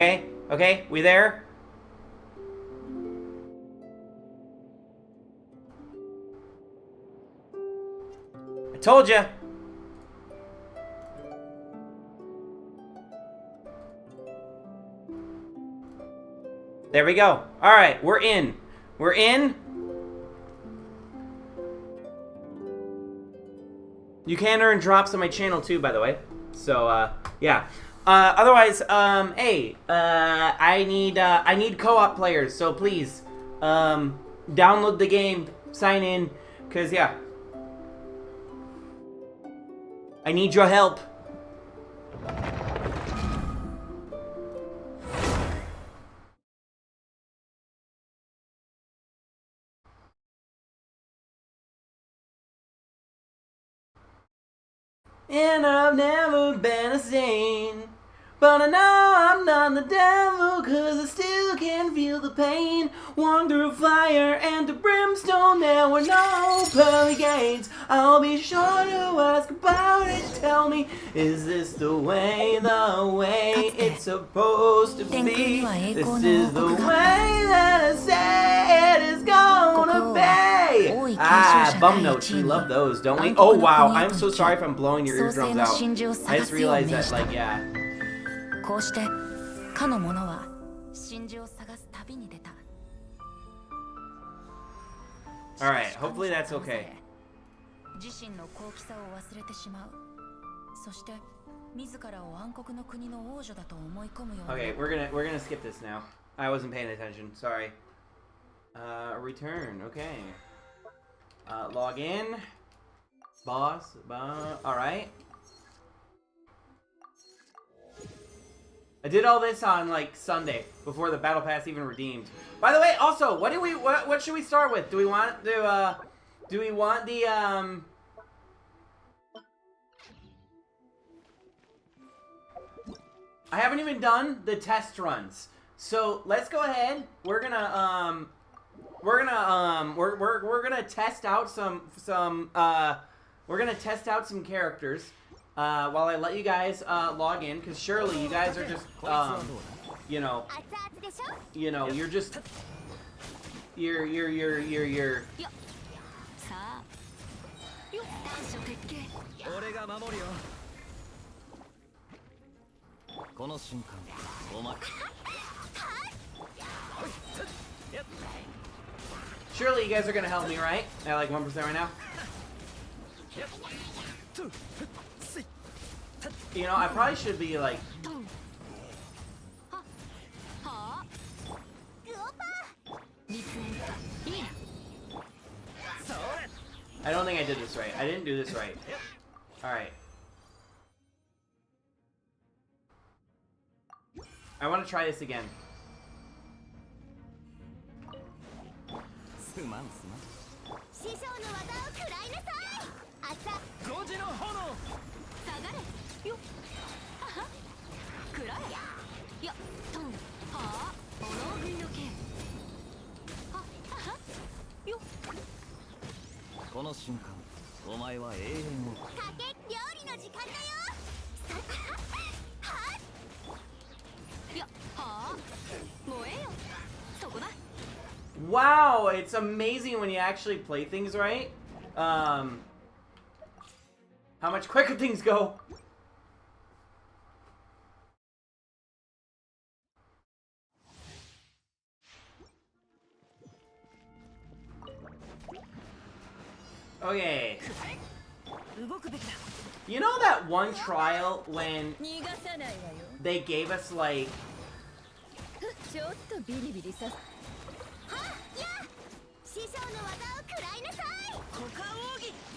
Okay? Okay? We there? I told you. There we go. Alright, we're in. We're in. You can earn drops on my channel too, by the way. So, yeah. Otherwise, hey, I need co-op players, so please, download the game, sign in, cause yeah, I need your help. And I've never been a saint, but I know I'm not the devil, cause I still can feel the pain. Walk through fire and the brimstone, there were no pearly gates. I'll be sure to ask about it. Tell me, is this the way it's supposed to be? This is the way that I say it is gonna be. Ah, bum notes, we love those, don't we? Oh wow, I'm so sorry if I'm blowing your eardrums out. I just realized that, like, yeah. Alright, hopefully that's okay. Okay, we're gonna skip this now. I wasn't paying attention, sorry. Return, okay. Log in. Boss, alright. I did all this on, like, Sunday, before the Battle Pass even redeemed. By the way, also, what should we start with? Do we want the, I haven't even done the test runs. So, let's go ahead. We're gonna test out we're gonna test out some characters. While I let you guys log in, because surely you guys are just, you're just, you're. Surely you guys are gonna help me, right? At like 1% right now. You know, I probably should be like... I don't think I did this right. I didn't do this right. Alright. I want to try this again. Wow, it's amazing when you actually play things right. How much quicker things go. Okay. You know that one trial when they gave us like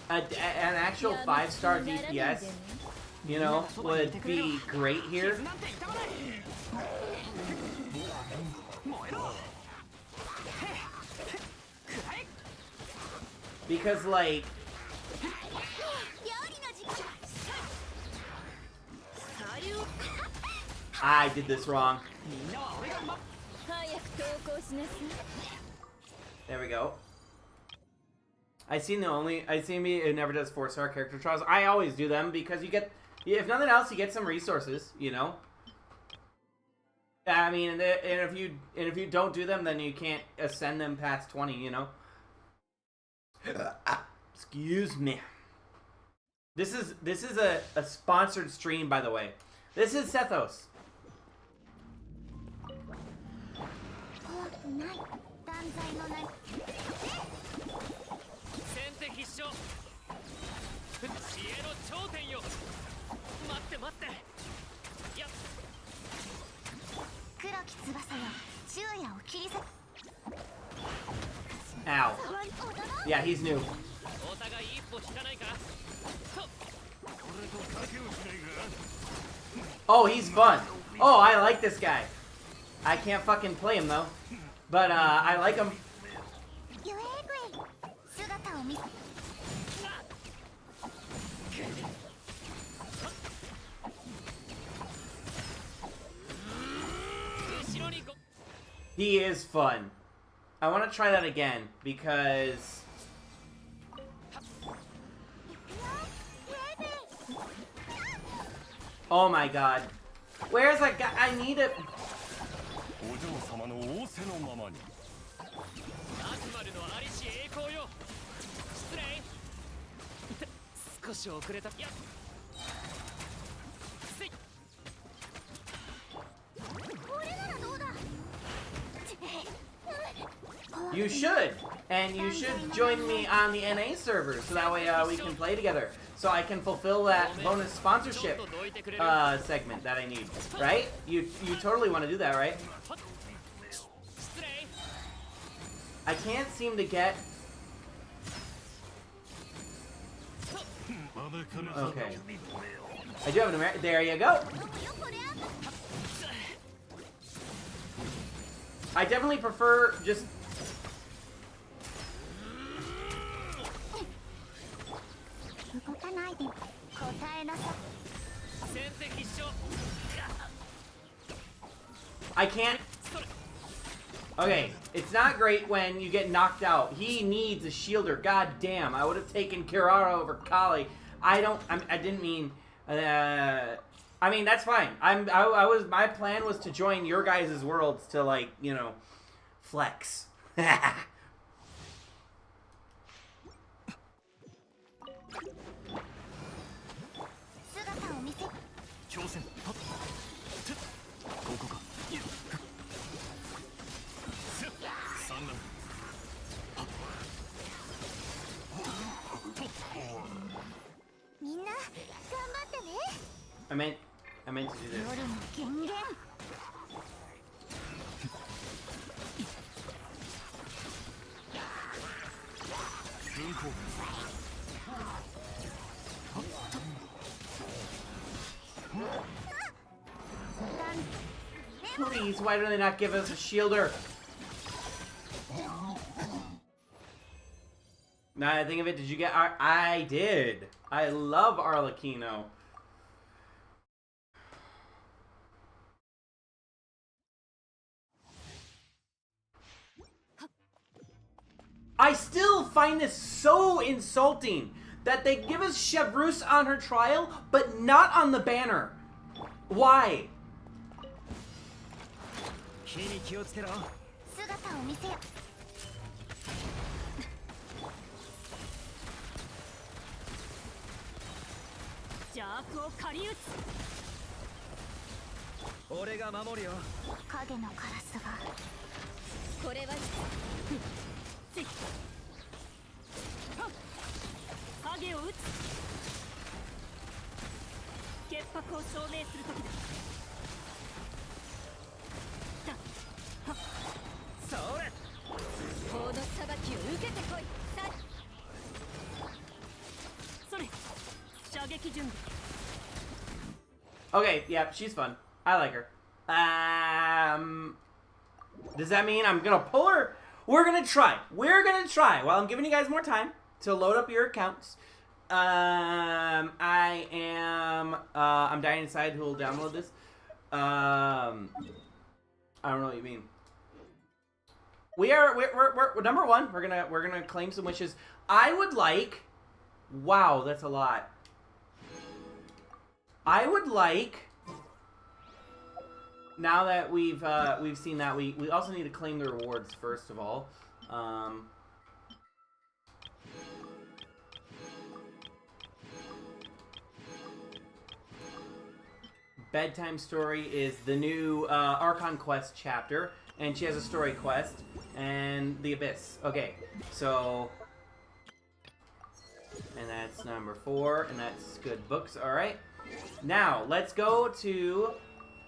an actual 5-star DPS, you know, would be great here. Because, like, I did this wrong. There we go. I see me, it never does 4-star character trials. I always do them because you get, if nothing else, you get some resources, you know? I mean, and if you don't do them, then you can't ascend them past 20. You know. Excuse me. This is a sponsored stream, by the way. This is Sethos. Ow. Yeah, he's new. Oh, he's fun. Oh, I like this guy. I can't fucking play him though. But I like him. He is fun. I want to try that again because oh my god. Where's that guy? I need it. You should, and you should join me on the NA server, so that way we can play together. So I can fulfill that bonus sponsorship segment that I need, right? You totally want to do that, right? I can't seem to get... Okay. I do have an American... There you go! I definitely prefer just... I can't... Okay, it's not great when you get knocked out. He needs a shielder. God damn, I would have taken Kirara over Kali. I didn't mean... I mean, that's fine. My plan was to join your guys' worlds to, like, you know, flex. I meant to do this. Please, why do they not give us a shielder? Now that I think of it, did you get I did. I love Arlecchino. I still find this so insulting that they give us Chevreuse on her trial, but not on the banner. Why? Okay, yeah, she's fun. I like her. Does that mean I'm gonna pull her? We're gonna try. We're gonna try. While I'm giving you guys more time to load up your accounts. I'm dying inside who will download this. I don't know what you mean. We're number one. We're gonna claim some wishes. I would like. Wow, that's a lot. I would like now that we've seen that, we also need to claim the rewards first of all. Bedtime Story is the new ARCHON Quest chapter, and she has a story quest, and the Abyss. Okay, so... And that's number 4, and that's good books, alright. Now, let's go to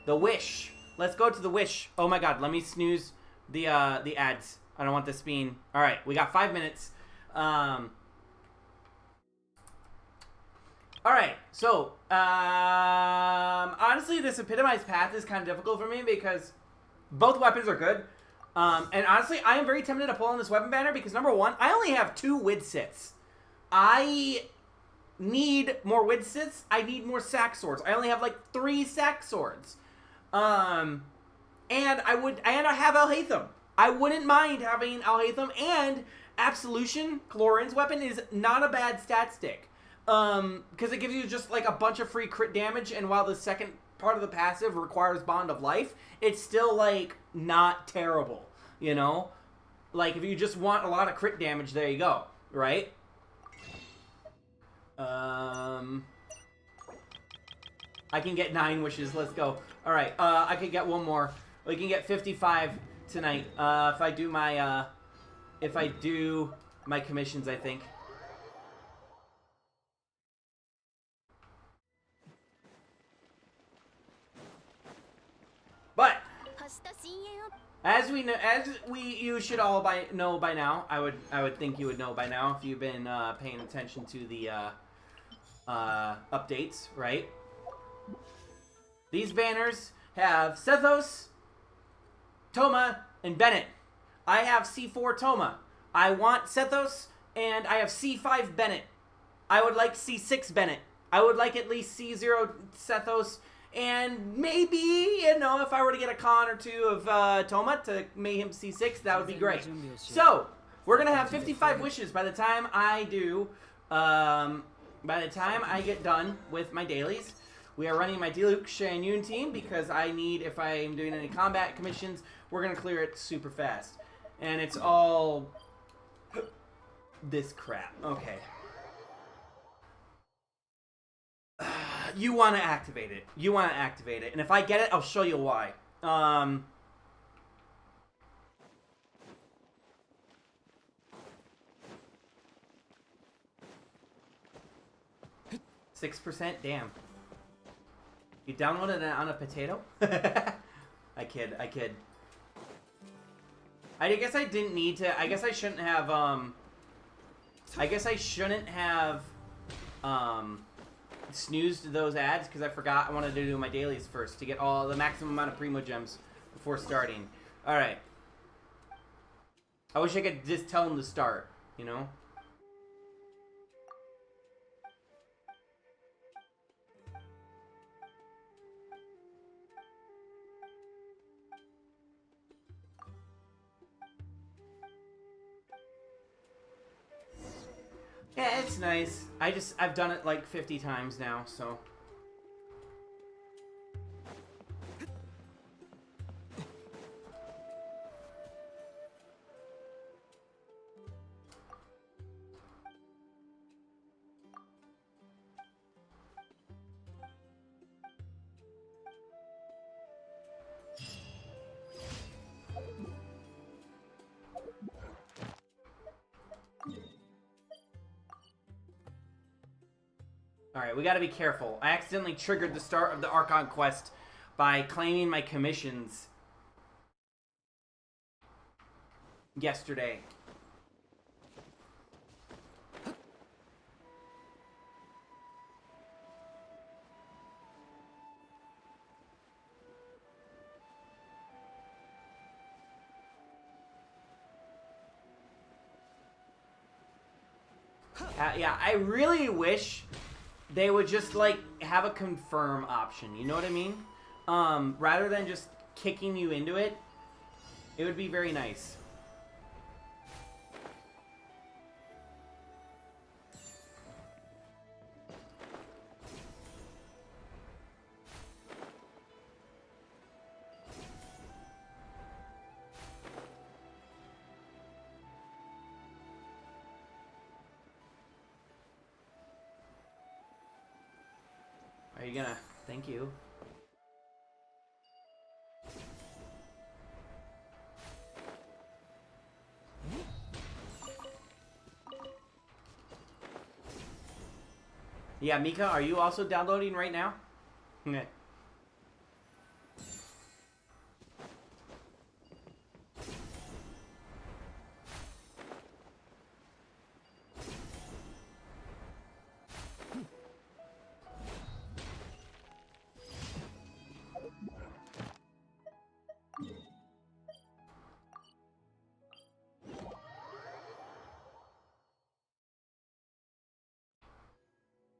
the Wish. Let's go to the Wish. Oh my god, let me snooze the ads. I don't want this being... Alright, we got 5 minutes. Alright, so, honestly, this epitomized path is kind of difficult for me because both weapons are good. And honestly, I am very tempted to pull on this weapon banner because, number 1, I only have 2 Widsits. I need more Widsits. I need more sack swords. I only have, like, 3 sack swords. And I have Alhaitham. I wouldn't mind having Alhaitham, and Absolution, Clorin's weapon, is not a bad stat stick. Because it gives you just, like, a bunch of free crit damage, and while the second part of the passive requires Bond of Life, it's still, like, not terrible, you know? Like, if you just want a lot of crit damage, there you go, right? I can get 9 wishes, let's go. Alright, I can get 1 more. We can get 55 tonight, if I do my commissions, I think. But you should all know by now. I would think you would know by now if you've been paying attention to the updates, right? These banners have Sethos, Toma, and Bennett. I have C4 Toma. I want Sethos, and I have C5 Bennett. I would like C6 Bennett. I would like at least C0 Sethos. And maybe, you know, if I were to get a con or 2 of Toma to make him C6, that would be great. So, we're going to have 55 wishes by the time I do, by the time I get done with my dailies. We are running my Diluc Shan Yun team because I need, if I am doing any combat commissions, we're going to clear it super fast. And it's all this crap. Okay. You want to activate it. You want to activate it. And if I get it, I'll show you why. 6%? Damn. You downloaded it on a potato? I kid. I guess I didn't need to. I guess I shouldn't have, snoozed those ads because I forgot I wanted to do my dailies first to get all the maximum amount of Primo Gems before starting. Alright. I wish I could just tell them to start, you know? Yeah, it's nice. I've done it like 50 times now, so. Alright, we gotta be careful. I accidentally triggered the start of the Archon Quest by claiming my commissions yesterday. Yeah, I really wish they would just, like, have a confirm option, you know what I mean? Rather than just kicking you into it, it would be very nice. you gonna... Thank you. Yeah, Mika, are you also downloading right now? Okay.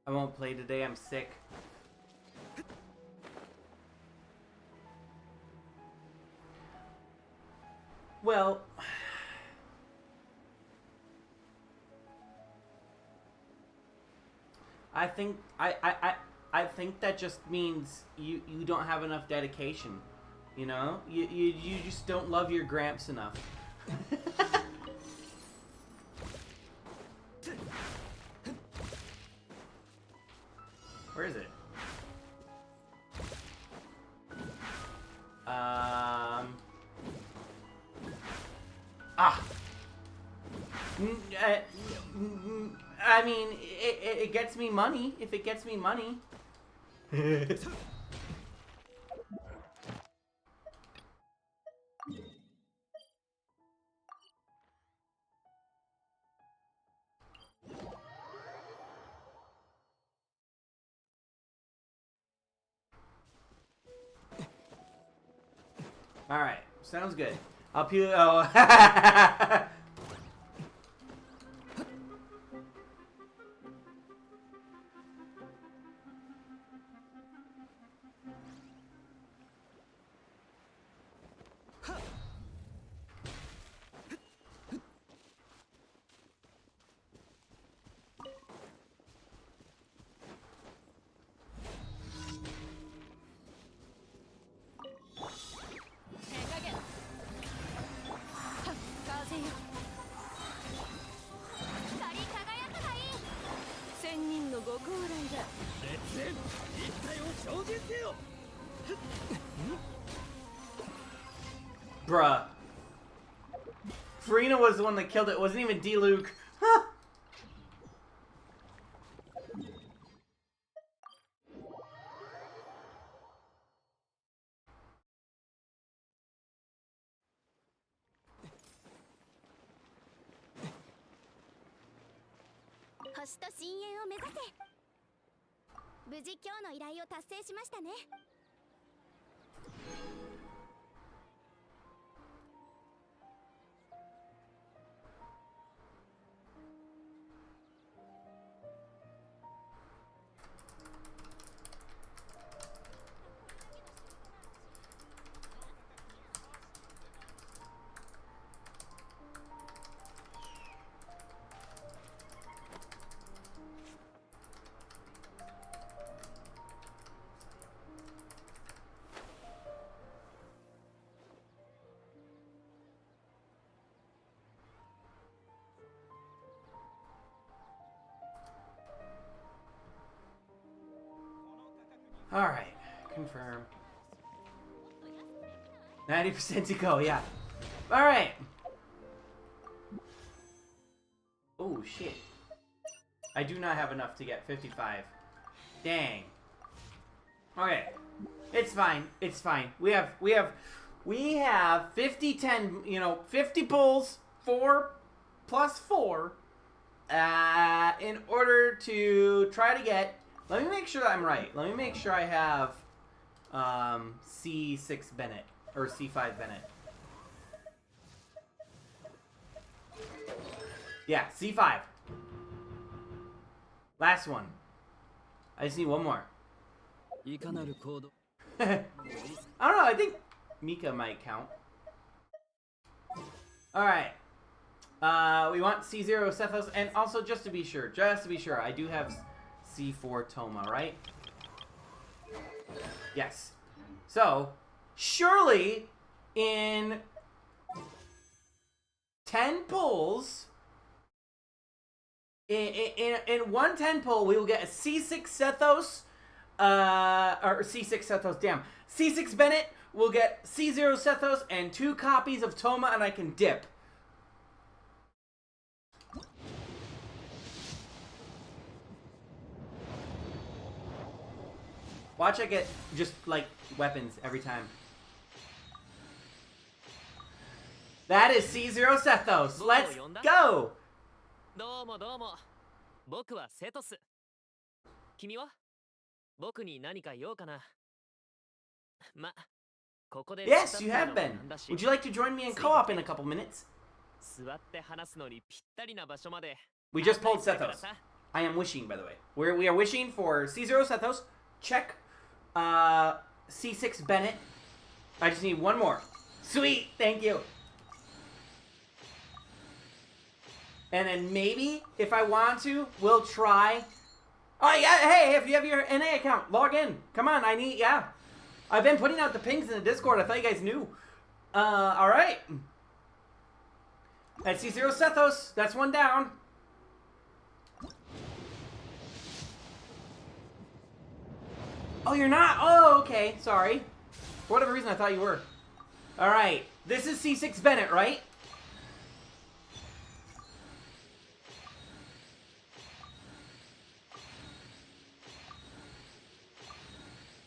I won't play today, I'm sick. Well... I think that just means you don't have enough dedication. You know? You just don't love your Gramps enough. Where is it? I mean, it gets me money, if it gets me money. Alright, sounds good. I'll peel. Oh. Bruh. Farina was the one that killed it. It wasn't even D-Luke. Huh. Alright, confirm. 90% to go, yeah. Alright. Oh, shit. I do not have enough to get 55. Dang. Okay. It's fine. It's fine. We have 50, 10, you know, 50 pulls, 4 plus 4, in order to try to get... Let me make sure that I'm right. Let me make sure I have C6 Bennett, or C5 Bennett. Yeah, C5. Last one. I just need one more. I don't know, I think Mika might count. Alright. We want C0 Sethos, and also just to be sure, I do have C4 Toma, right? Yes. So, surely in 10 pulls, in one 10 pull, we will get a C6 Sethos, or C6 Sethos, damn. C6 Bennett will get C0 Sethos and 2 copies of Toma, and I can dip. Watch I get just, like, weapons every time. That is C0 Sethos. Let's go! どうもどうも。僕はセトス。君は？僕に何か用かな。ま、ここで。Yes, you have been. Would you like to join me in co-op in a couple minutes? 座って話すのにぴったりな場所まで。We just pulled Sethos. I am wishing, by the way. We are wishing for C0 Sethos. Check. C6 Bennett. I just need one more. Sweet, thank you. And then maybe, if I want to, we'll try. Oh yeah, hey, if you have your NA account, log in. Come on, I need, yeah. I've been putting out the pings in the Discord. I thought you guys knew. Alright. That's C0 Sethos. That's one down. Oh, you're not? Oh, okay. Sorry. For whatever reason, I thought you were. Alright. This is C6 Bennett, right?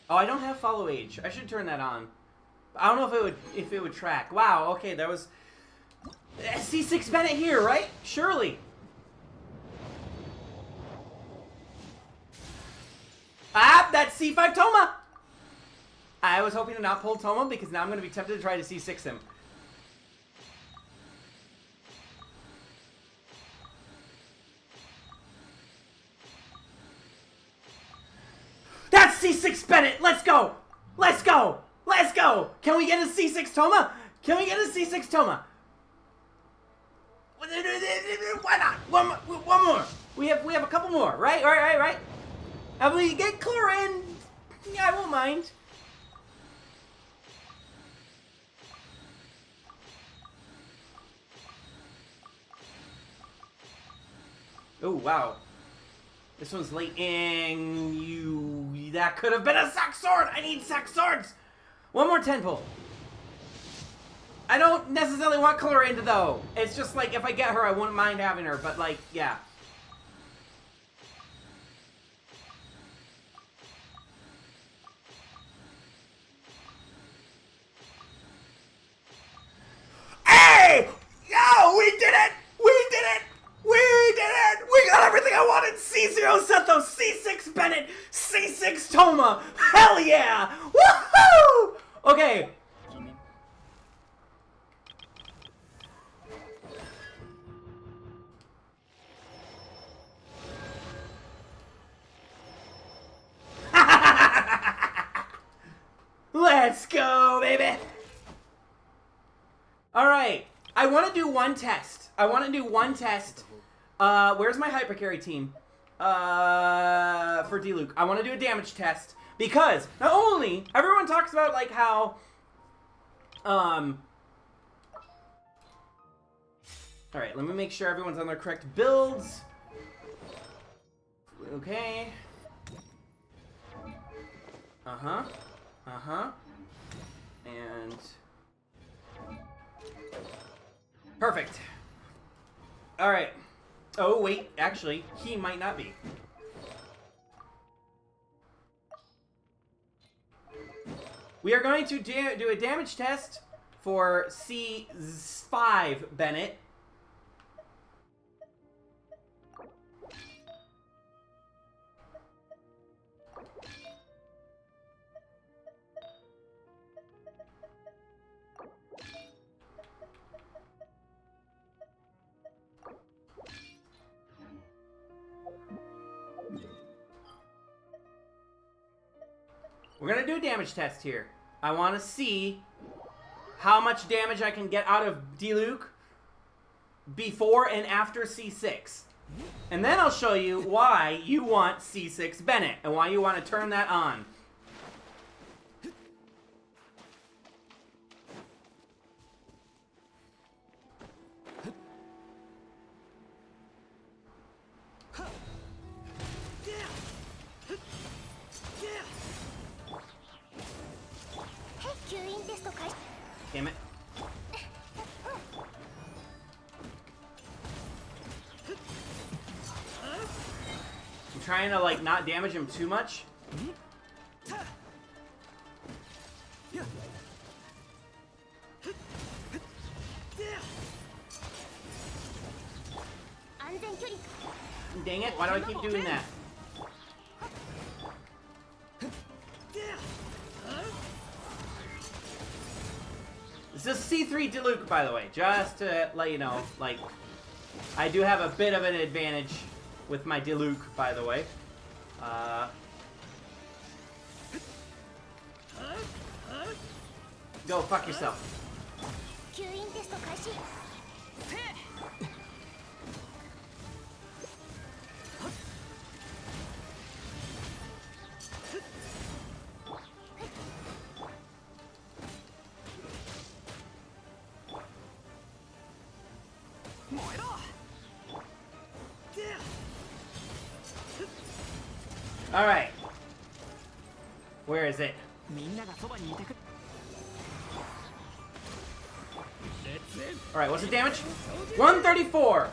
Oh, I don't have follow age. I should turn that on. I don't know if it would track. Wow, okay, that was C6 Bennett here, right? Surely. Ah, that's C5 Toma! I was hoping to not pull Toma because now I'm going to be tempted to try to C6 him. That's C6 Bennett! Let's go! Let's go! Let's go! Can we get a C6 Toma? Can we get a C6 Toma? Why not? One more. We have a couple more, right? Right. If we get Chlorine, yeah, I won't mind. Oh, wow. This one's late in. That could have been a sack sword! I need sack swords! One more 10 pull. I don't necessarily want Chlorine though. It's just like, if I get her, I wouldn't mind having her, but like, yeah. Hey! Yo, we did it! We did it! We did it! We got everything I wanted! C0 Sethos, C6 Bennett, C6 Toma! Hell yeah! Woohoo! Okay. Let's go, baby! Alright, I want to do one test. Where's my hypercarry team? For D-Luke. I want to do a damage test. Because, not only, everyone talks about, like, how, Alright, let me make sure everyone's on their correct builds. Okay. And... perfect. Alright. Oh, wait. Actually, he might not be. We are going to do a damage test for C5 Bennett. We're gonna do a damage test here. I want to see how much damage I can get out of D-Luke before and after C6. And then I'll show you why you want C6 Bennett and why you want to turn that on. Damn it. I'm trying to, like, not damage him too much. Dang it, why do I keep doing that? This is C3 Diluc, by the way, just to let you know, like, I do have a bit of an advantage with my Diluc, by the way. Go fuck yourself. All right. Where is it? All right, what's the damage? 134.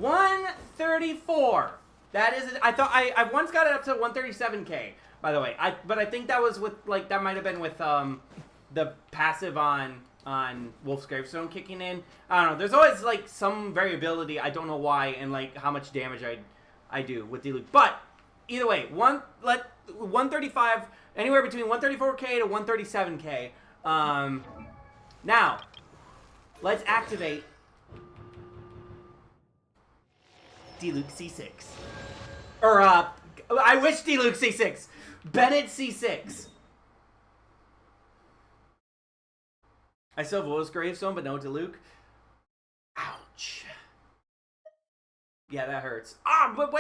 $134. That is. I thought I once got it up to 137k. By the way, but I think that was with, like, that might have been with the passive on Wolf's Gravestone kicking in. I don't know. There's always, like, some variability. I don't know why, and, like, how much damage I do with Diluc. But either way, 135, anywhere between 134k to 137k. Now, let's activate Diluc C6. Or I wish Diluc C6. Bennett C6. I still have Wolf's Gravestone, but no Diluc. Ouch. Yeah, that hurts. Ah, but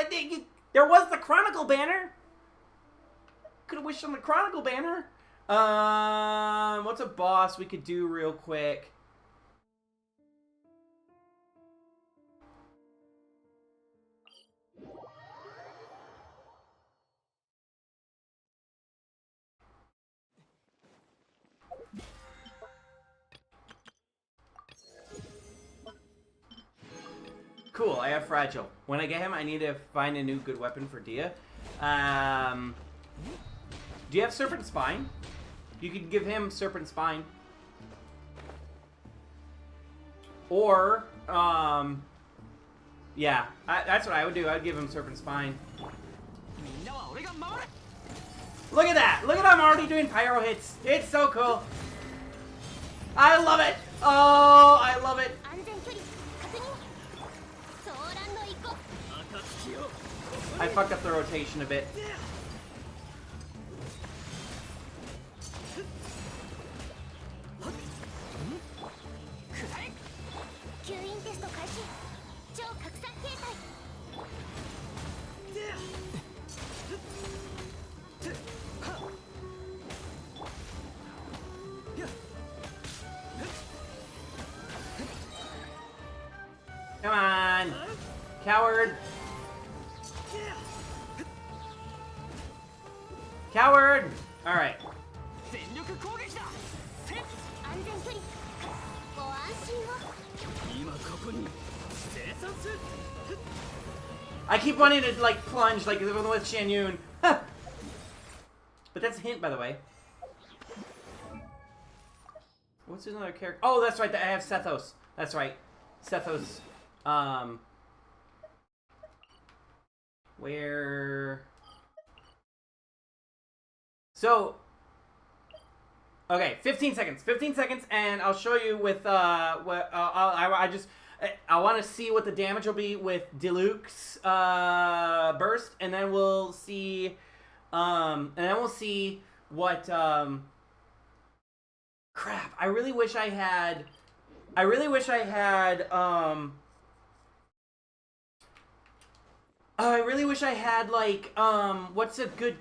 there was the Chronicle banner. Could have wished on the Chronicle banner. What's a boss we could do real quick? Cool, I have Fragile. When I get him, I need to find a new good weapon for Dia. Do you have Serpent Spine? You could give him Serpent Spine. Or, yeah, that's what I would do. I'd give him Serpent Spine. Look at that! Look at how I'm already doing pyro hits. It's so cool. I love it. Oh, I love it. I fucked up the rotation a bit. Come on, coward. Coward! Alright. I keep wanting to, like, plunge like the one with Shan Yun. But that's a hint, by the way. What's another character? Oh, that's right. I have Sethos. That's right. Sethos. Where... So, okay, 15 seconds. 15 seconds, and I'll show you with, what, I want to see what the damage will be with Diluc's, burst, and then we'll see, what, crap, I really wish I had, like, what's a good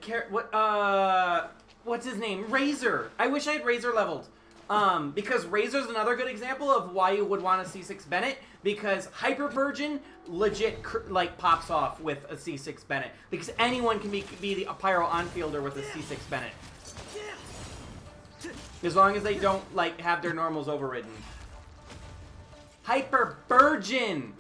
what's his name? Razor. I wish I had Razor leveled. Because Razor's another good example of why you would want a C6 Bennett. because Hyper Virgin legit like pops off with a C6 Bennett, because anyone can be the Pyro on-fielder with a C6 Bennett, as long as they don't like have their normals overridden. Hyper Virgin.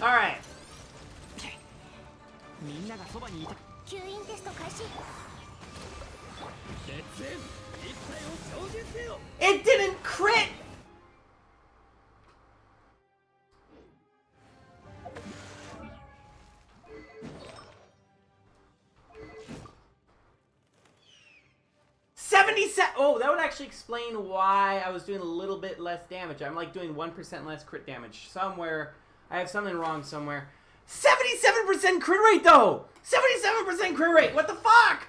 All right. It didn't crit! Oh, that would actually explain why I was doing a little bit less damage. I'm like doing 1% less crit damage. Somewhere, I have something wrong somewhere. 77% crit rate though! 77% crit rate! What the fuck?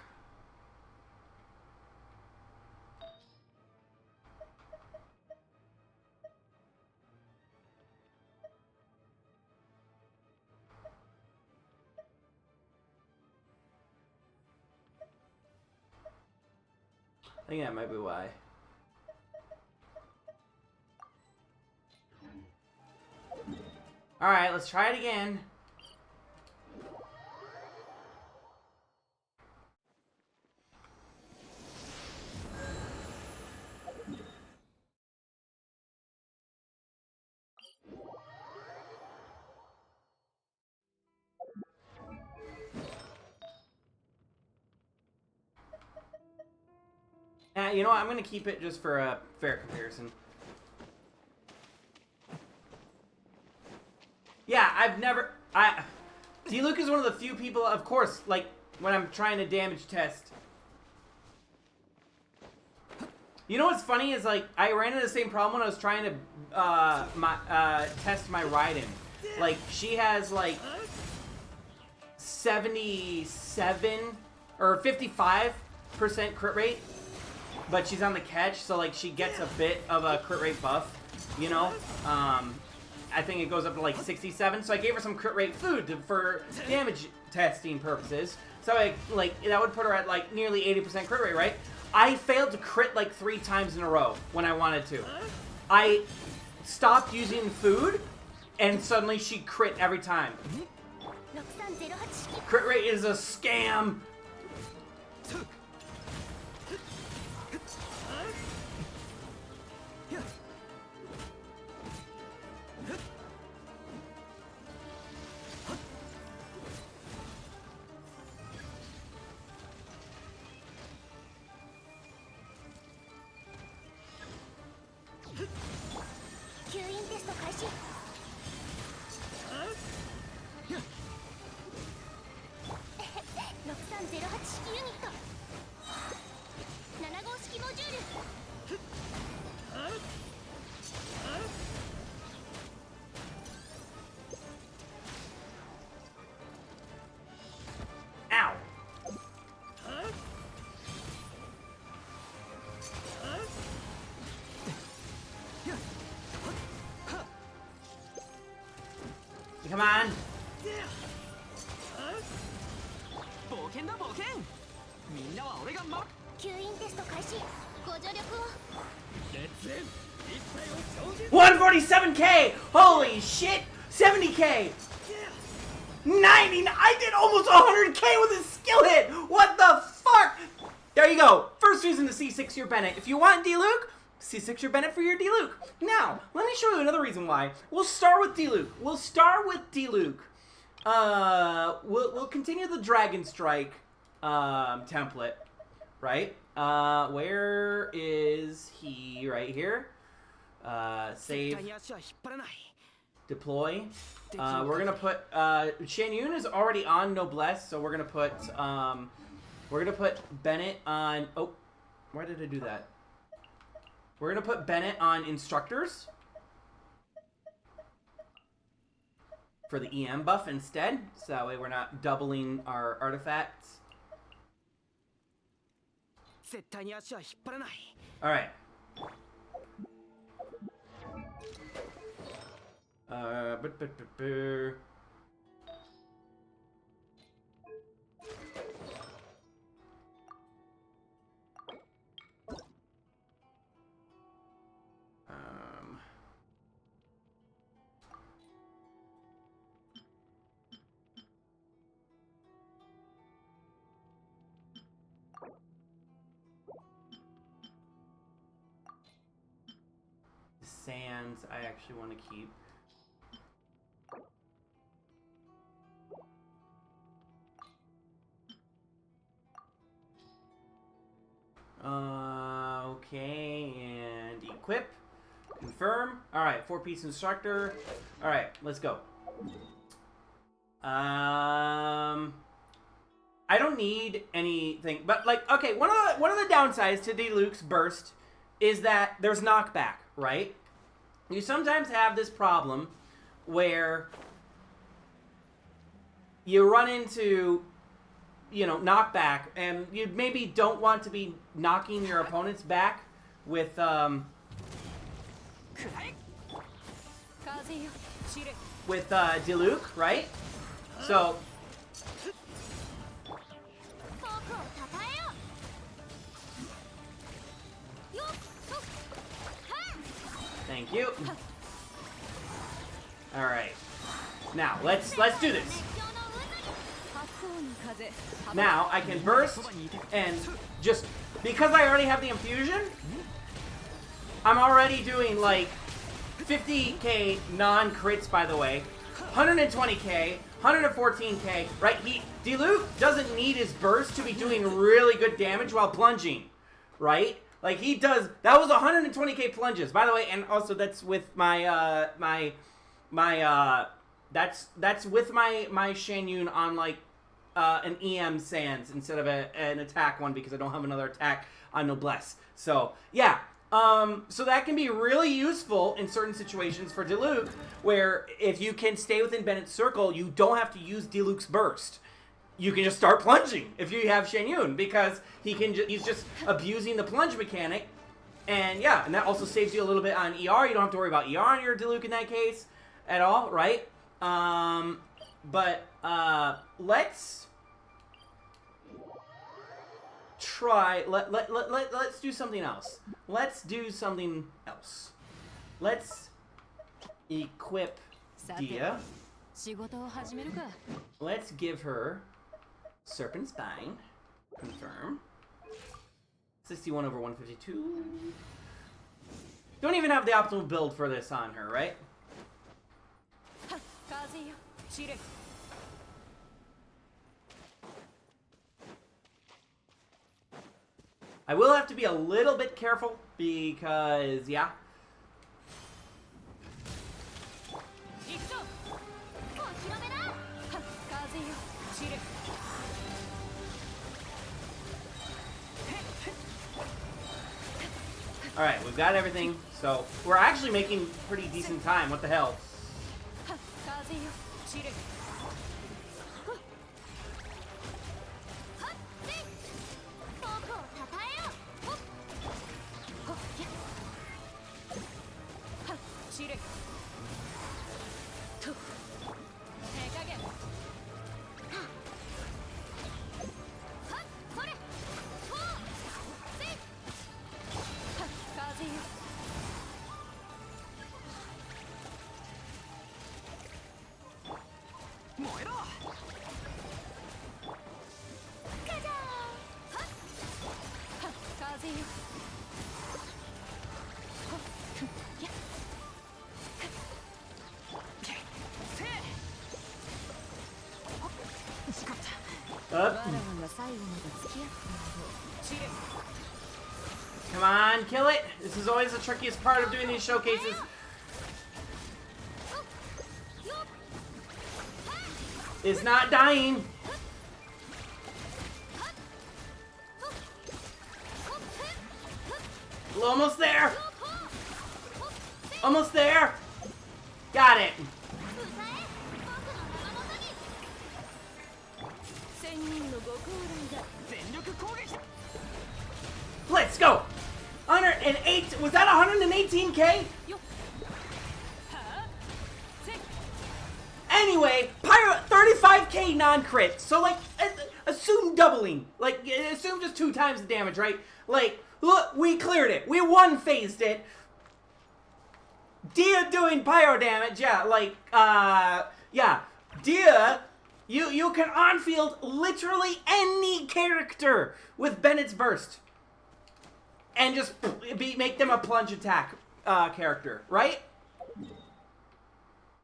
I think that might be why. Alright, let's try it again. You know what? I'm going to keep it just for a fair comparison. Yeah, I've never... D-Luke is one of the few people, of course, like, when I'm trying to damage test. You know what's funny is, like, I ran into the same problem when I was trying to test my Raiden. Like, she has, like, 77 or 55% crit rate. But she's on the catch, so like she gets a bit of a crit rate buff, you know. I think it goes up to like 67. So I gave her some crit rate food for damage testing purposes. So that would put her at like nearly 80% crit rate, right? I failed to crit like 3 times in a row when I wanted to. I stopped using food, and suddenly she crit every time. Crit rate is a scam. Come on. $147K! Holy shit! 70K! 90! I did almost 100K with a skill hit! What the fuck? There you go. First reason to C6 your Bennett. If you want Diluc, C6 your Bennett for your Diluc. Now, let me show you another reason why. We'll start with Diluc. We'll continue the Dragon Strike template, right? Where is he? Right here. Save. Deploy. We're gonna put Shan Yun is already on Noblesse, so we're gonna put Bennett on. Oh, why did I do that? We're gonna put Bennett on Instructors for the EM buff instead, so that way we're not doubling our artifacts. All right. Sands, I actually want to keep. Okay, and equip. Confirm. Alright, 4-piece instructor. Alright, let's go. I don't need anything, but like, okay, one of the downsides to Diluc's burst is that there's knockback, right? You sometimes have this problem where you run into, you know, knockback, and you maybe don't want to be knocking your opponents back with Diluc, right? So thank you. All right. Now let's do this. Now I can burst, and just because I already have the infusion, I'm already doing like 50k non-crits, by the way, 120k, 114k, right? Diluc doesn't need his burst to be doing really good damage while plunging, right? Like he does. That was 120k plunges, by the way, and also that's with my that's with my Shan Yun on like an EM Sands instead of an attack one, because I don't have another attack on Noblesse. So yeah, so that can be really useful in certain situations for Diluc, where if you can stay within Bennett's circle, you don't have to use Diluc's burst. You can just start plunging if you have Shan Yun, because he's just abusing the plunge mechanic, and yeah, and that also saves you a little bit on ER. You don't have to worry about ER on your Diluc in that case at all, right? Let's try. Let's do something else. Let's equip Dia. Let's give her Serpent Spine. Confirm. 61 over 152. Don't even have the optimal build for this on her, right? I will have to be a little bit careful because, yeah. Alright, we've got everything, so we're actually making pretty decent time. What the hell? Up. Come on, kill it! This is always the trickiest part of doing these showcases. Is not dying. Almost there. Almost there. Got it. Let's go. 108. Was that 118K? Anyway, Pyro 35K non-crit. So like, assume doubling. Like, assume just 2 times the damage, right? Like, look, we cleared it. We one-phased it. Dia doing pyro damage. Yeah, like, yeah. Dia, you can on-field literally any character with Bennett's Burst. And just make them a plunge attack character, right?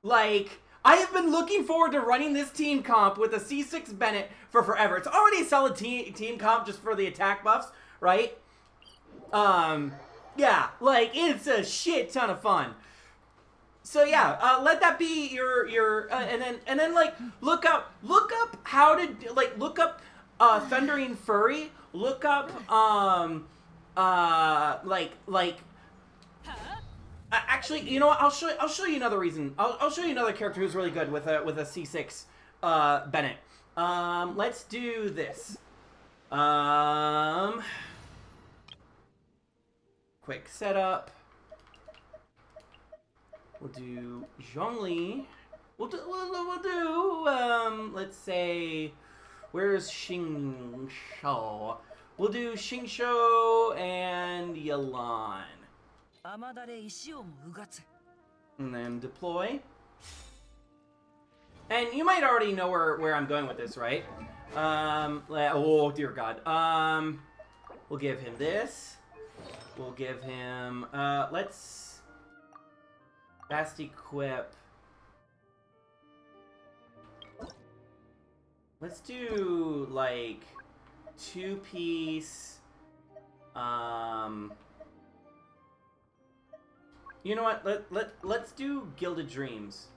Like, I have been looking forward to running this team comp with a C6 Bennett for forever. It's already a solid team comp just for the attack buffs, right? Yeah, like, it's a shit ton of fun. So yeah, let that be your and then like look up how to look up Thundering Fury, look up actually, you know what? I'll show you another reason. I'll show you another character who's really good with a C6 Bennett. Let's do this. Quick setup. We'll do Zhongli. We'll do let's say, where's Xingqiu? We'll do Xingqiu and Yelan. And then deploy. And you might already know where I'm going with this, right? Oh dear God. We'll give him this. We'll give him let's fast equip. Let's do like 2-piece. You know what? Let's do Gilded Dreams.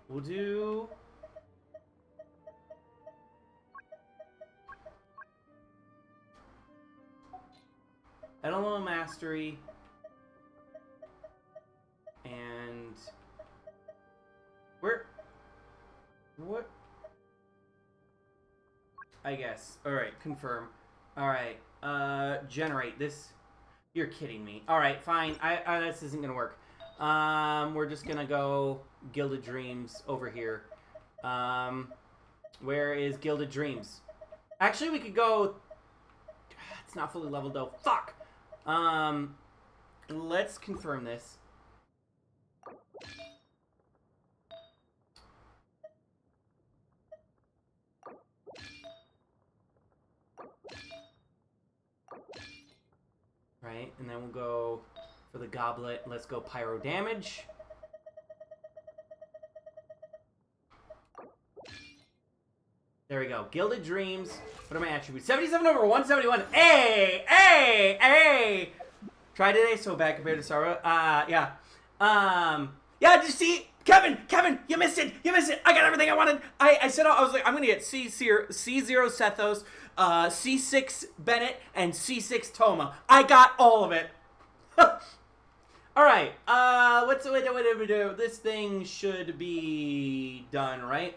We'll do Elemental Mastery and what? I guess. Alright, confirm. Alright, generate this. You're kidding me. Alright, fine. This isn't gonna work. We're just gonna go Gilded Dreams over here. Where is Gilded Dreams? Actually, we could go... It's not fully leveled though. Fuck! Let's confirm this. Right, and then we'll go for the goblet. Let's go pyro damage. There we go. Gilded Dreams. What are my attributes? 77 over 171. Hey! Hey! Hey! Try today so bad compared to Sarah. Yeah. Yeah, did you see? Kevin! You missed it! I got everything I wanted! I said, I was like, I'm gonna get C0 Sethos, C6 Bennett, and C6 Toma. I got all of it! Alright, what do we do? This thing should be done, right?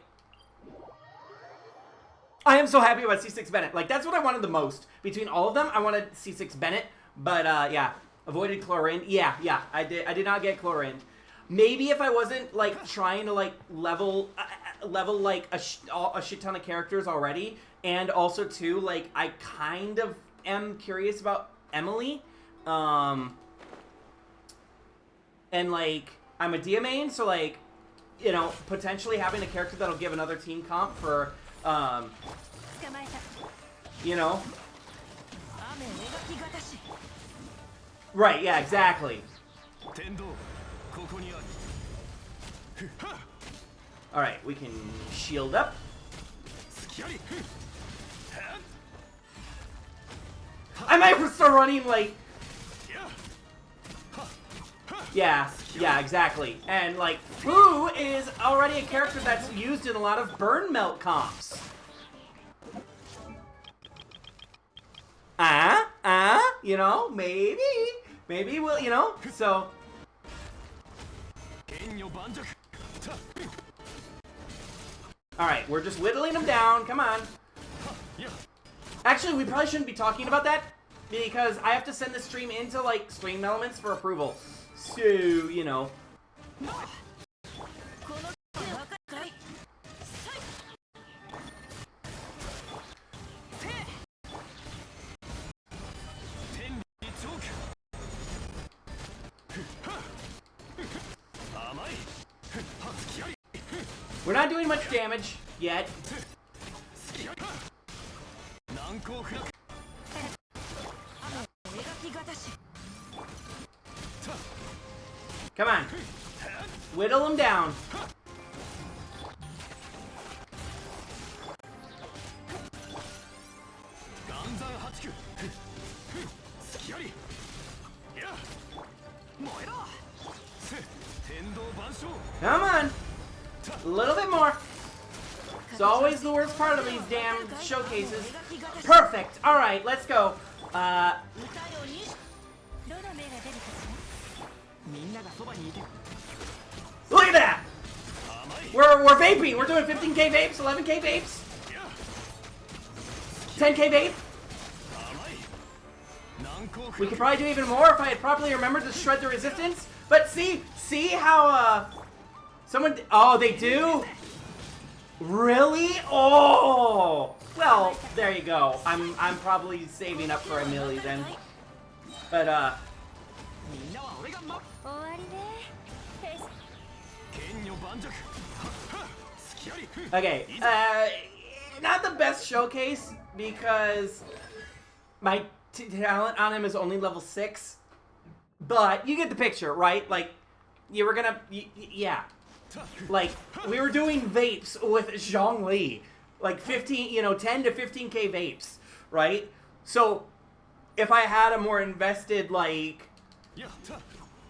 I am so happy about C6 Bennett. Like, that's what I wanted the most. Between all of them, I wanted C6 Bennett. But, yeah. Avoided Chlorine. Yeah, I did not get Chlorine. Maybe if I wasn't, like, trying to, like, level like, a shit ton of characters already. And also, too, like, I kind of am curious about Emily. and like I'm a Dia main, so like, you know, potentially having a character that'll give another team comp for, you know. Right, yeah, exactly. Alright, we can shield up. I might start running like... Yeah, exactly. And like, Fu is already a character that's used in a lot of burn melt comps. You know, maybe we'll, you know, so. Alright, we're just whittling them down, come on. Actually, we probably shouldn't be talking about that, because I have to send the stream into, like, Stream Elements for approval. So, you know. We're not doing much damage yet. Come on. Whittle them down. Come on. A little bit more. It's always the worst part of these damn showcases. Perfect. All right, let's go. Look at that. We're vaping. We're doing 15k vapes, 11k vapes, 10k vape. We could probably do even more if I had properly remembered to shred the resistance. But see how someone. Oh, they do. Really? Oh. Well, there you go. I'm probably saving up for a milli then. But okay. Not the best showcase because my talent on him is only level 6. But you get the picture, right? Like, you were gonna, yeah. Like, we were doing vapes with Zhongli. Like 15, you know, 10 to 15k vapes, right? So, if I had a more invested, like,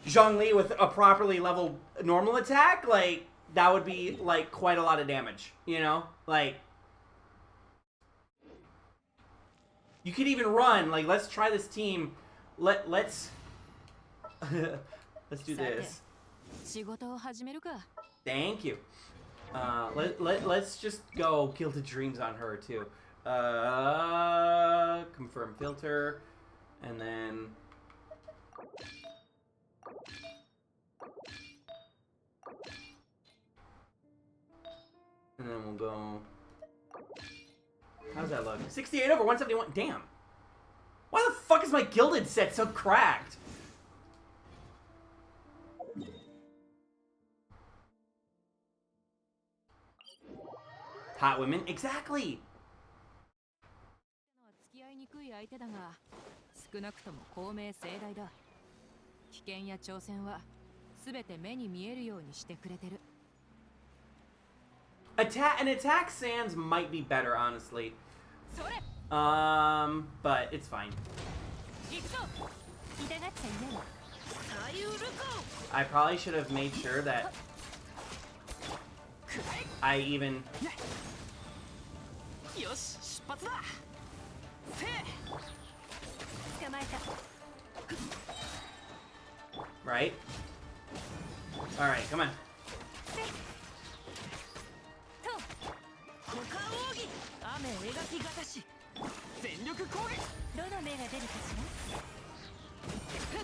Zhongli with a properly leveled normal attack, like, that would be, like, quite a lot of damage, you know? Like, you could even run, like, let's try this team. Let's do this. Thank you. Let's just go kill the dreams on her too. Confirm filter, and then we'll go. How does that look? 68 over 171. Damn. Why the fuck is my gilded set so cracked? Hot women? Exactly! An attack sans might be better, honestly. But it's fine. I probably should have made sure that I even... Right? Alright, come on.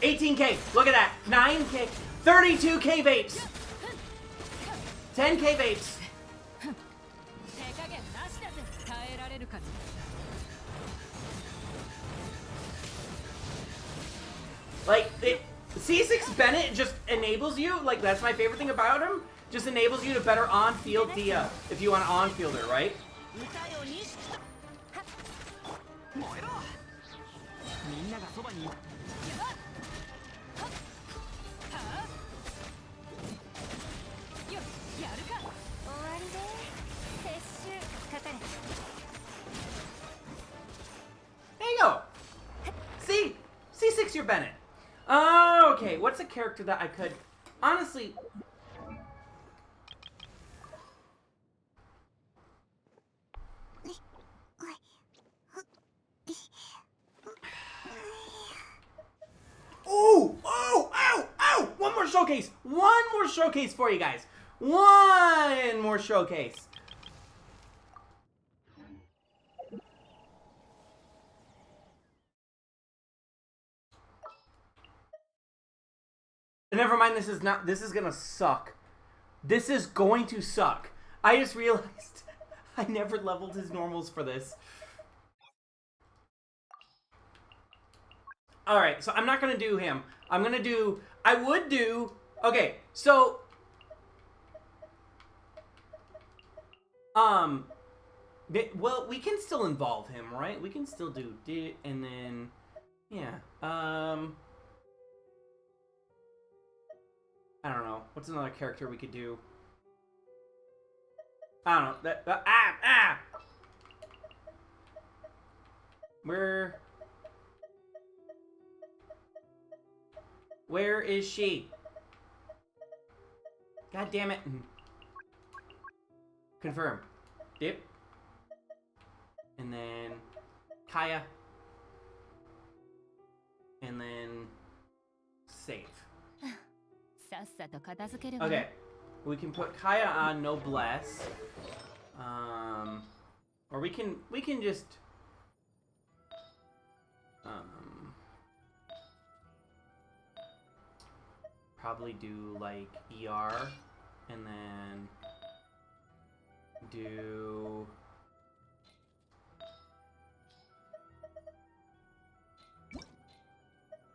$18k! Look at that! 9k! 32k vapes! 10k vapes! Like, C6 Bennett just enables you, like, that's my favorite thing about him, just enables you to better on-field Dia, if you want to on-fielder, right? There you go. See? C6 you're Bennett. Okay, what's a character that I could... Honestly... Ooh! Oh! Ow! Ow! One more showcase! One more showcase for you guys! One more showcase! Never mind, this is gonna suck. This is going to suck. I just realized I never leveled his normals for this. Alright, so I'm not gonna do him. I'm gonna do... I would do... Okay, so... Well, we can still involve him, right? We can still do... And then... Yeah. I don't know. What's another character we could do? I don't know. Where is she? God damn it. Confirm. Dip. And then Kaya. And then save. Okay. We can put Kaya on Noblesse. Or we can just probably do like ER and then do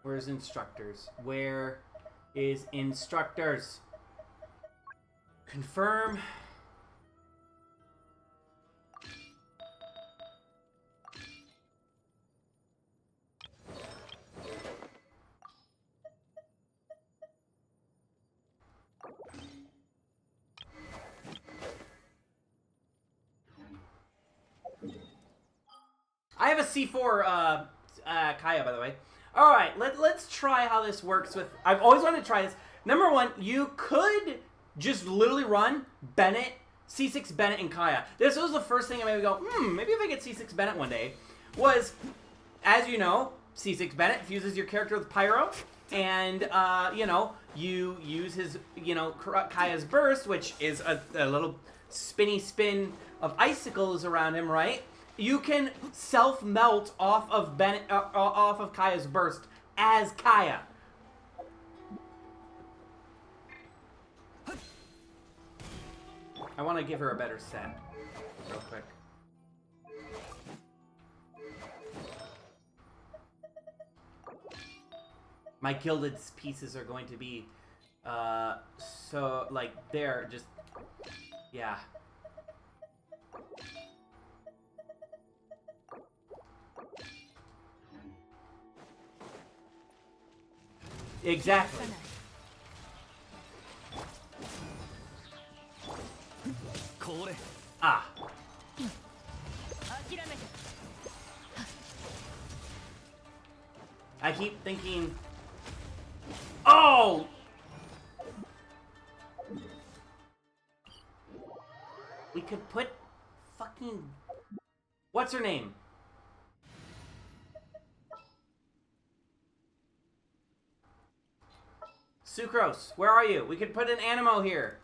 where's instructors? Where is instructors? Confirm. I have a C4 Kaya, by the way. All right, let's try how this works with... I've always wanted to try this. Number one, you could just literally run Bennett, C6 Bennett, and Kaya. This was the first thing I made me go, maybe if I get C6 Bennett one day, was, as you know, C6 Bennett fuses your character with Pyro, and, you know, you use his, you know, Kaya's burst, which is a little spinny spin of icicles around him, right? You can self-melt off of Bennett, off of Kaya's burst as Kaya. I want to give her a better set, real quick. My gilded pieces are going to be, so, like, they're just, yeah. Exactly. Ah. I keep thinking... Oh! We could put fucking... What's her name? Sucrose, where are you? We could put an Animo here.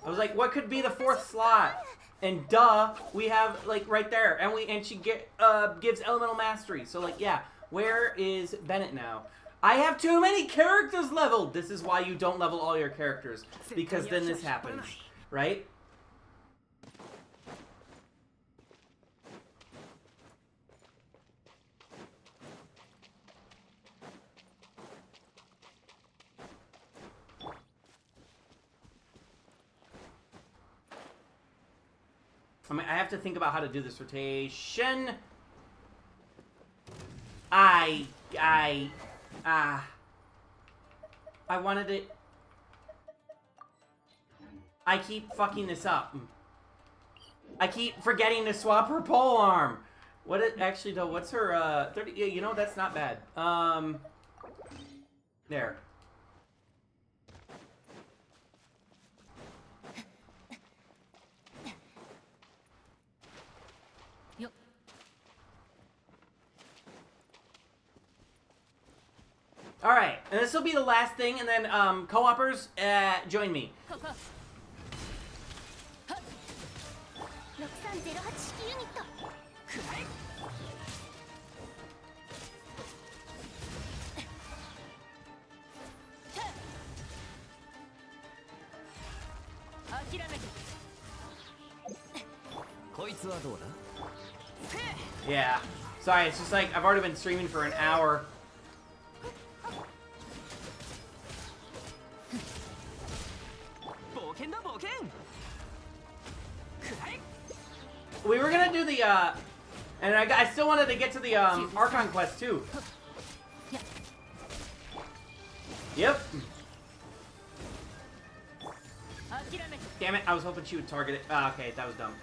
I was like, what could be the fourth slot? And duh, we have like right there, and she gives elemental mastery. So like, yeah, where is Bennett now? I have too many characters leveled. This is why you don't level all your characters, because then this happens, right? I mean, I have to think about how to do this rotation. I wanted it. I keep fucking this up. I keep forgetting to swap her pole arm. What it actually though? What's her 30? Yeah, you know that's not bad. There. All right, and this will be the last thing, and then co-opers, join me. Yeah, sorry, it's just like I've already been streaming for an hour. We were gonna do the, and I still wanted to get to the, ARCHON quest, too. Yep. Damn it, I was hoping she would target it. Ah, okay, that was dumb.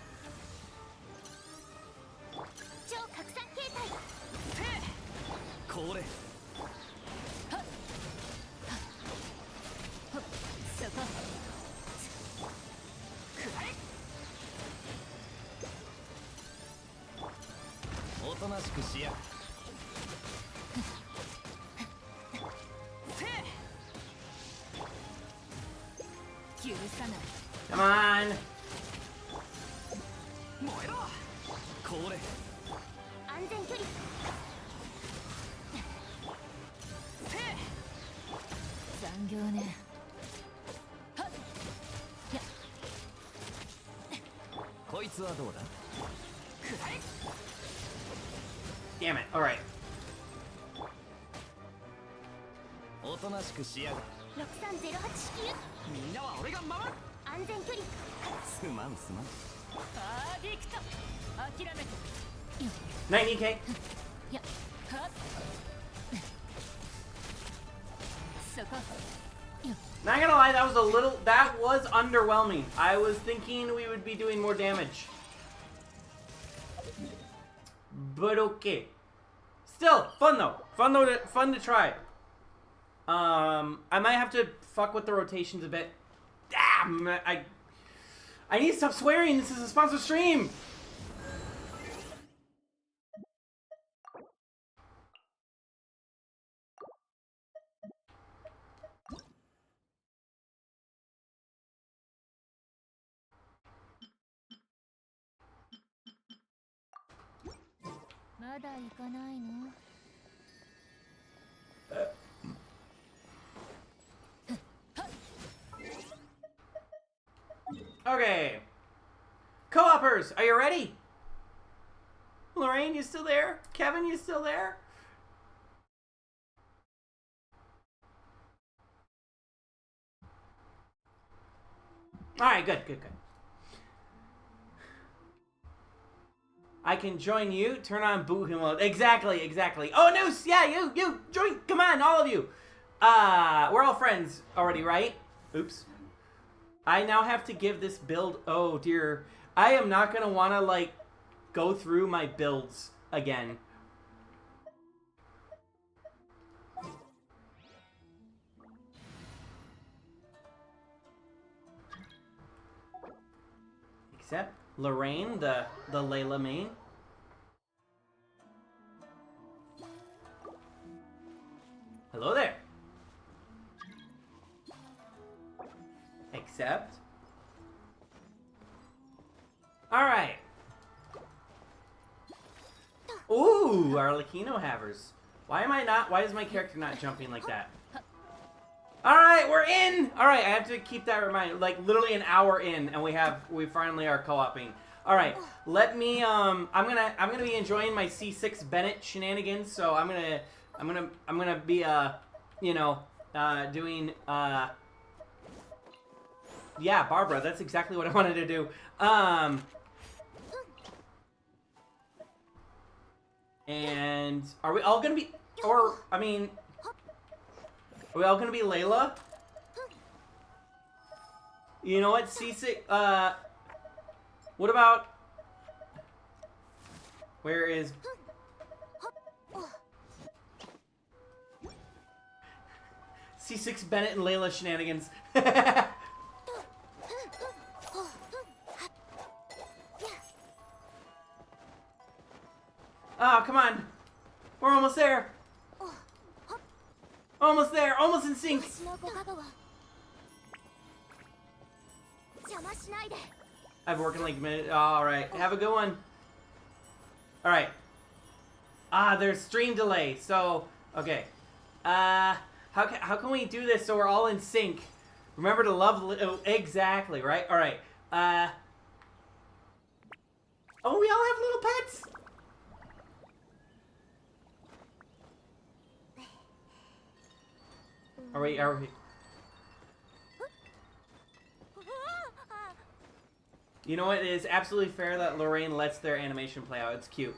Come on. Damn it, alright. $90K. Not gonna lie, that was underwhelming. I was thinking we would be doing more damage. But okay. Still, fun though. Fun to try. I might have to fuck with the rotations a bit. Damn, I need to stop swearing. This is a sponsored stream. Okay. Co-opers, are you ready? Lorraine, you still there? Kevin, you still there? Alright, good. I can join you. Turn on boohoo mode. Exactly. Oh, Noose! Yeah, you! Join! Come on, all of you! We're all friends already, right? Oops. I now have to give this build... Oh, dear. I am not gonna wanna, like, go through my builds again. Except Lorraine, the Layla main. Hello there. Except. Alright. Ooh, Arlecchino Havers. Why is my character not jumping like that? Alright, we're in! Alright, I have to keep that in mind. Like, literally an hour in, and we finally are co-oping. Alright, let me, I'm gonna be enjoying my C6 Bennett shenanigans, so I'm gonna be, doing, yeah, Barbara, that's exactly what I wanted to do. And are we all gonna be, or, I mean, are we all gonna be Layla? You know what, C6, what about, where is, C6 Bennett and Layla shenanigans. Oh, come on. We're almost there. Almost there. Almost in sync. I've worked in like a minute. Alright. Have a good one. Alright. Ah, there's stream delay. So, okay. How can we do this so we're all in sync? Remember to love... Oh, exactly, right? Alright. Oh, we all have little pets? Are we... You know what? It is absolutely fair that Lorraine lets their animation play out. It's cute.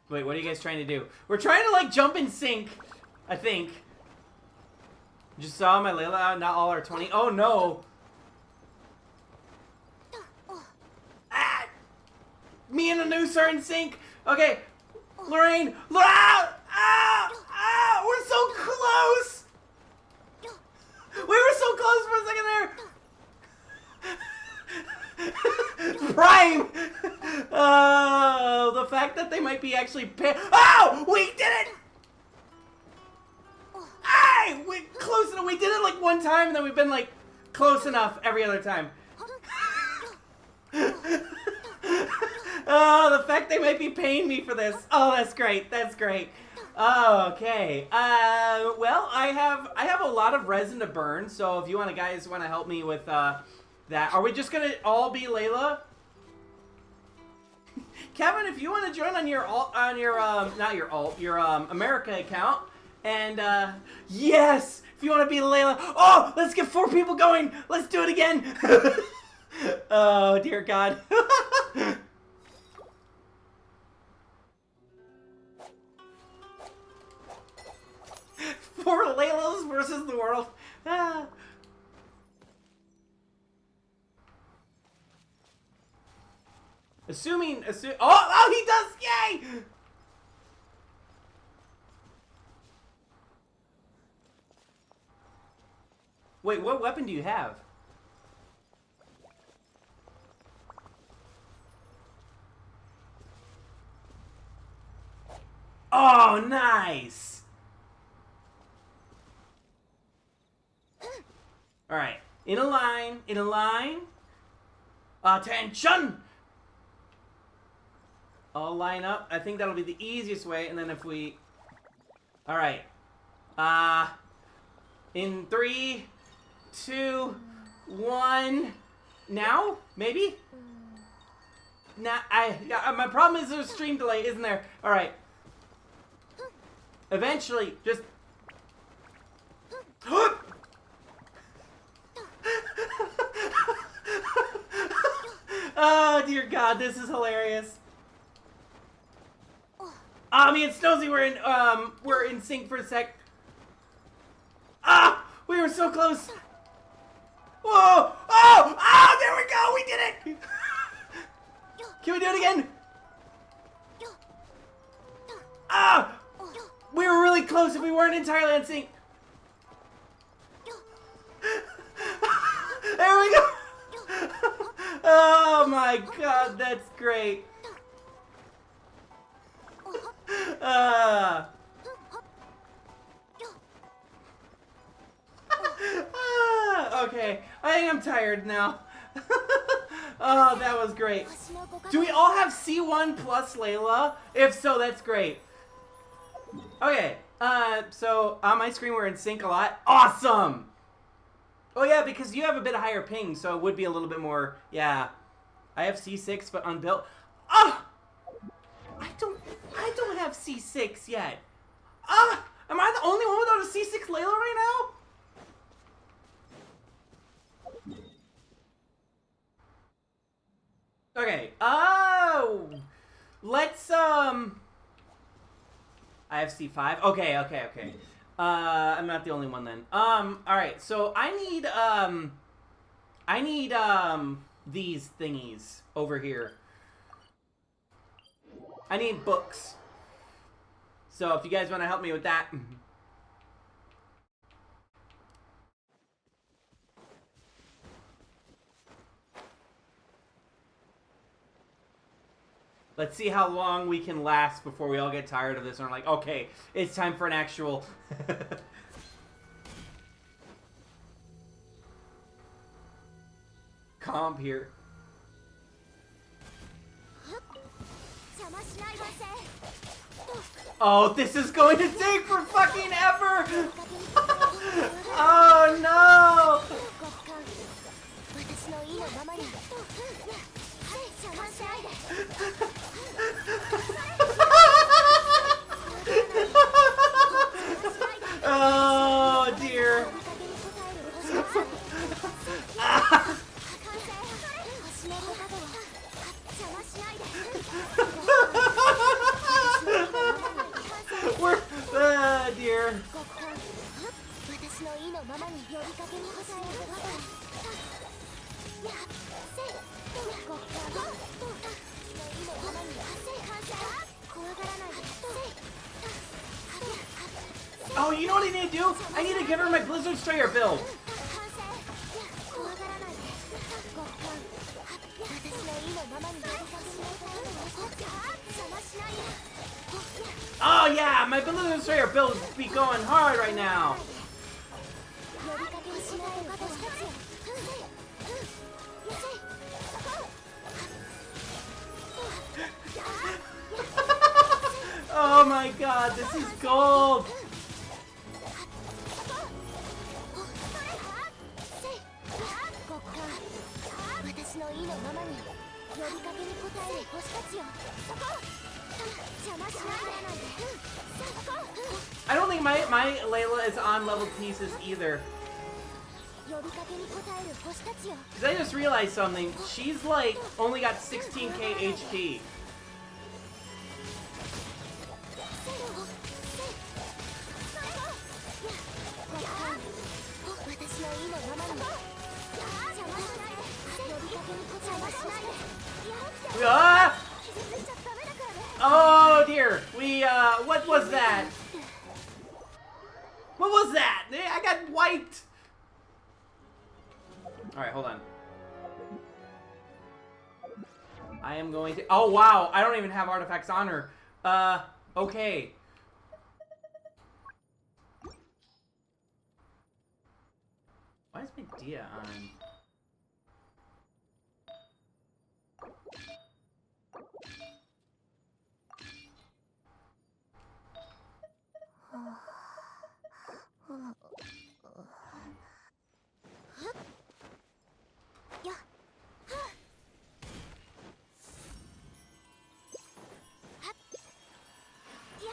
Wait, what are you guys trying to do? We're trying to, like, jump in sync, I think. Just saw my Layla, not all are 20. Oh, no. Ah! Me and the noose are in sync. Okay. Lorraine. Ah! Ah! Ah! We're so close. We were so close for a second there. Prime. Oh, the fact that they might be actually oh, we did it. Hey, we close enough. We did it like one time, and then we've been like close enough every other time. Oh, the fact they might be paying me for this. Oh, that's great. That's great. Okay. Well, I have a lot of resin to burn, so if you guys want to help me with that, are we just gonna all be Layla? Kevin, if you want to join on your America account, and yes, if you want to be Layla, oh, let's get 4 people going. Let's do it again. Oh dear God. Four Laylas versus the world. Ah. Assuming, oh, he does, yay! Wait, what weapon do you have? Oh, nice! Alright, in a line, attention! All line up. I think that'll be the easiest way, and then if we... Alright. In 3, 2, 1... Now? Maybe? Nah, my problem is there's a stream delay, isn't there? Alright. Eventually, just... Oh, dear God, this is hilarious. Me and Snozy we're in sync for a sec. Ah! We were so close! Whoa! Oh! Oh! There we go! We did it! Can we do it again? Ah! We were really close if we weren't entirely in sync. There we go! Oh my God, that's great. Okay, I think I'm tired now. Oh, that was great. Do we all have C1 plus Layla? If so, that's great. Okay, so on my screen we're in sync a lot. Awesome! Oh yeah, because you have a bit higher ping, so it would be a little bit more, yeah. I have C6, but unbuilt. Ah! I don't have C6 yet. Ah! Am I the only one without a C6 Layla right now? Okay, oh! Let's, I have C5. Okay. I'm not the only one then. Alright, so I need these thingies over here. I need books. So if you guys want to help me with that. Let's see how long we can last before we all get tired of this and we're like, okay, it's time for an actual... comp here. Oh, this is going to take for fucking ever! Oh no! Oh dear. We're dear. Oh, you know what I need to do? I need to give her my Blizzard Strayer build. Oh yeah, my Blizzard Strayer build be going hard right now. Oh my god, this is gold! I don't think my Layla is on level pieces either. Because I just realized something. She's like only got 16k HP. Ah! Oh dear. What was that? What was that? I got wiped. Alright, hold on. I am going to... Oh, wow. I don't even have artifacts on her. Okay. Why is my Dia on?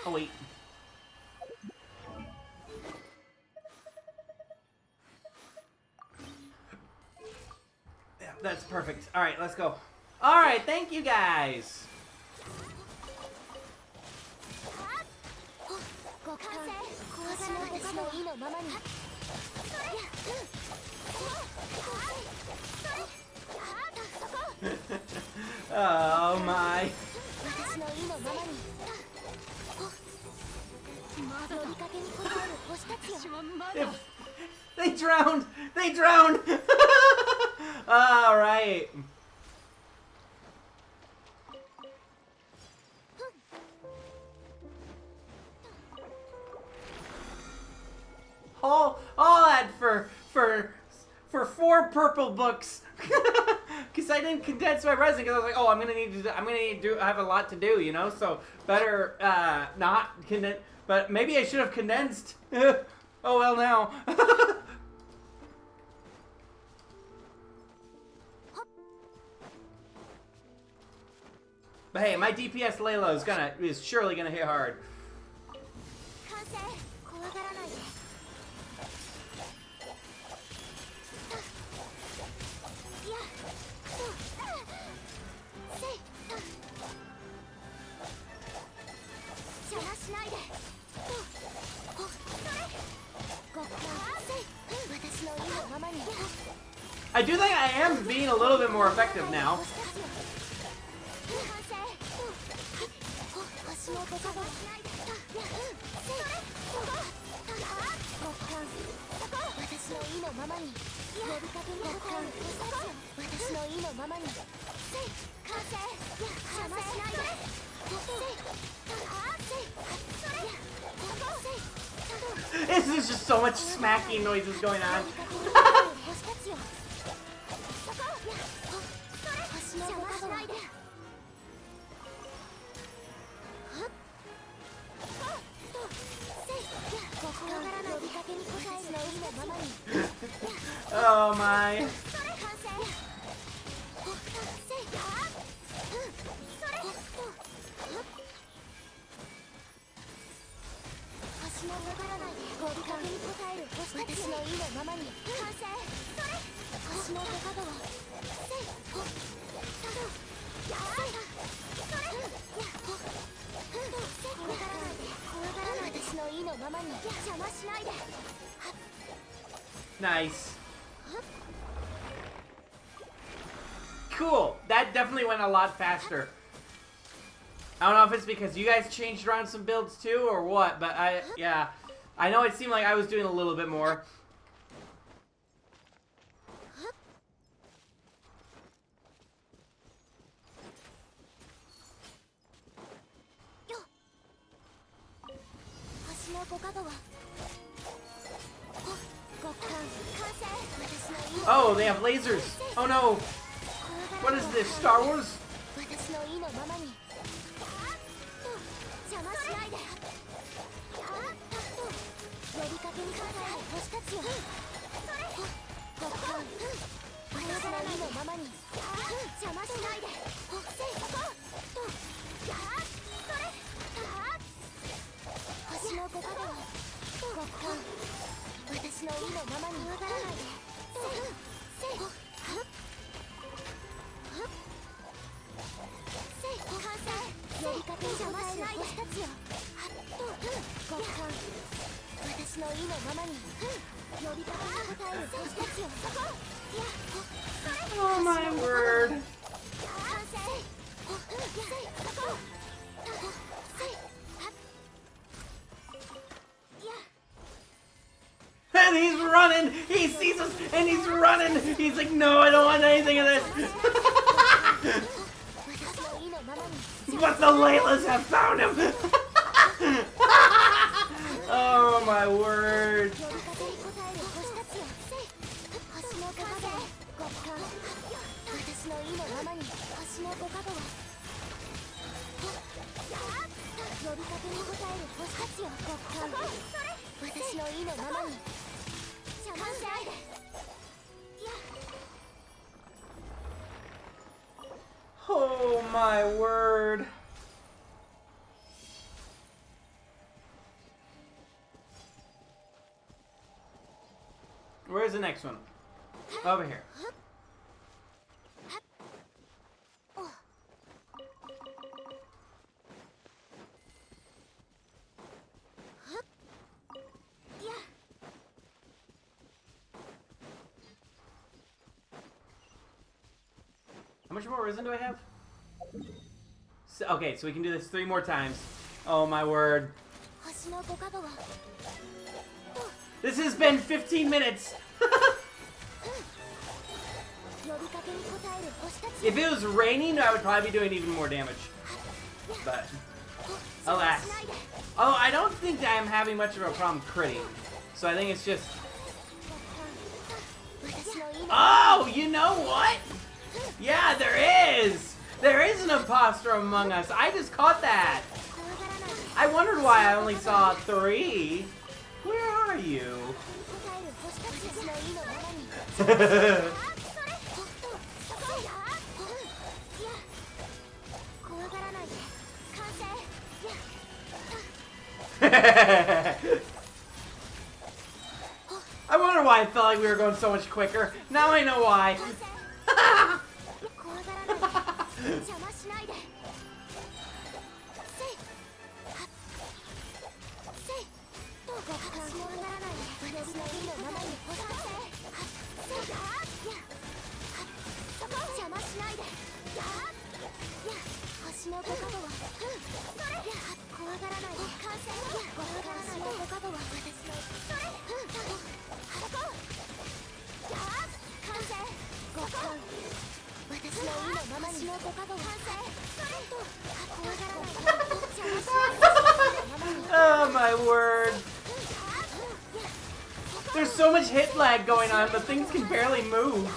Oh, wait. Yeah, that's perfect. All right, let's go. All right, thank you guys. Oh my. They drowned! They drowned! Alright. All that for 4 purple books. Because I didn't condense my resin because I was like, oh, I'm gonna need to I have a lot to do, you know, so better not condense. But maybe I should have condensed. Oh well now. But hey, my DPS Layla is surely gonna hit hard. I do think I am being a little bit more effective now. This is just so much smacking noises going on. Oh my. Nice. Cool. That definitely went a lot faster. I don't know if it's because you guys changed around some builds too or what, but yeah. I know it seemed like I was doing a little bit more. Oh, they have lasers. Oh no. What is this, Star Wars? Oh my word. And he's running! He sees us and he's running! He's like, no, I don't want anything of this! But the Laylas have found him! Oh my word. Oh my word. Where's the next one? Over here. How much more resin do I have? So, okay, so we can do this 3 more times. Oh my word. This has been 15 minutes! If it was raining, I would probably be doing even more damage. But, alas. Oh, I don't think that I'm having much of a problem critting. So I think it's just... Oh, you know what? Yeah, there is! There is an imposter among us. I just caught that. I wondered why I only saw 3. Where are you? I wonder why I felt like we were going so much quicker. Now I know why. Oh my word. There's so much hit lag going on, but things can barely move.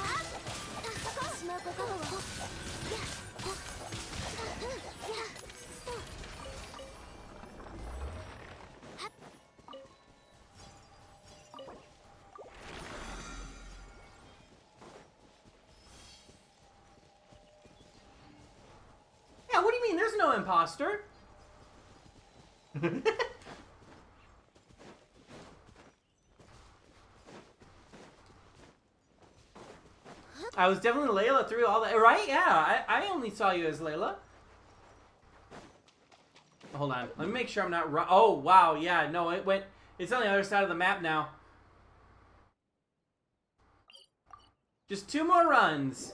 Yeah, what do you mean? There's no imposter. I was definitely Layla through all that, right? Yeah, I only saw you as Layla. Hold on, let me make sure I'm not wrong. Oh, wow, yeah, no, it's on the other side of the map now. Just 2 more runs.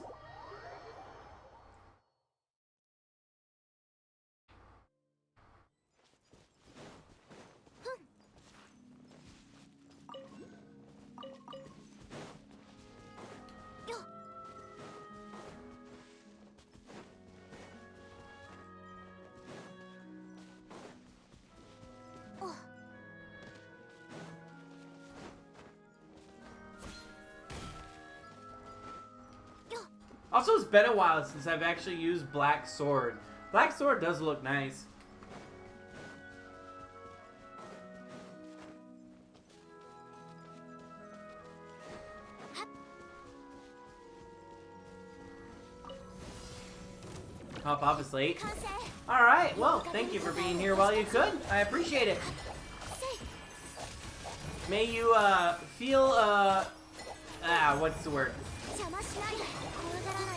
Also, it's been a while since I've actually used Black Sword. Black Sword does look nice. Hop off is late. Alright, well, thank you for being here while you could. I appreciate it. May you, feel, what's the word?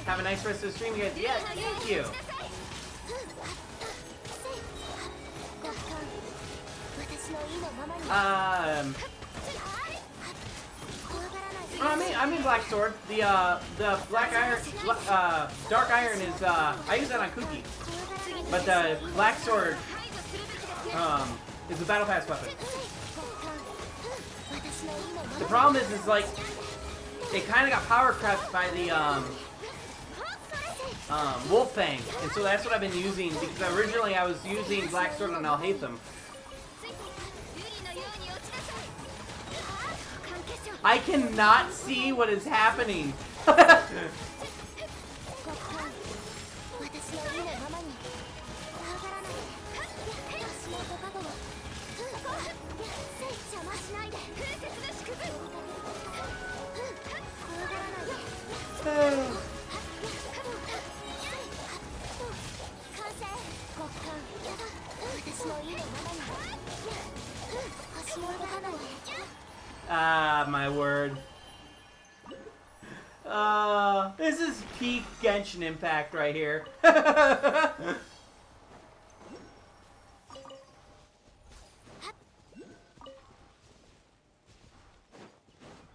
Have a nice rest of the stream, guys. Yeah, thank you. I mean Black Sword. The Black Iron, Dark Iron is, I use that on Cookie. But the Black Sword, is a Battle Pass weapon. The problem is like, it kind of got power crept by the, Wolf Fang, and so that's what I've been using, because originally I was using Black Sword on Alhaitham. I cannot see what is happening. Ah, my word. This is peak Genshin Impact right here.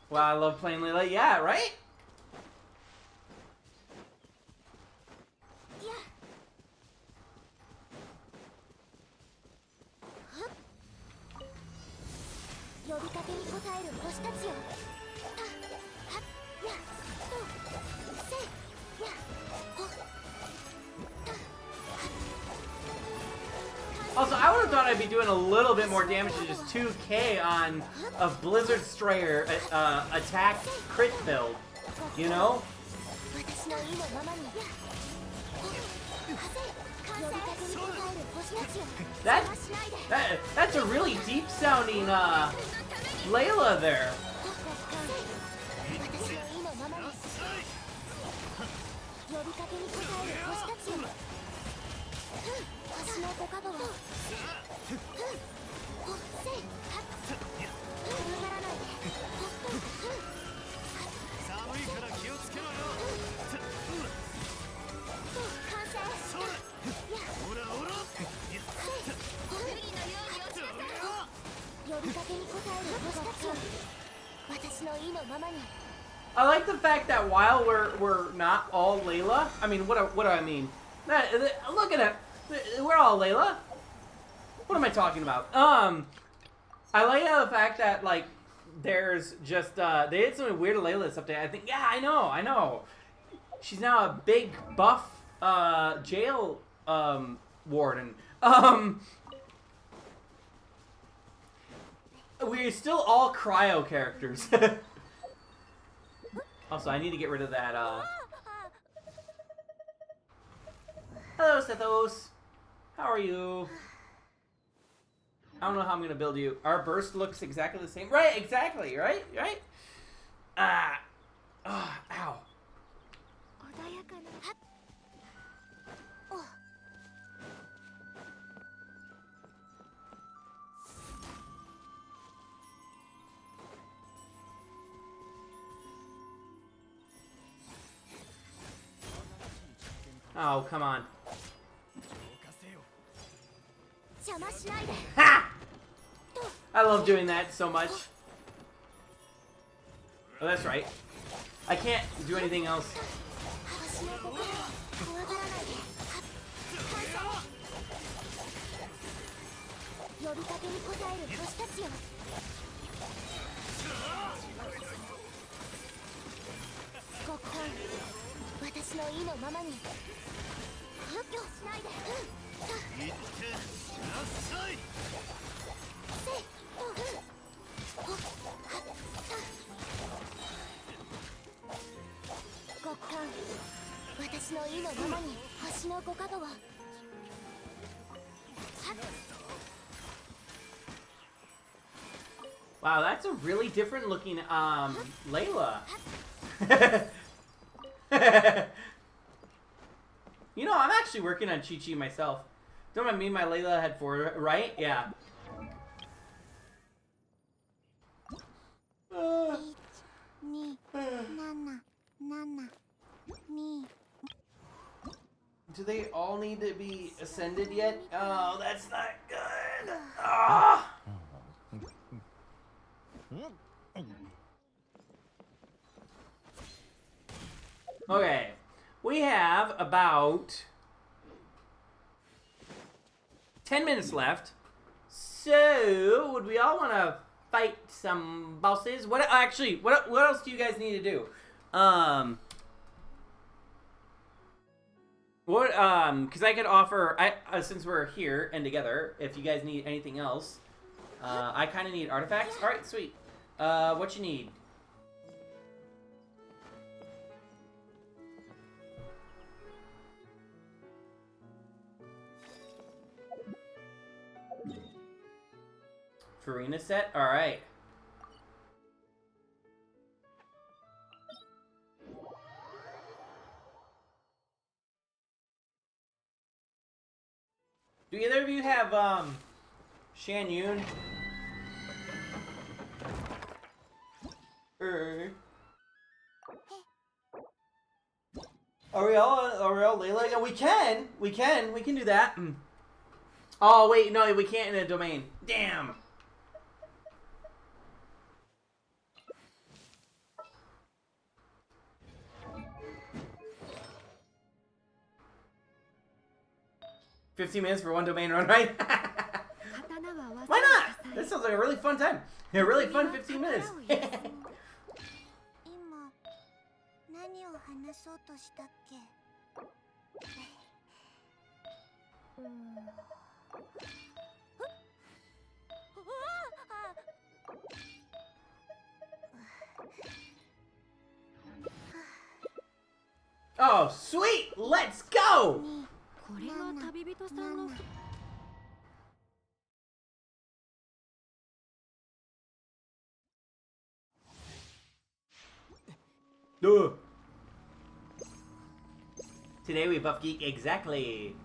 Wow, I love playing Layla. Yeah, right? Also, I would have thought I'd be doing a little bit more damage than just 2k on a Blizzard Strayer attack crit build, you know? That's a really deep sounding Layla there. I like the fact that while we're not all Layla, I mean, what do I mean? Look at it, we're all Layla. What am I talking about? I like the fact that like there's just they did some weird Layla update. I think, yeah, I know. She's now a big buff jail, warden. We're still all cryo characters. Also, I need to get rid of that, Hello, Sethos. How are you? I don't know how I'm gonna build you. Our burst looks exactly the same. Right, exactly, right? Right? Ow. Oh, come on. Ha! I love doing that so much. Oh, that's right. I can't do anything else. Wow, that's a really different looking, Layla. You know, I'm actually working on Chi-Chi myself. Don't I mean my Layla had 4, right? Yeah. Do they all need to be ascended yet? Oh, that's not good. Ah! Okay, we have about 10 minutes left. So, would we all want to fight some bosses? What else do you guys need to do? Because I could offer, since we're here and together, if you guys need anything else, I kind of need artifacts. All right, sweet. What you need? Farina set? All right. Do either of you have, Shan Yun? Are we all Layla? Yeah, we can do that. Oh, wait, no, we can't in a domain. Damn. $15 for one domain run, right? Why not? This sounds like a really fun time. A really fun 15 minutes. Oh, sweet! Let's go! Duh. Today we buff geek exactly.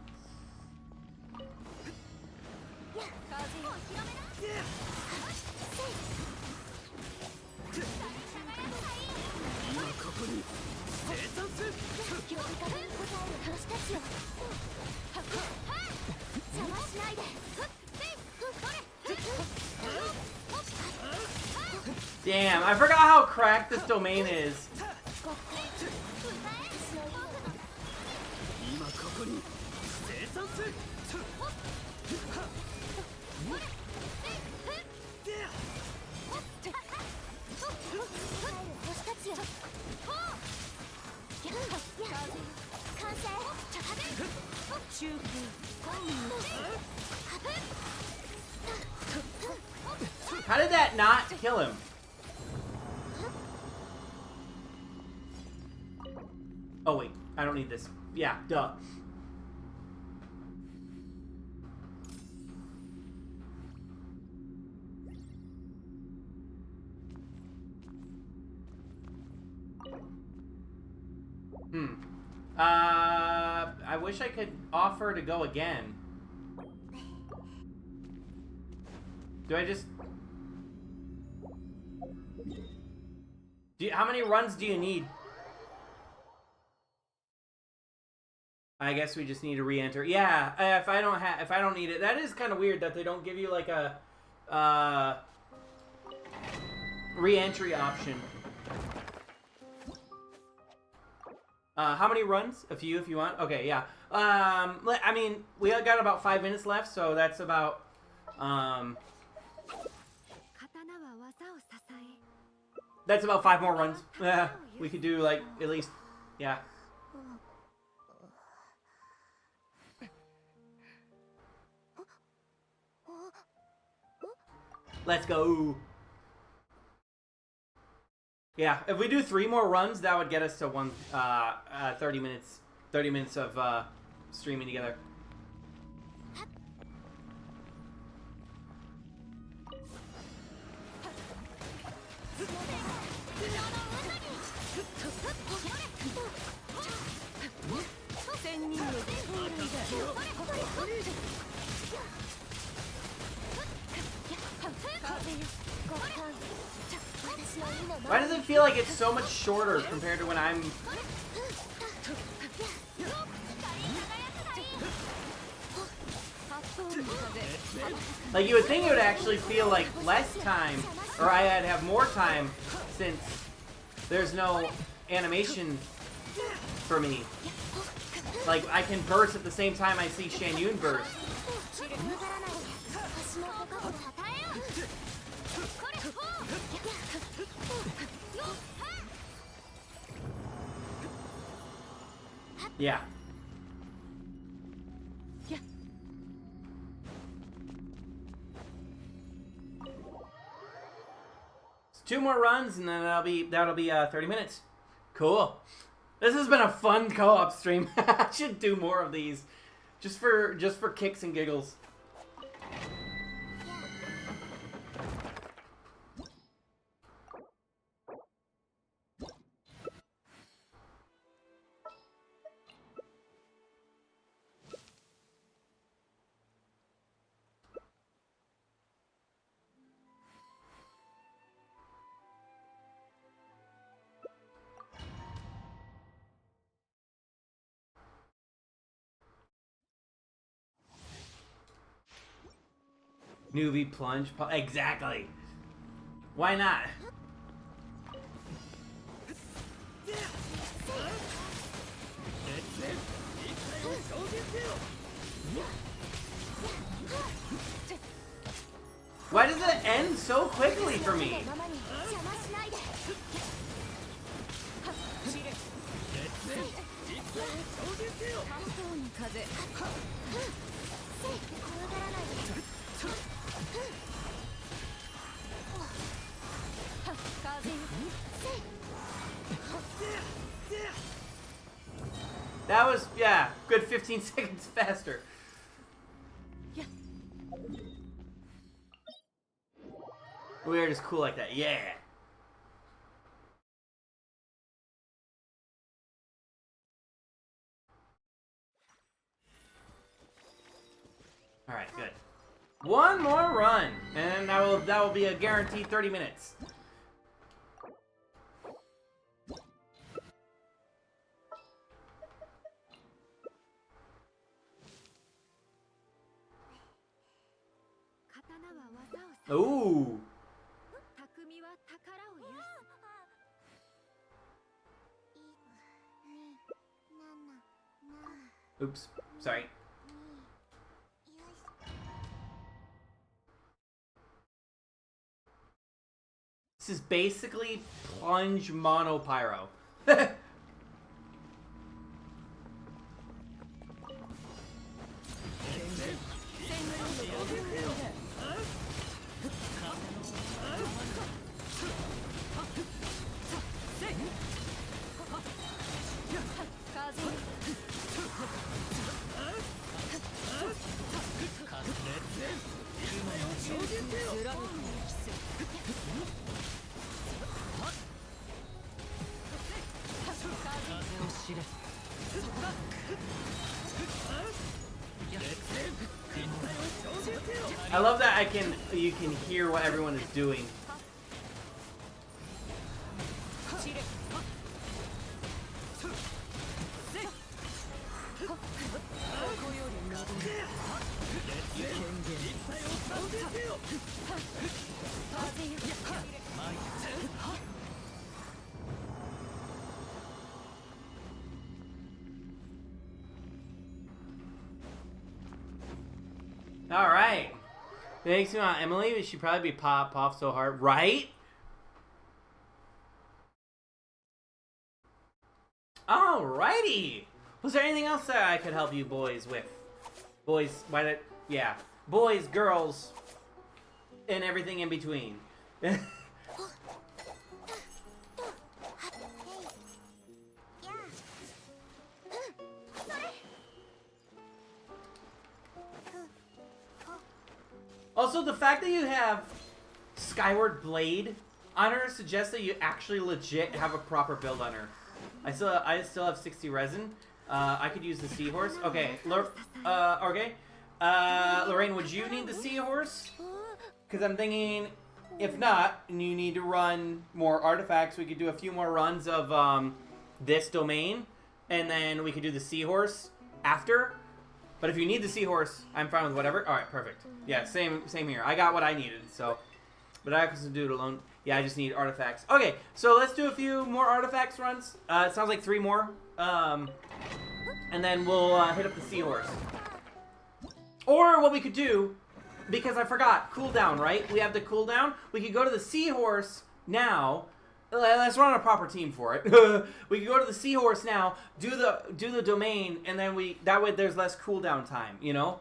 Damn, I forgot how cracked this domain is. How did that not kill him? Oh wait, I don't need this. Yeah, duh. I wish I could offer to go again. Do I just... how many runs do you need? I guess we just need to re-enter. Yeah, if I don't need it, that is kind of weird that they don't give you like a re-entry option. How many runs? A few, if you want. Okay, yeah. I mean, we got about 5 minutes left, so that's about that's about 5 more runs. We could do like at least, yeah. Let's go. Yeah, if we do 3 more runs, that would get us to 30 minutes. 30 minutes of streaming together. Why does it feel like it's so much shorter compared to when I'm... Like, you would think it would actually feel like less time, or I'd have more time, since there's no animation for me. Like, I can burst at the same time I see Shan Yun burst. Yeah. So 2 more runs, and then that'll be 30 minutes. Cool. This has been a fun co-op stream. I should do more of these, just for kicks and giggles. Newbie plunge. Exactly. Why not? Why does it end so quickly for me? That was, yeah, good 15 seconds faster. We are just cool like that, yeah. All right, good. 1 more run, and that will be a guaranteed 30 minutes. Ooh. Oops, sorry. This is basically plunge mono pyro. I love that you can hear what everyone is doing. All right. It makes me want Emily. She'd probably be pop off so hard, right? Alrighty. Was there anything else that I could help you boys with? Boys, yeah. Boys, girls, and everything in between. Also, the fact that you have Skyward Blade on her suggests that you actually legit have a proper build on her. I still have 60 resin. I could use the seahorse. Okay, okay. Lorraine, would you need the seahorse? Because I'm thinking, if not, and you need to run more artifacts, we could do a few more runs of this domain, and then we could do the seahorse after. But if you need the seahorse, I'm fine with whatever. All right, perfect. Yeah, same here. I got what I needed, so. But I can do it alone. Yeah, I just need artifacts. Okay, so let's do a few more artifacts runs. It sounds like 3 more. And then we'll hit up the seahorse. Or what we could do, because I forgot, cooldown, right? We have the cooldown. We could go to the seahorse now. Let's run a proper team for it. We could go to the seahorse now, do the domain, and then that way there's less cooldown time, you know?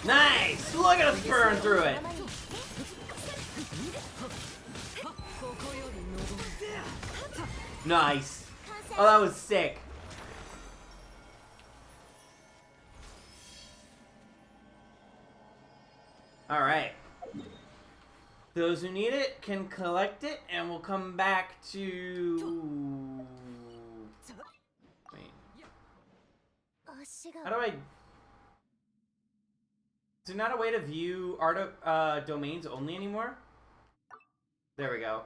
Nice! Look at us burn through it! Nice! Oh, that was sick. Alright. Those who need it can collect it, and we'll come back to... Wait. How do I... Is there not a way to view domains only anymore? There we go.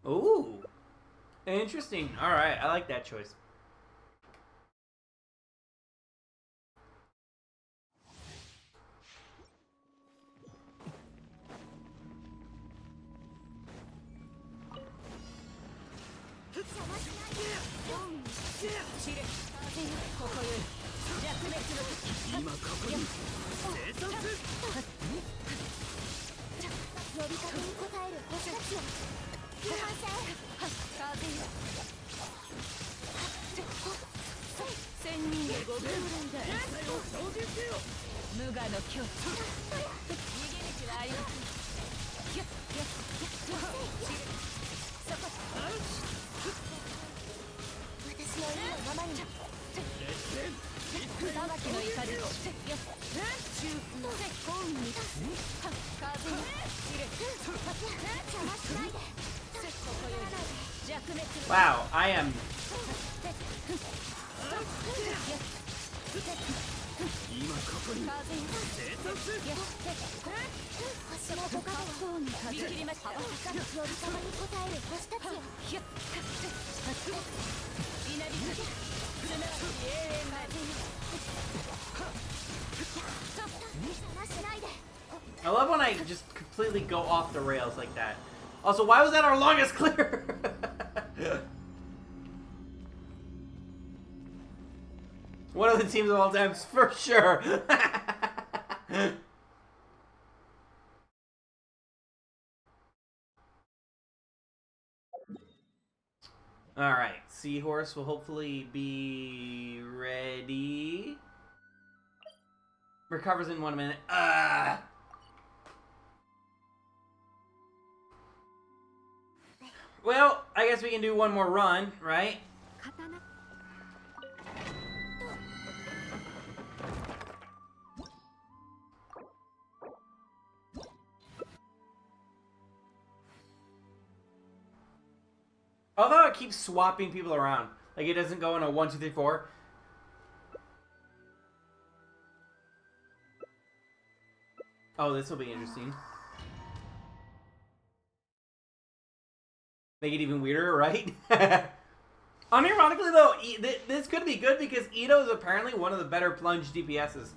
Ooh, interesting. All right, I like that choice. Wow, I am. I love when I just completely go off the rails like that. Also, why was that our longest clear? One of the teams of all times, for sure. Alright, Seahorse will hopefully be ready. Recovers in 1 minute. Well, I guess we can do one more run, right? Although it keeps swapping people around. Like it doesn't go in a 1, 2, 3, 4. Oh, this will be interesting. Make it even weirder, right? Unironically, though, this could be good because Ito is apparently one of the better plunge DPSs.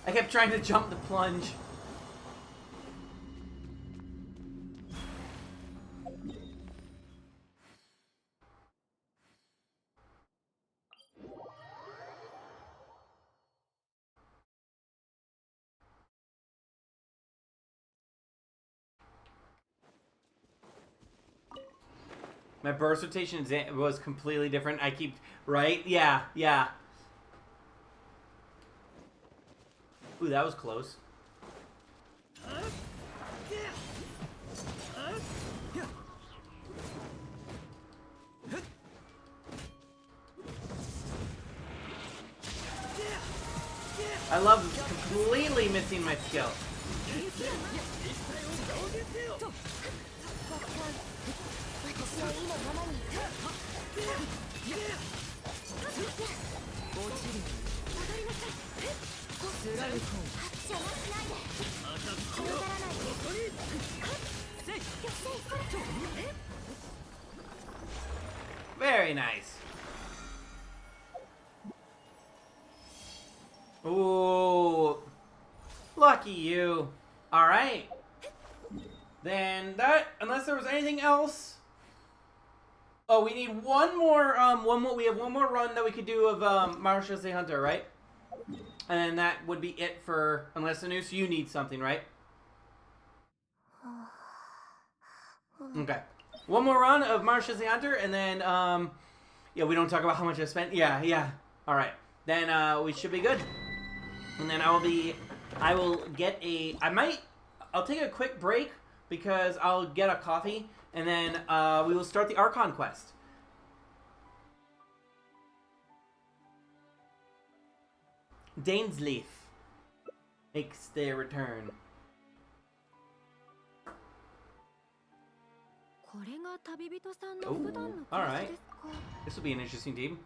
I kept trying to jump the plunge. My burst rotation was completely different. I keep... Right? Yeah, yeah. Ooh, that was close. I love completely missing my skill. Very nice. Ooh. Lucky you. Alright. Then that, unless there was anything else. Oh, we need one more, we have one more run that we could do of, Marshall the Hunter, right? And then that would be it for, unless Anus, you need something, right? Okay. One more run of Marshall the Hunter, and then, yeah, we don't talk about how much I spent. Yeah, yeah. Alright. Then, we should be good. And then I'll get I'll take a quick break because I'll get a coffee, and then, we will start the Archon quest. Dainsleaf makes their return. Oh, alright. This will be an interesting team.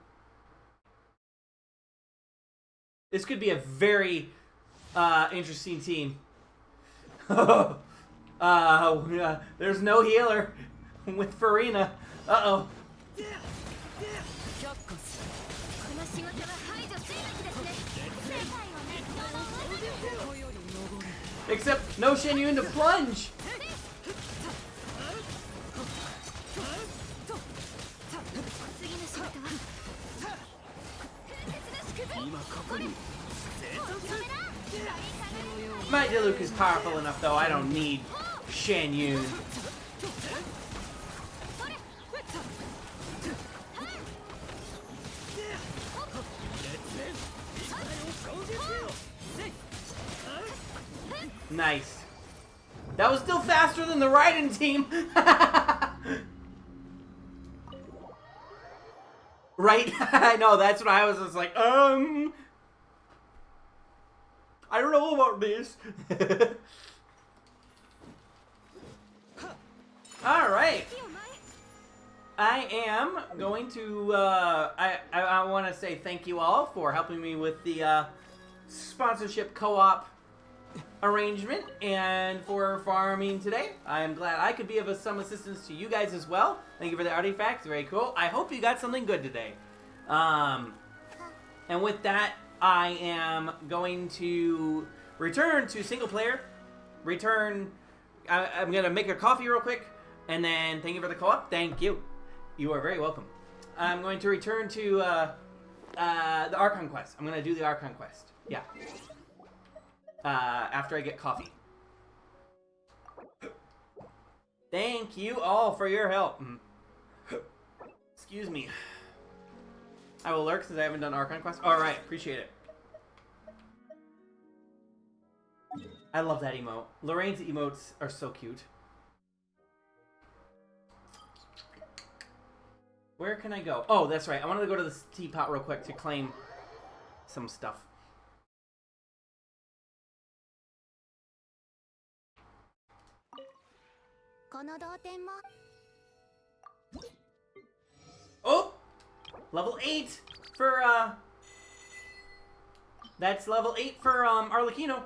This could be a very interesting team. There's no healer with Farina. Uh-oh. Except no Shenyun to plunge. My Diluc is powerful enough, though. I don't need Shenyun. Nice. That was still faster than the Raiden team. Right? I know, that's what I was just like, I don't know about this. Alright. I am going to, I want to say thank you all for helping me with the sponsorship co-op arrangement and for farming today. I am glad I could be of some assistance to you guys as well. Thank you for the artifacts. Very cool. I hope you got something good today. And with that, I am going to return to single player. I'm going to make a coffee real quick. And then thank you for the co-op. Thank you. You are very welcome. I'm going to return to the ARCHON quest. I'm going to do the ARCHON quest. Yeah. After I get coffee. Thank you all for your help. Excuse me. I will lurk since I haven't done ARCHON quest. Alright, appreciate it. I love that emote. Lorraine's emotes are so cute. Where can I go? Oh, that's right. I wanted to go to this teapot real quick to claim some stuff. Oh! Level 8 for, that's level 8 for, Arlecchino.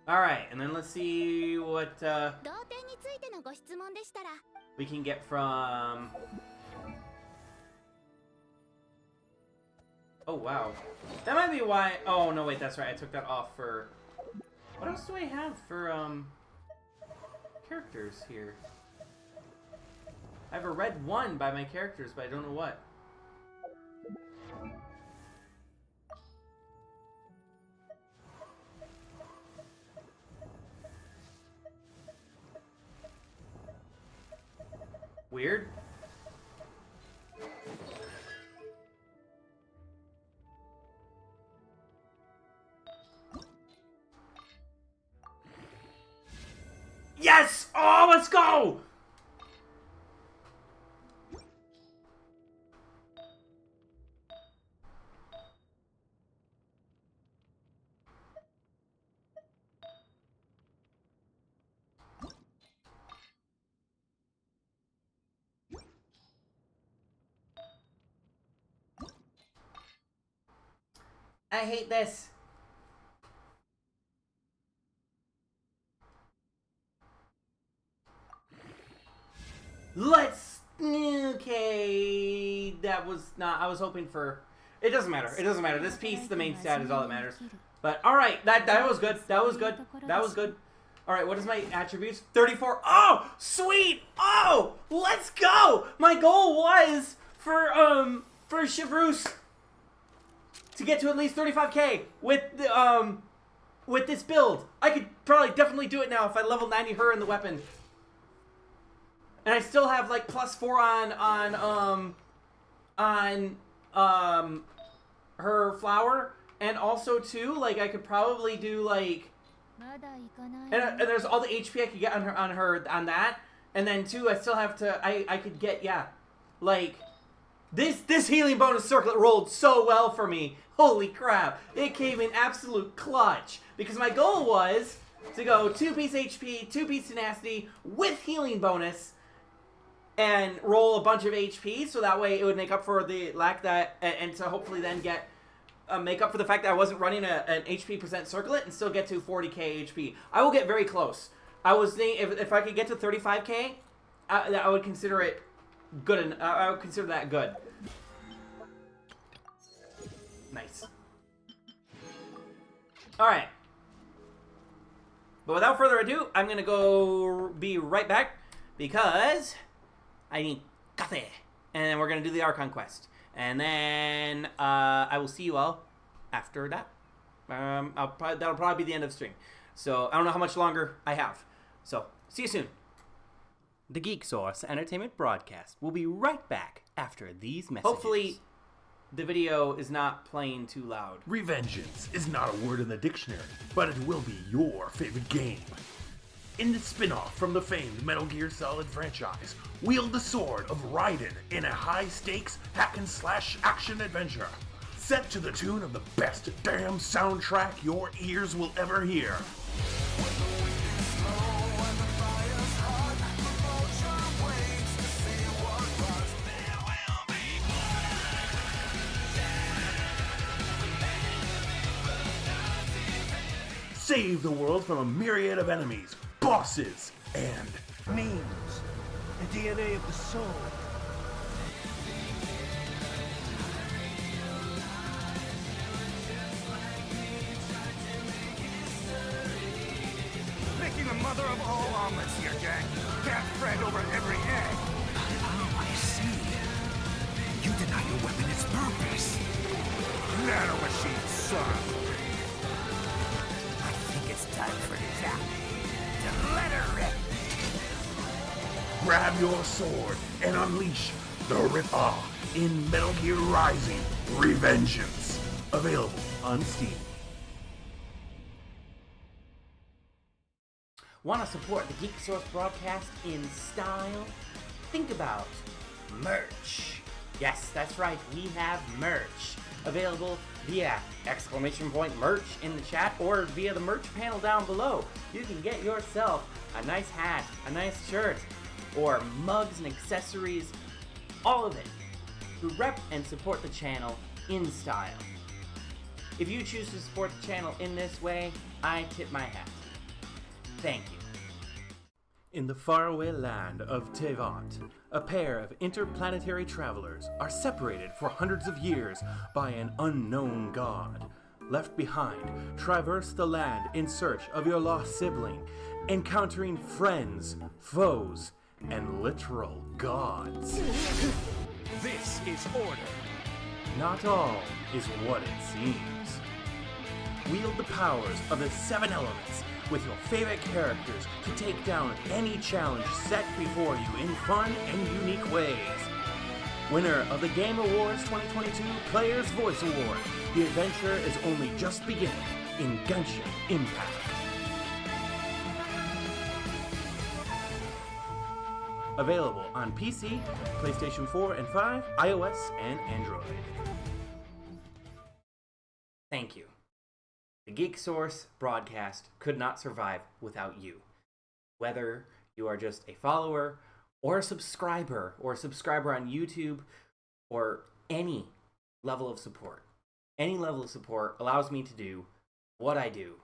Alright, and then let's see what, we can get from... Oh, wow. That might be why... Oh, no, wait, that's right. I took that off for... What else do I have for, characters here? I have a red 1 by my characters, but I don't know what. Weird. Yes! Oh, let's go! I hate this. Let's... Okay... That was not... I was hoping for... It doesn't matter. It doesn't matter. This piece, the main stat, is all that matters. But, alright. That was good. That was good. That was good. Alright, what is my attributes? 34. Oh! Sweet! Oh! Let's go! My goal was for Chevreuse to get to at least 35k with the, with this build. I could probably definitely do it now if I level 90 her in the weapon. And I still have like +4 on her flower, and also too, like I could probably do like, and there's all the HP I could get on that, and then too I still have to I could get, yeah, like This healing bonus circlet rolled so well for me. Holy crap. It came in absolute clutch. Because my goal was to go 2-piece HP, 2-piece tenacity with healing bonus and roll a bunch of HP so that way it would make up for the lack that, and to hopefully then get make up for the fact that I wasn't running an HP percent circlet and still get to 40k HP. I will get very close. I was thinking if I could get to 35k, I would consider it good, and I would consider that good. Nice. Alright. But without further ado, I'm gonna go be right back because I need coffee. And then we're gonna do the Archon quest. And then I will see you all after that. That'll probably be the end of stream. So I don't know how much longer I have. So see you soon. The Geek Source Entertainment Broadcast will be right back after these messages. Hopefully the video is not playing too loud. Revengeance is not a word in the dictionary, but it will be your favorite game. In the spin-off from the famed Metal Gear Solid franchise, wield the sword of Raiden in a high-stakes hack-and-slash action adventure. Set to the tune of the best damn soundtrack your ears will ever hear. Save the world from a myriad of enemies, bosses, and memes, the DNA of the soul. Making the mother of all omelets here, gang. Can't fret over every egg. Oh, I see. You deny your weapon its purpose. Nanomachine, son. It's time for Jack to let her rip. grab your sword and unleash the Ripper in Metal Gear Rising: Revengeance. Available on Steam. Want to support the Geek Source broadcast in style? Think about merch. Yes, that's right, we have merch available via !merch in the chat or via the merch panel down below. You can get yourself a nice hat, a nice shirt, or mugs and accessories, all of it, to rep and support the channel in style. If you choose to support the channel in this way, I tip my hat. Thank you. In the faraway land of Tevat, a pair of interplanetary travelers are separated for hundreds of years by an unknown god. Left behind, traverse the land in search of your lost sibling, encountering friends, foes, and literal gods. This is order. Not all is what it seems. Wield the powers of the 7 elements with your favorite characters to take down any challenge set before you in fun and unique ways. Winner of the Game Awards 2022 Players Voice Award, the adventure is only just beginning in Genshin Impact. Available on PC, PlayStation 4 and 5, iOS, and Android. Thank you. The Geek Source broadcast could not survive without you. Whether you are just a follower or a subscriber on YouTube, or any level of support. Any level of support allows me to do what I do.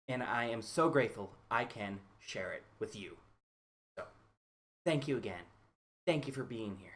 And I am so grateful I can share it with you. So, thank you again. Thank you for being here.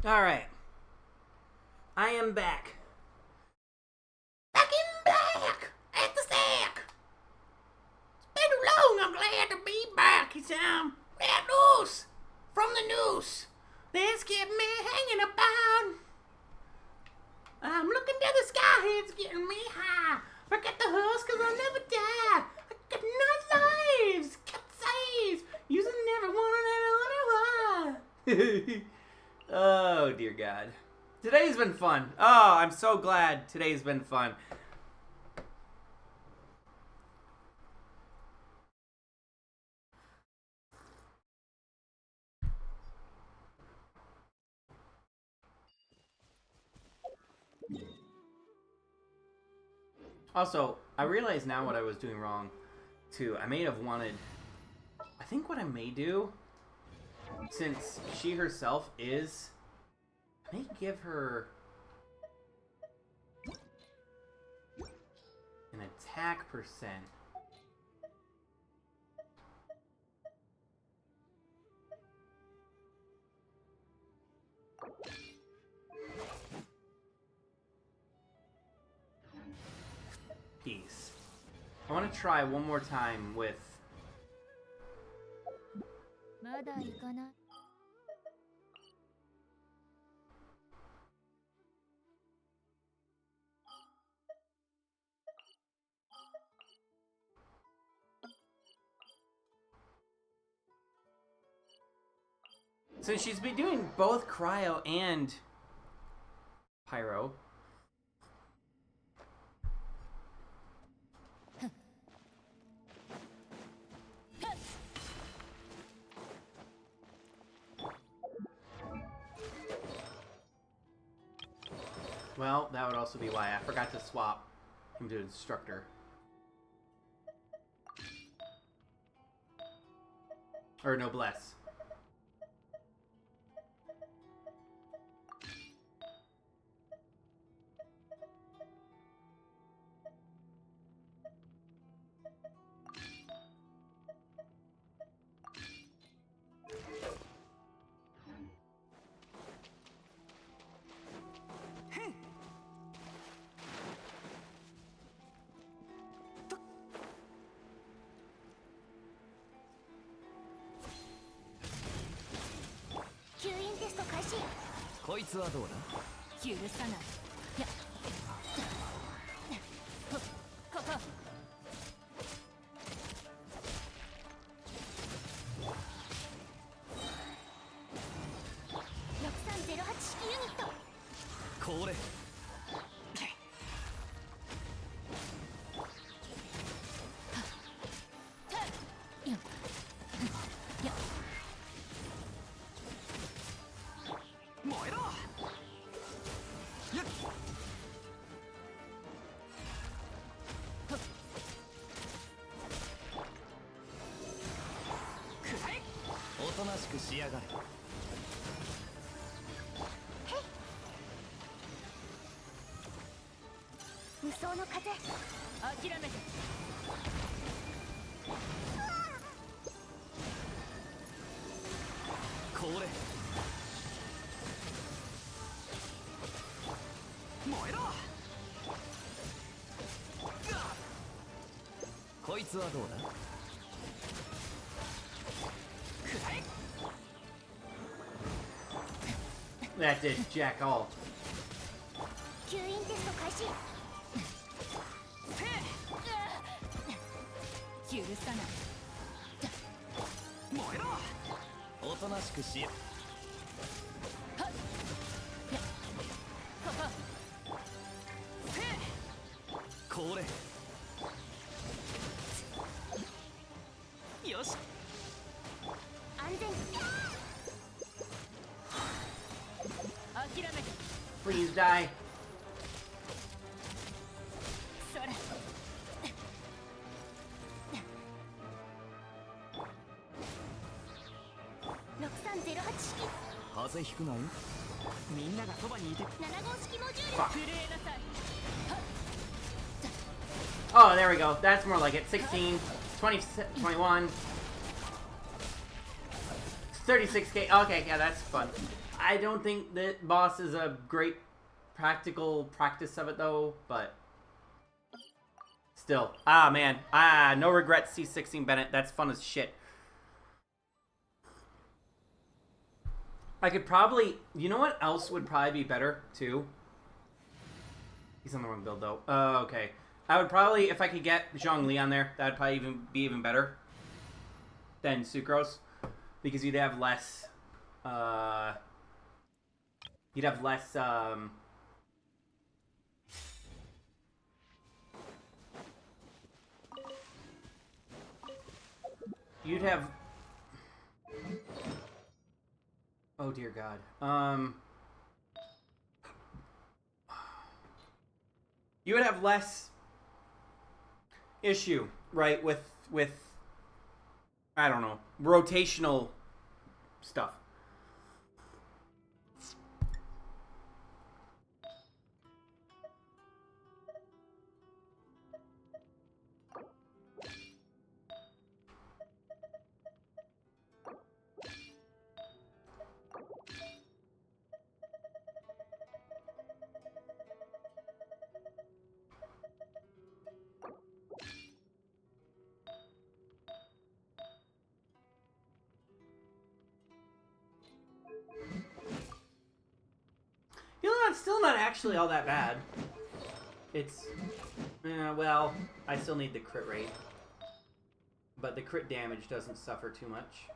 Alright. I am back. Back in black at the sack. It's been too long, I'm glad to be back. It's that noose from the noose that's kept me hanging about. I'm looking to the sky, it's getting me high. Forget the horse, cause I'll never die. I got 9 lives, capsized, using every one and I wonder why. Oh, dear God. Today's been fun. Oh, I'm so glad today's been fun. Also, I realize now what I was doing wrong, too. I may have wanted... I think what I may do, since she herself is... I may give her... an attack percent. Peace. I want to try one more time with... Since she's been doing both cryo and pyro. Well, that would also be why I forgot to swap him to instructor. Or noblesse. That did jack all. Please die. Oh, there we go. That's more like it. 16, 20, 21, 36k. Okay, yeah, that's fun. I don't think that boss is a great practical practice of it though, but still. Ah, man. Ah, no regrets, C16 Bennett. That's fun as shit. I could probably... You know what else would probably be better, too? He's on the wrong build, though. Okay. I would probably... If I could get Zhongli on there, that would probably be even better than Sucrose. Because you'd have less... You'd have less... You'd have... Oh dear God. You would have less issue, right, with I don't know, rotational stuff. You know, it's still not actually all that bad. It's, well, I still need the crit rate. But the crit damage doesn't suffer too much,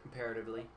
comparatively.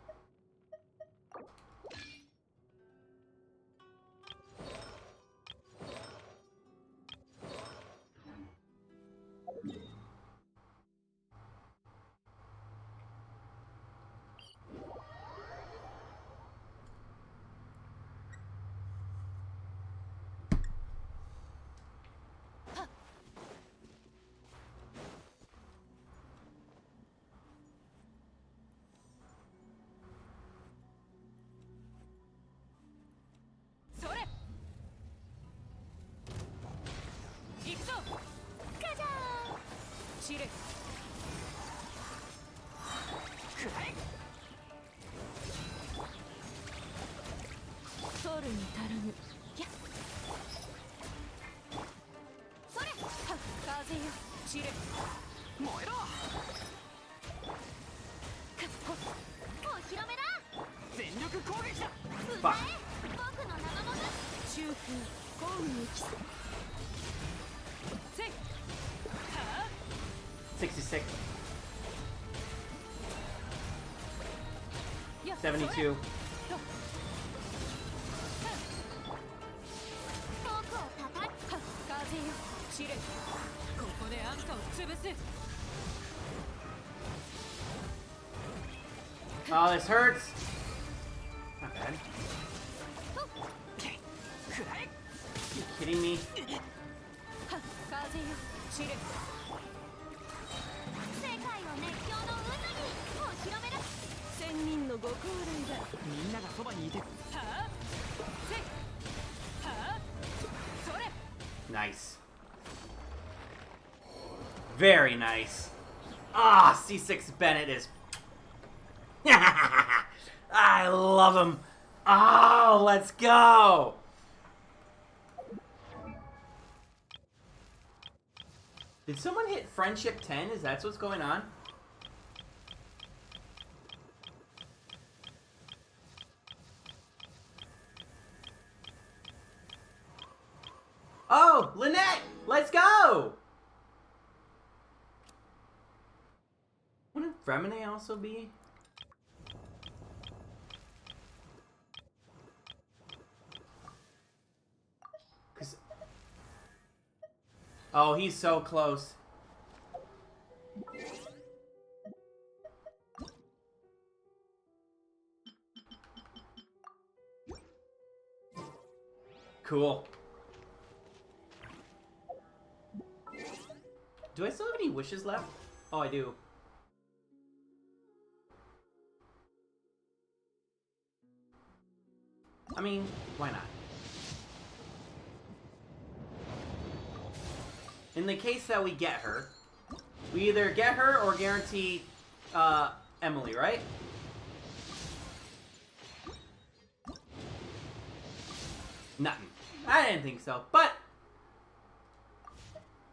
Fuck. 66. 72. Oh, this hurts. Not bad. Are you kidding me? Nice. Very nice. Ah, C6 Bennett is... I love him. Oh, let's go. Did someone hit Friendship 10? Is that what's going on? Oh, Lynette! Let's go! Wouldn't Remine also be? Oh, he's so close. Cool. Do I still have any wishes left? Oh, I do. I mean, why not? In the case that we get her, we either get her or guarantee Emily, right? Nothing. I didn't think so, but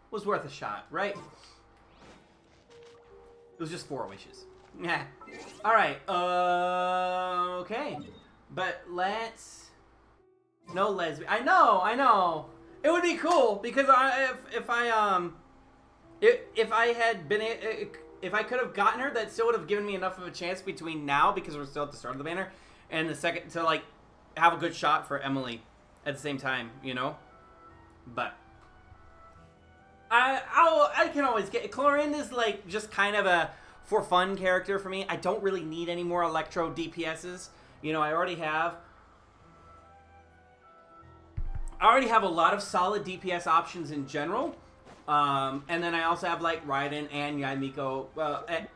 was worth a shot, right? It was just 4 wishes. Yeah. All right. Okay. But let's. No lesbian. I know. It would be cool because if I had been if I could have gotten her, that still would have given me enough of a chance between now, because we're still at the start of the banner, and the second to like have a good shot for Emily at the same time, you know. But I can always get Chlorinde is like just kind of a for fun character for me. I don't really need any more Electro DPSs. You know, I already have a lot of solid DPS options in general. And then I also have like Raiden and Yaimiko,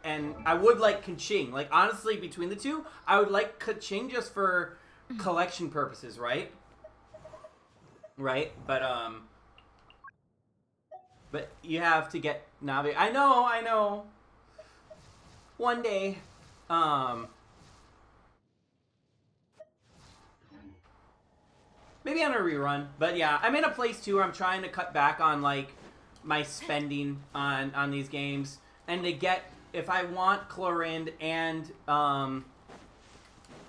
and I would like Kaching. Like honestly, between the two, I would like Kaching just for collection purposes, right? Right, but you have to get Navi. I know. One day, maybe on a rerun. But yeah, I'm in a place too where I'm trying to cut back on like my spending on these games, and to get, if I want Chlorinde and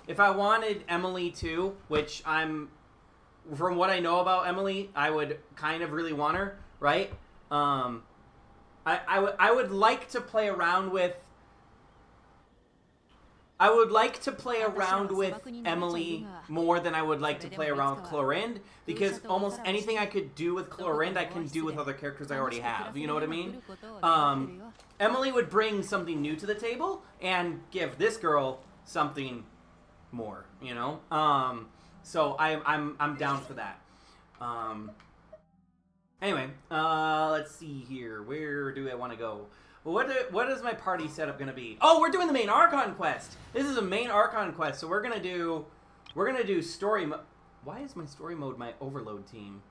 if I wanted Emily too, which I'm, from what I know about Emily, I would kind of really want her, right? I would like to play around with. I would like to play around with Emily more than I would like to play around with Chlorinde, because almost anything I could do with Chlorinde, I can do with other characters I already have. You know what I mean? Emily would bring something new to the table and give this girl something more. You know? So I'm down for that. Anyway, let's see here. Where do I want to go? What is my party setup gonna be? Oh, we're doing the main Archon quest. This is a main Archon quest, so we're gonna do story mode. Why is my story mode my overload team?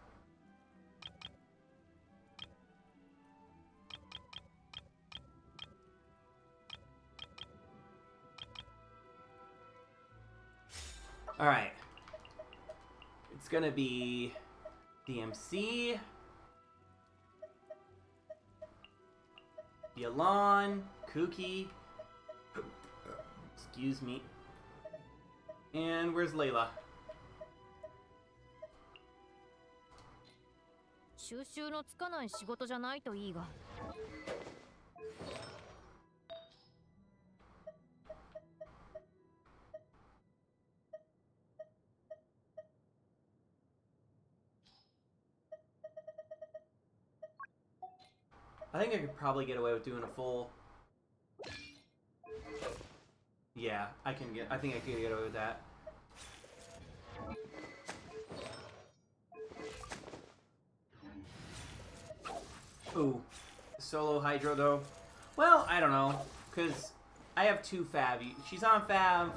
All right, it's gonna be DMC. Yalan, Kuki, excuse me, and where's Layla? 収集のつかない仕事じゃないといいが。I think I could probably get away with doing a full. Yeah, I think I could get away with that. Ooh, solo Hydro though. Well, I don't know, cause I have 2 Fav. She's on Fav.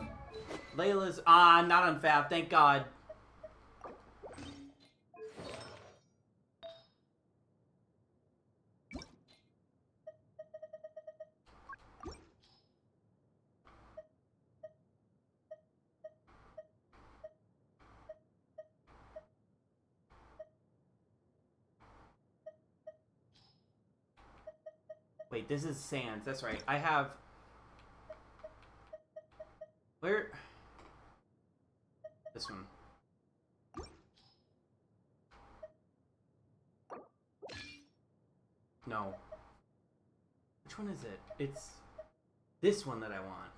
Layla's not on Fav. Thank God. Wait, this is Sands. That's right. I have. Where? This one. No. Which one is it? It's this one that I want.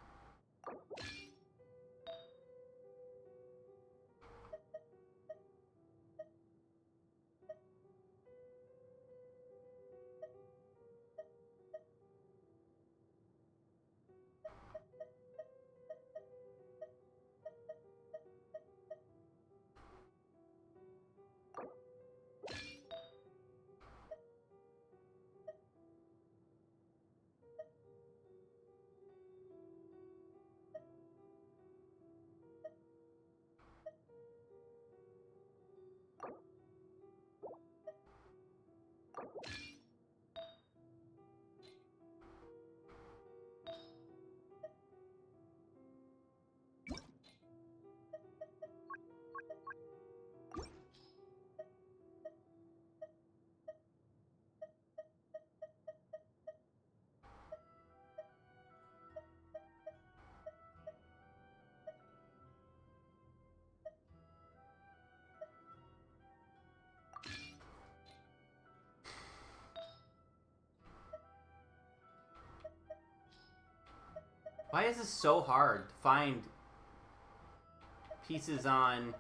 Why is this so hard to find pieces on?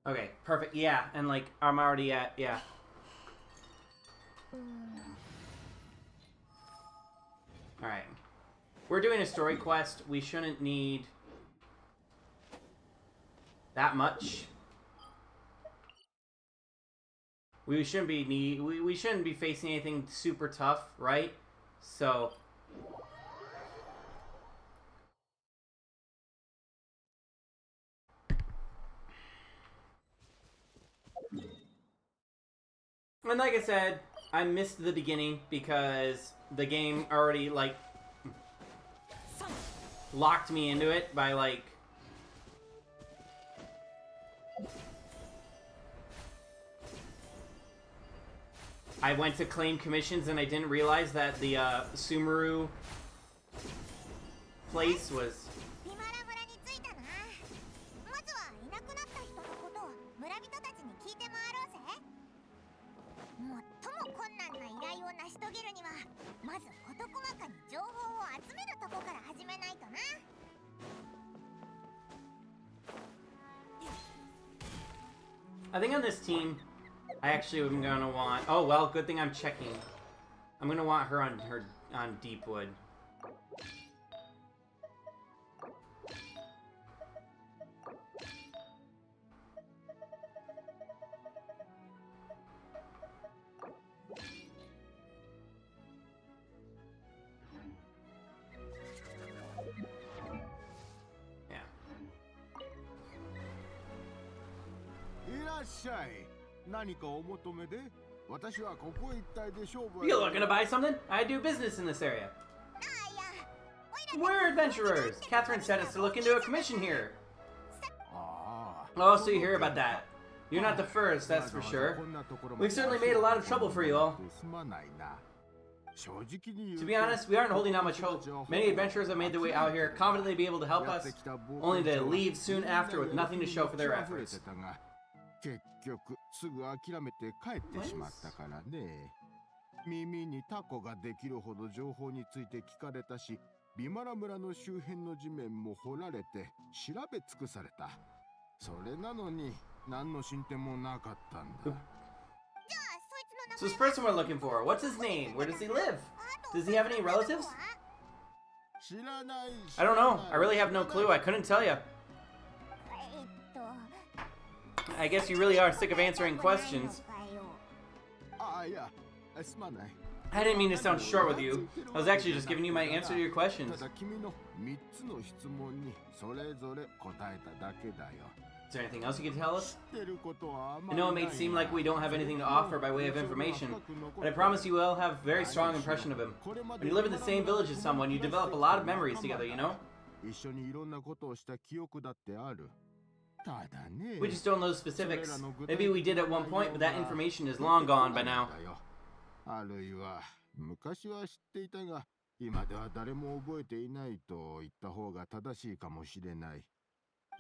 Okay, perfect. Yeah, and like I'm already at, yeah. Alright. We're doing a story quest. We shouldn't need that much. We shouldn't be facing anything super tough, right? So and like I said, I missed the beginning because the game already like locked me into it by like I went to claim commissions and I didn't realize that the Sumeru place was ビマラ村に着いたな。まずはいなくなった人のことを村人たちに聞いて回ろうぜ。最も困難な依頼を成し遂げるにはまず事細かに情報を集めるとこから始めないとな。 I think on this team, I actually am gonna want. Oh well, good thing I'm checking. I'm gonna want her on Deepwood. Yeah. いらっしゃい。何かお求めで？私はここ一帯で勝負。 You looking to buy something? I do business in this area. We're adventurers. Catherine sent us to look into a commission here. Oh, so you hear about that. You're not the first, that's for sure. We've certainly made a lot of trouble for you all. To be honest, we aren't holding out much hope. Many adventurers have made their way out here, confidently be able to help us, only to leave soon after with nothing to show for their efforts. 結局すぐ諦めて帰ってしまったからね。耳にタコができるほど情報について聞かれたし、ビマラ村の周辺の地面も掘られて調べ尽くされた。それなのに何の進展もなかったんだ。 So this person we're looking for, what's his name? Where does he live? Does he have any relatives? 知らない。 I don't know. I really have no clue. I couldn't tell you. I guess you really are sick of answering questions. あ、いや、すまない。 I didn't mean to sound short with you. I was actually just giving you my answer to your questions. ただ君の3つの質問にそれぞれ答えただけだよ。 Is there anything else you can tell us? 知ってることはあま I り know ない it may seem like we don't have anything to offer by way of information, but I promise you will have a very strong impression of him. When you live in the same village as someone, you develop a lot of memories together, you know? 一緒にいろんなことをした記憶だってある。ただね。 We just don't know the specifics. Maybe we did at one point, but that information is long gone by now. あるいは昔は知っていたが、今では誰も覚えていないと言った方が正しいかもしれない。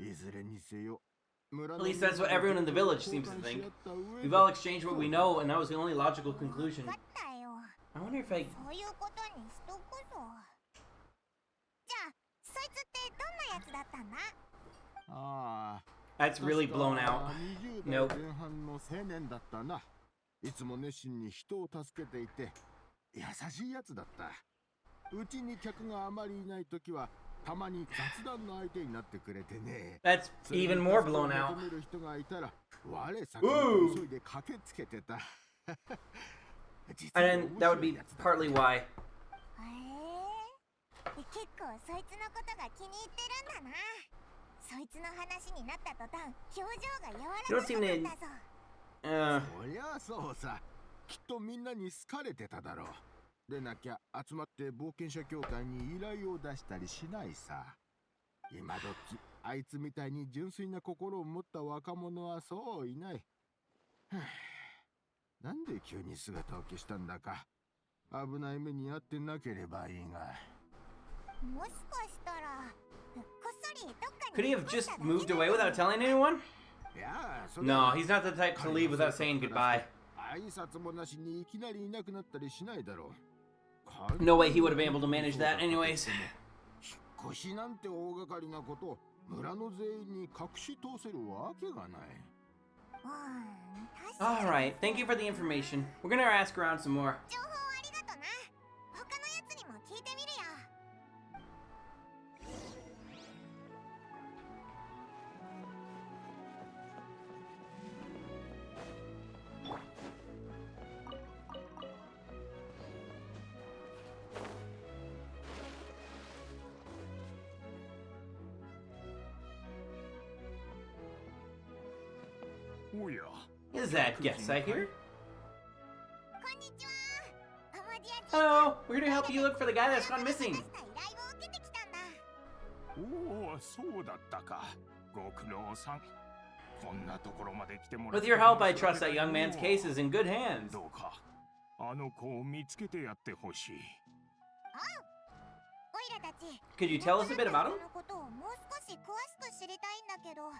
いずれにせよ。 At least that's what everyone in the village seems to think. We've all exchanged what we know, and that was the only logical conclusion. I wonder if I... そういうことにしとくぞ。じゃあ、そいつってどんなやつだったんだ？ ああ。 That's really blown out. 20代 Nope. 前半の青年だったな。いつも熱心に人を助けていて、優しいやつだった。うちに客があまりいないときは、たまに雑談の相手になってくれてね。 That's even more blown out. 求める人がいたら、我先に急いで駆けつけてた。 And that would be partly why. 結構そいつのことが気に入ってるんだな。そいつの話になった途端、表情が柔らかくなったぞ。そりゃそうさ。きっとみんなに好かれてただろう。でなきゃ集まって冒険者協会に依頼を出したりしないさ。今どきあいつみたいに純粋な心を持った若者はそういない。なんで急に姿を消したんだか。危ない目に遭ってなければいいが。もしかしたらこっそりどっか Could に he have just moved away without telling anyone? いやそれ No, he's not the type to leave without saying goodbye. 挨拶もなしにいきなりいなくなったりしないだろう。 No way he would have been able to manage that anyways. 引っ越しなんて大掛かりなこと村の全員に隠し通せるわけがない。確かに Alright, thank you for the information. We're gonna ask around some more. 情報ありがとな。他のやつにも聞いてみるよ。おや Is that guess I hear? こんにちは。アマディアティ Hello, we're here to help you look for the guy that's gone missing. 出した依頼を受けてきたんだ。おお、そうだったか。ご苦労さん。こんなところまで来てもらっ With て your help, I trust that young man's case is in good hands. どうかあの子を見つけてやってほしい。オイラたち。 Could you tell us a bit about him? のことをもう少し詳しく知りたいんだけど、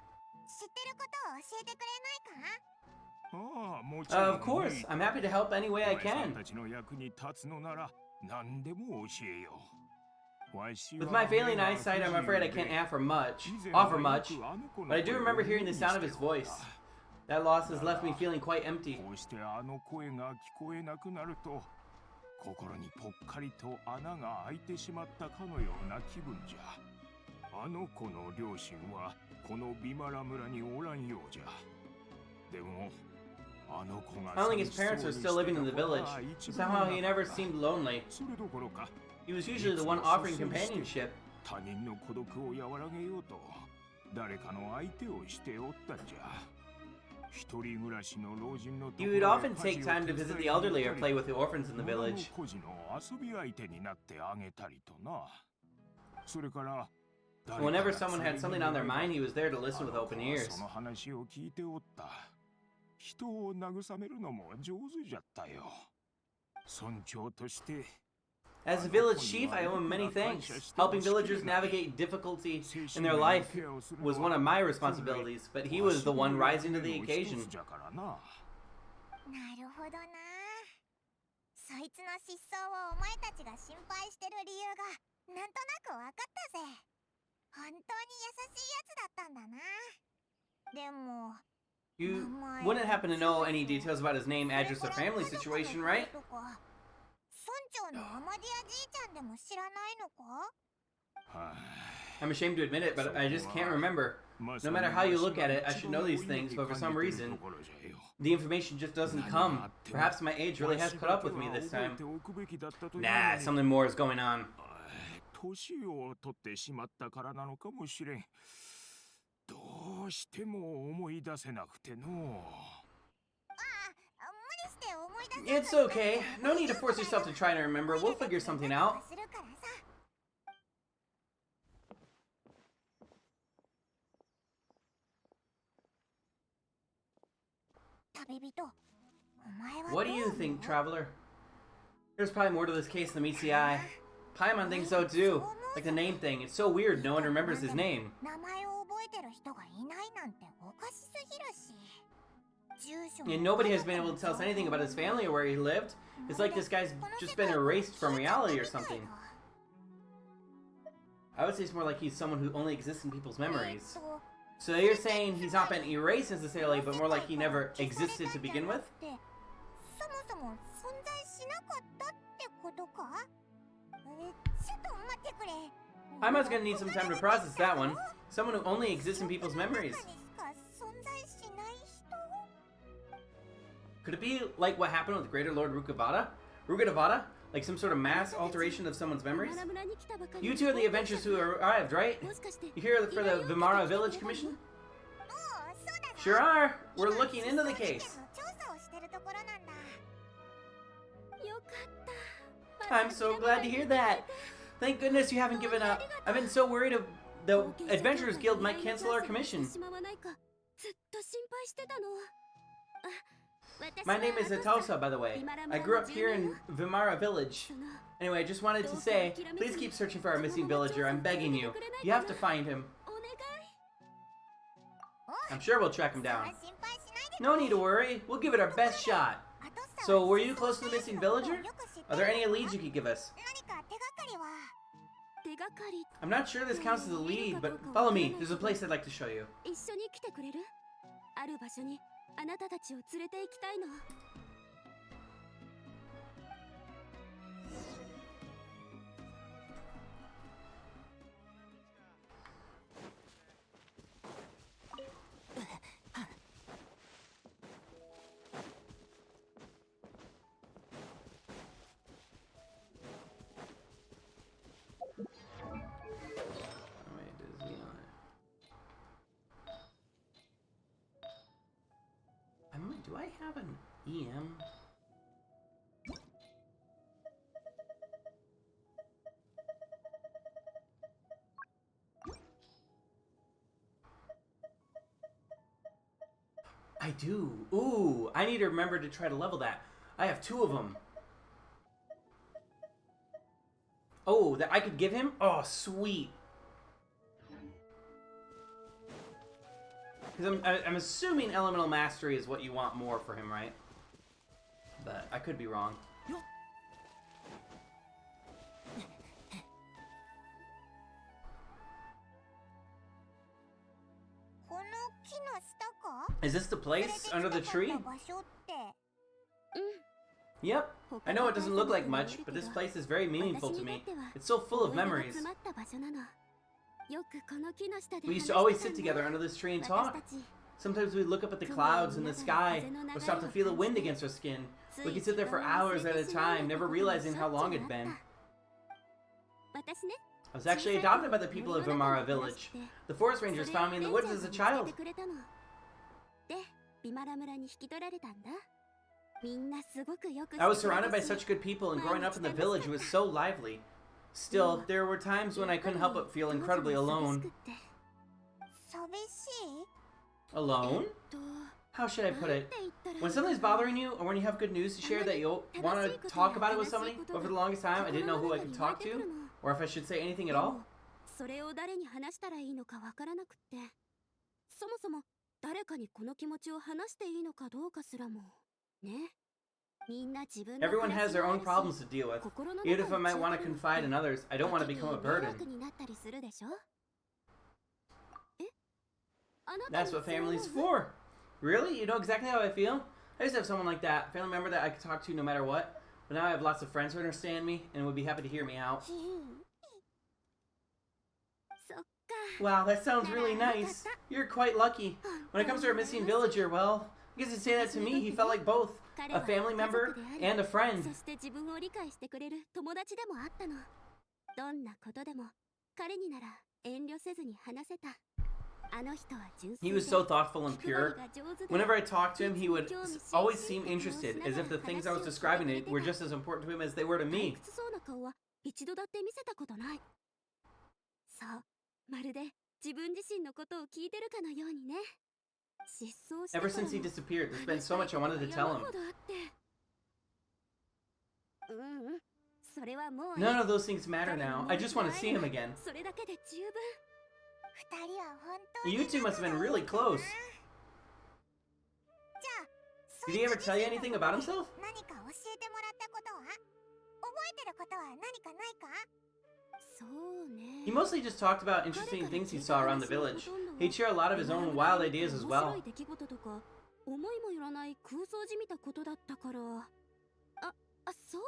知ってることを教えてくれないか？ああ、もちろん。 Of course, I'm happy to help any way I お前さん can. たちの役に立つのなら何でも教えよう。わしは With my failing eyesight, I'm afraid I can't offer much. But I do remember hearing the sound of his voice. That loss has left me feeling quite empty. こうしてあの声が聞こえなくなると心にぽっかりと穴が開いてしまったかのような気分じゃ。あの子の両親はこのビマラ村におらんようじゃ。でもあの子が I don't think his parents are still living in the village. Somehow he never seemed lonely. それどころか He was usually the one offering companionship. 他人の孤独を和らげようと誰かの相手をしておったんじゃ。一人暮らしの老人のとこ He ろ would へ often 家事 take を time to 手 visit 伝 the いに elderly 行 or った play り with the orphans in the 村の village. 孤児の遊び相手になってあげたりとな。それから Whenever someone had something on their mind, he was there to listen with open ears. その話を聞いておった。人を慰めるのも上手じゃったよ。村長として As a village chief, I owe him many thanks. Helping villagers navigate difficulty in their life was one of my responsibilities, but he was the one rising to the occasion. なるほどな。そいつの失踪をお前たちが心配してる理由がなんとなくわかったぜ。本当に優しいやつだったんだな。でも You wouldn't happen to know any details about his name, address, or family situation, right? 村長のアマディアじいちゃんでも知らないのか？ I'm ashamed to admit it, but I just can't remember. No matter how you look at it, I should know these things, but for some reason, the information just doesn't come. Perhaps my age really has caught up with me this time. Nah, something more is going on. 年を取ってしまったからなのかもしれん。どうしても思い出せなくての。無理して思い出 It's okay. No need to force yourself to try to remember. We'll figure something out. するからさ。旅人、お前は What do you think, traveler? There's probably more to this case than meets the eye. Paimon thinks so too. Like the name thing. It's so weird no one remembers his name. 名前を覚えてる人がいないなんておかしすぎるし。住所も And nobody has been able to tell us anything about his family or where he lived. It's like this guy's just been erased from reality or something. I would say it's more like he's someone who only exists in people's memories. So you're saying he's not been erased necessarily, but more like he never existed to begin with? そもそも存在しなかったってことか？ちょっと待ってくれ。 Paimon's gonna need some time to process that one. Someone who only exists in people's memories. 中にしか存在しない人？ Could it be like what happened with Greater Lord Rukavada? Like some sort of mass alteration of someone's memories? You two are the adventurers who arrived, right? You here for the Vimara Village Commission? そうだな。 Sure are. We're looking into the case. 調査をしてるところなんだ。 I'm so glad to hear that. Thank goodness you haven't given up. I've been so worried the Adventurers Guild might cancel our commission. My name is Atosa, by the way. I grew up here in Vimara Village. Anyway, I just wanted to say, please keep searching for our missing villager. I'm begging you. You have to find him. I'm sure we'll track him down. No need to worry. We'll give it our best shot. So, were you close to the missing villager? Are there any leads you could give us? I'm not sure this counts as a lead, but follow me. There's a place I'd like to show you. ある場所にあなたたちを連れて行きたいの。Do I have an EM? I do. Ooh, I need to remember to try to level that. I have 2 of them. Oh, that I could give him? Oh, sweet. Because I'm assuming Elemental Mastery is what you want more for him, right? But I could be wrong. Is this the place under the tree? Yep. I know it doesn't look like much, but this place is very meaningful to me. It's so full of memories. We used to always sit together under this tree and talk. Sometimes we'd look up at the clouds in the sky, or stop to feel the wind against our skin. We could sit there for hours at a time, never realizing how long it'd been. I was actually adopted by the people of Vimara Village. The forest rangers found me in the woods as a child. I was surrounded by such good people, and growing up in the village was so lively. Still, there were times when I couldn't help but feel incredibly alone. Alone? How should I put it? When something's bothering you, or when you have good news to share that you'll want to talk about it with somebody, but for the longest time I didn't know who I could talk to, or if I should say anything at all. Everyone has their own problems to deal with. Even if I might want to confide in others, I don't want to become a burden. That's what family's for. Really? You know exactly how I feel? I used to have someone like that, a family member that I could talk to no matter what. But now I have lots of friends who understand me and would be happy to hear me out. Wow, that sounds really nice. You're quite lucky. When it comes to our missing villager, well, I guess you'd say that to me. He felt like both. A family member and a friend. He was so thoughtful and pure. Whenever I talked to him, he would always seem interested, as if the things I was describing were just as important to him as they were to me. Ever since he disappeared, there's been so much I wanted to tell him. None of those things matter now. I just want to see him again. You two must have been really close. Did he ever tell you anything about himself? He mostly just talked about interesting things he saw around the village. He'd share a lot of his own wild ideas as well.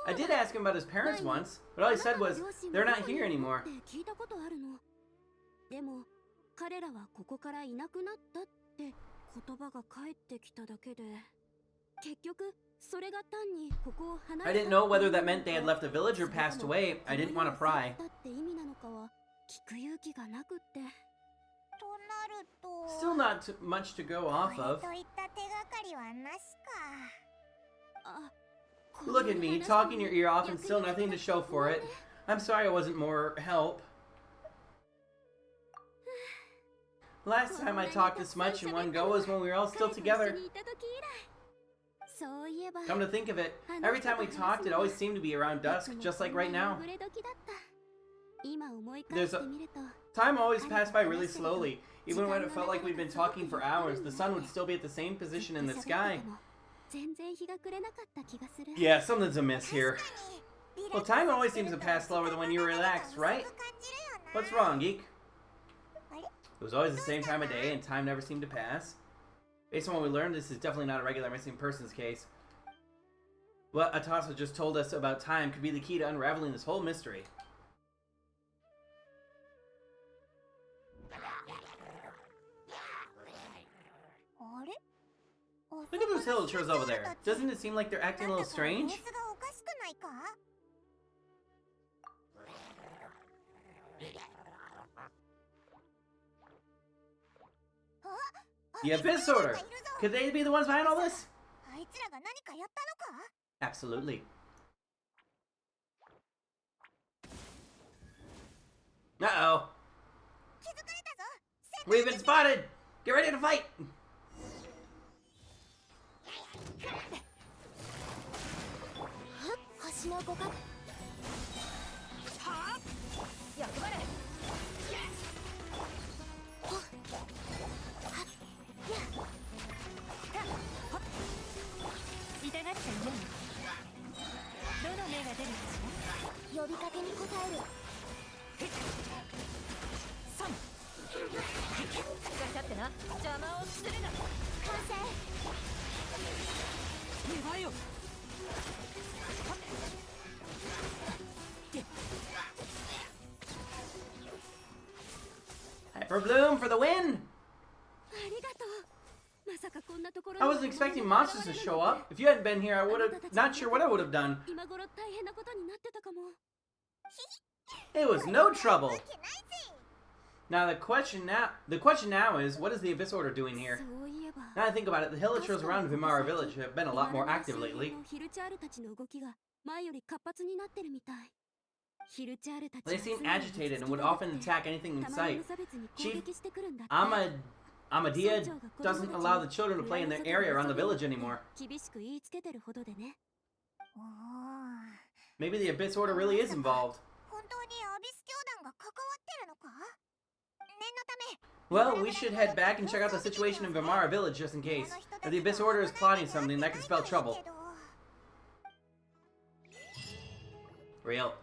I did ask him about his parents once, but all he said was, they're not here anymore. I didn't know whether that meant they had left the village or passed away. I didn't want to pry. Still not much to go off of. Look at me, talking your ear off and still nothing to show for it. I'm sorry I wasn't more help. Last time I talked this much in one go was when we were all still together. そういえば Come to think of it, every time we talked, it always seemed to be around dusk, just like right now. 今思い返してみると Time always passed by really slowly. Even when it felt like we'd been talking for hours, the sun would still be at the same position in the sky. 全然日が暮れなかった気がする Yeah, something's amiss here. Well, time always seems to pass slower than when you relax, right? What's wrong, Geek? It was always the same time of day, and time never seemed to pass. Based on what we learned, this is definitely not a regular missing persons case. What Atasa just told us about time could be the key to unraveling this whole mystery. Look at those hillagers over there. Doesn't it seem like they're acting a little strange? The Abyss Order! Could they be the ones behind all this? Absolutely. Uh-oh. We've been spotted! Get ready to fight! 星の互角役割痛がっちゃいないどの目が出るかしら呼びかけに応える3ガチャってな邪魔をするな完成願いよ Hyper Bloom for the win! ありがとうまさかこんなところに I wasn't expecting monsters to show up. If you hadn't been here, I would have not sure what I would have done. 今頃大変なことになってたかも It was no trouble. Now the question now is, what is the Abyss Order doing here? そういえば Now I think about it, the hillagers around Vimara Village have been a lot more active lately. ヒルチャールたちの動きが前より活発になってるみたいヒルチャールたち They seem agitated and would often attack anything in たまに sight. 無差別に攻撃してくるんだって Amadia doesn't allow the children to play in the area around the village anymore. 厳しく言いつけてるほどでね Maybe the Abyss Order really is involved. 本当にアビス教団が関わってるのか念のため Well, we should head back and check out the situation in Vimara Village just in case. If the Abyss Order is plotting something, that could spell trouble. Real.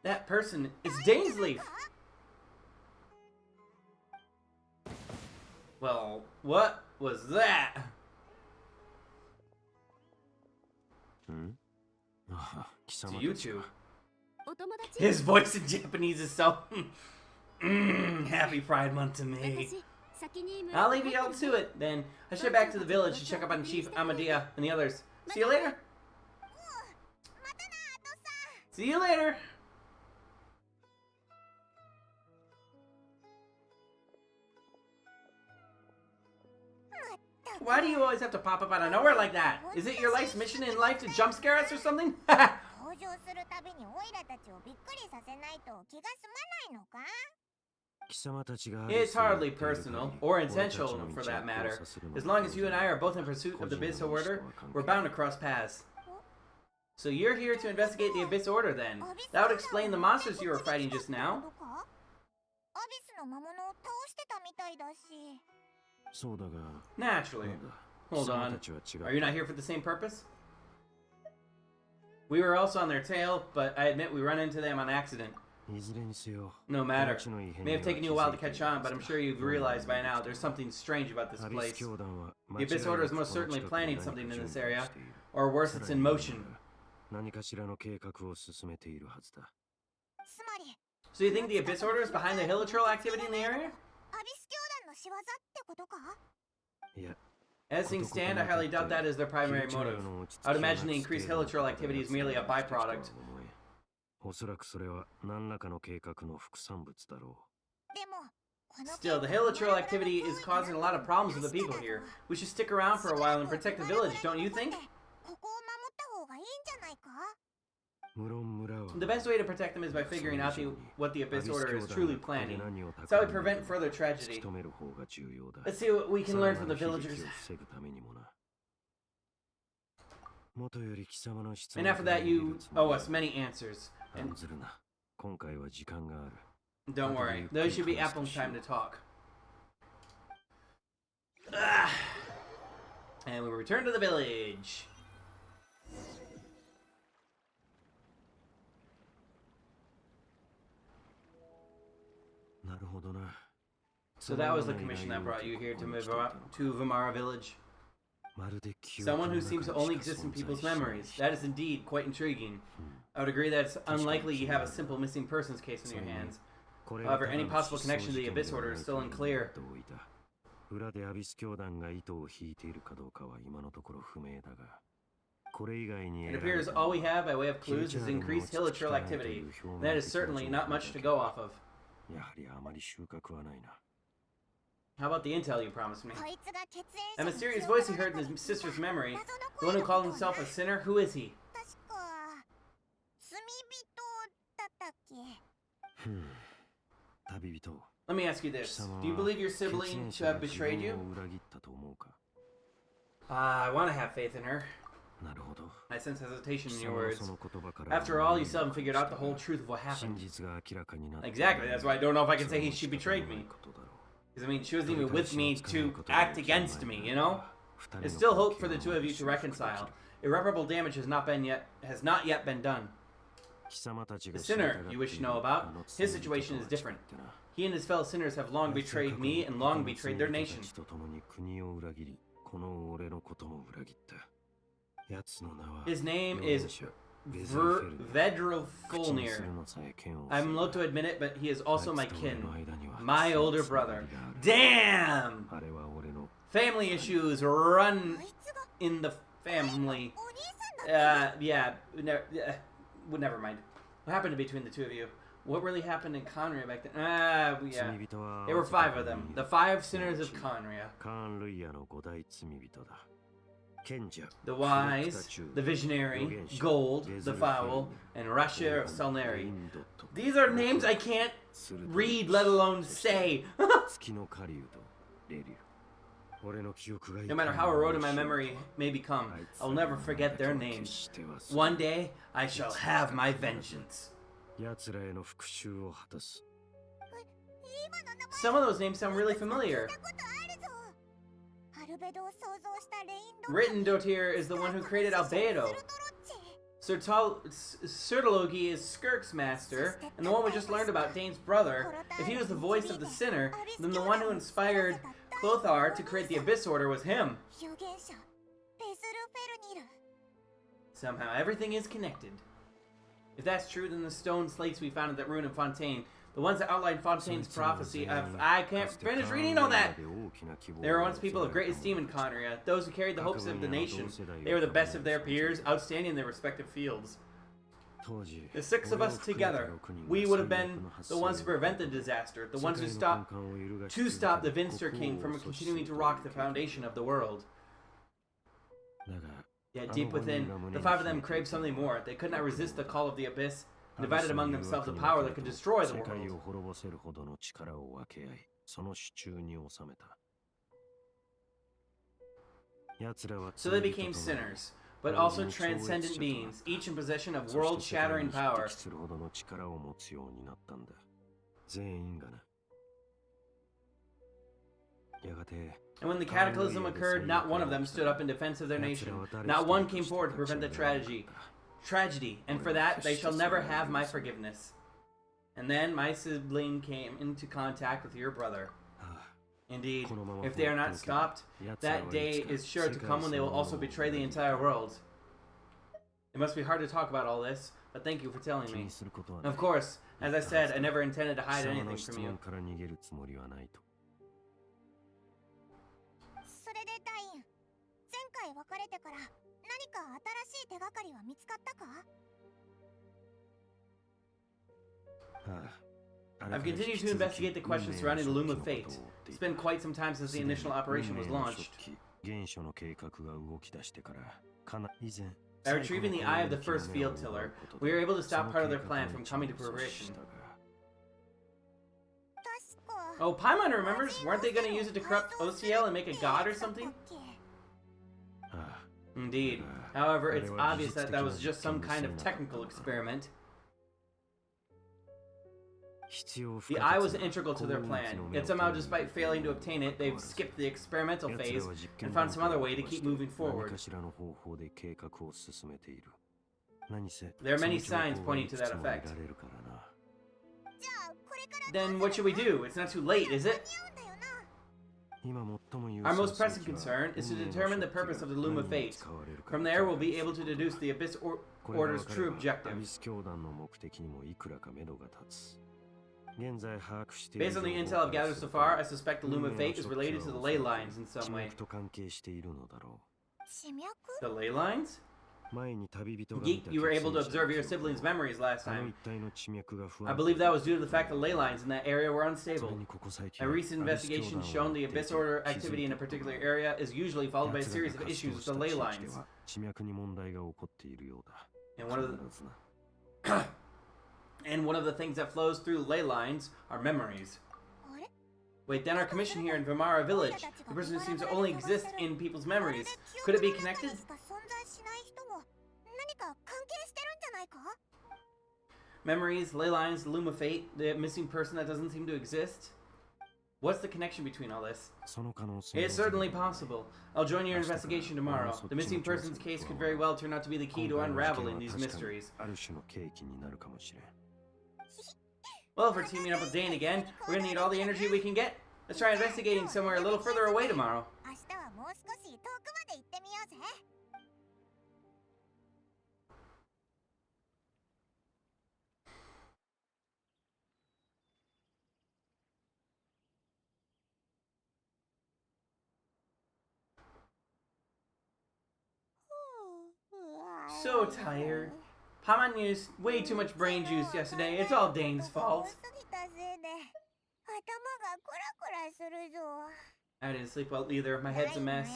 That person is Dainsleif! Well, what was that? To you two. お友達 His voice in Japanese is so... Happy Pride Month to me. 私先に村 I'll leave you all to it, then. I should head back to the village to check up on Chief Amadia and the others. See you later. See you later. Why do you always have to pop up out of nowhere like that? Is it your life's mission in life to jump scare us or something? 登場するたびにオイラたちをびっくりさせないと気が済まないのか It's hardly personal, or intentional for that matter. As long as you and I are both in pursuit of the Abyss Order, we're bound to cross paths. So you're here to investigate the Abyss Order then. That would explain the monsters you were fighting just now. アビスの魔物を倒してたみたいだし Naturally. Hold on. Are you not here for the same purpose? We were also on their tail, but I admit we run into them on accident. No matter. May have taken you a while to catch on, but I'm sure you've realized by now there's something strange about this place. The Abyss Order is most certainly planning something in this area, or worse, it's in motion. 何かしらの計画を進めているはずだ。つまり So you think the Abyss Order is behind the Hilichurl activity in the area? アビス教団の仕業ってことか いや、 As things stand, I highly doubt that is their primary motive. I would imagine the increased Hilichurl activity is merely a byproduct. おそらくそれは何らかの計画の副産物だろでもこの Still, the Hilichurl activity is causing a lot of problems with the people here. We should stick around for a while and protect the village, don't you think? ここを守った方がいいんじゃないか The best way to protect them is by figuring out what the Abyss Order is truly planning. That's how we prevent further tragedy. Let's see what we can learn from the villagers. And after that, you owe us many answers. And don't worry, there should be ample time to talk. And we return to the village. So that was the commission that brought you here to Vimara village. Someone who seems to only exist in people's memories. That is indeed quite intriguing. I would agree that it's unlikely you have a simple missing persons case in your hands. However, any possible connection to the Abyss Order is still unclear. It appears all we have by way of clues is increased hilichurl activity. And that is certainly not much to go off of. How about the intel you promised me? A mysterious voice he heard in his sister's memory. The one who called himself a sinner? Who is he? Let me ask you this. Do you believe your sibling to have betrayed you? I want to have faith in her. I sense hesitation in your words. After all, you still haven't figured out the whole truth of what happened. Exactly, that's why I don't know if I can say she betrayed me. Because, I mean, she wasn't even with me to act against me, you know? There's still hope for the two of you to reconcile. Irreparable damage has not yet been done. The sinner you wish to know about, his situation is different. He and his fellow sinners have long betrayed me and long betrayed their nation. His name is Vedrofulnir. I'm loath to admit it, but he is also my kin. My older brother. Damn! Family issues run in the family. Never mind. What happened between the two of you? What really happened in Conria back then? Yeah. There were 5 of them. The 5 sinners of Conria. The Wise, the Visionary, Gold, the Foul, and Rasher of Salneri. These are names I can't read, let alone say. No matter how eroded my memory may become, I'll never forget their names. One day, I shall have my vengeance. Some of those names sound really familiar. Rittendotir is the one who created Albedo. Sertologi is Skirk's master, and the one we just learned about, Dane's brother. If he was the voice of the sinner, then the one who inspired Clothar to create the Abyss Order was him. Somehow, everything is connected. If that's true, then the stone slates we found at that ruin in Fontaine, the ones that outlined Fontaine's prophecy of... I can't finish reading all that! There were once people of great esteem in Conria, those who carried the hopes of the nation. They were the best of their peers, outstanding in their respective fields. The 6 of us together, we would have been the ones who prevent the disaster, the ones who stop the Vinster King from continuing to rock the foundation of the world. Yet deep within, the 5 of them craved something more. They could not resist the call of the Abyss, and divided among themselves a power that could destroy the world. So they became sinners, but also transcendent beings, each in possession of world-shattering power. And when the cataclysm occurred, not one of them stood up in defense of their nation. Not one came forward to prevent the tragedy, and for that they shall never have my forgiveness. And then my sibling came into contact with your brother. Indeed, if they are not stopped, that day is sure to come when they will also betray the entire world. It must be hard to talk about all this, but thank you for telling me. Of course, as I said, I never intended to hide anything from you. I've continued to investigate the questions surrounding the Loom of Fate. It's been quite some time since the initial operation was launched. By retrieving the eye of the first field tiller, we were able to stop part of their plan from coming to fruition. Oh, Paimon remembers? Weren't they going to use it to corrupt OCL and make a god or something? Indeed. However, it's obvious that that was just some kind of technical experiment. The eye was integral to their plan, yet somehow, despite failing to obtain it, they've skipped the experimental phase and found some other way to keep moving forward. There are many signs pointing to that effect. Then what should we do? It's not too late, is it? Our most pressing concern is to determine the purpose of the Loom of Fate. From there, we'll be able to deduce the Abyss Order's true objective. Based on the intel I've gathered so far, I suspect the Loom of Fate is related to the ley lines in some way. The ley lines? Geek, you were able to observe your siblings' memories last time. I believe that was due to the fact the ley lines in that area were unstable. A recent investigation has shown the Abyss Order activity in a particular area is usually followed by a series of issues with the ley lines. And one of the things that flows through ley lines are memories. Wait, then our commission here in Vimara Village, the person who seems to only exist in people's memories, could it be connected? Memories, ley lines, the Loom of Fate, the missing person that doesn't seem to exist? What's the connection between all this? It's certainly possible. I'll join your investigation tomorrow. The missing person's case could very well turn out to be the key to unraveling these mysteries. Well, if we're teaming up with Dane again, we're gonna need all the energy we can get. Let's try investigating somewhere a little further away tomorrow. So tired. Paimon used way too much brain juice yesterday. It's all Dane's fault. I didn't sleep well either. My head's a mess.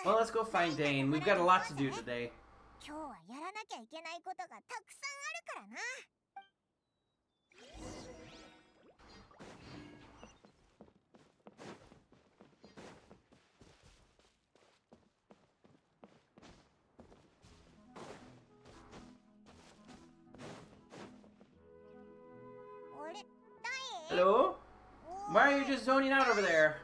Well, let's go find Dane. We've got a lot to do today. Hello? Why are you just zoning out over there?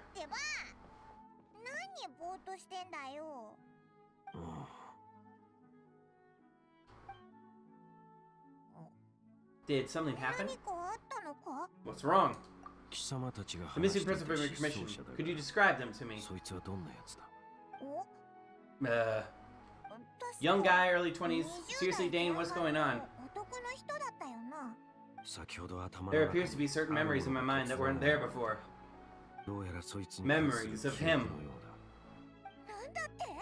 Did something happen? What's wrong? The missing person from your commission. Could you describe them to me? Young guy, early 20s. Seriously, Dane, what's going on? There appears to be certain memories in my mind that weren't there before. Memories of him.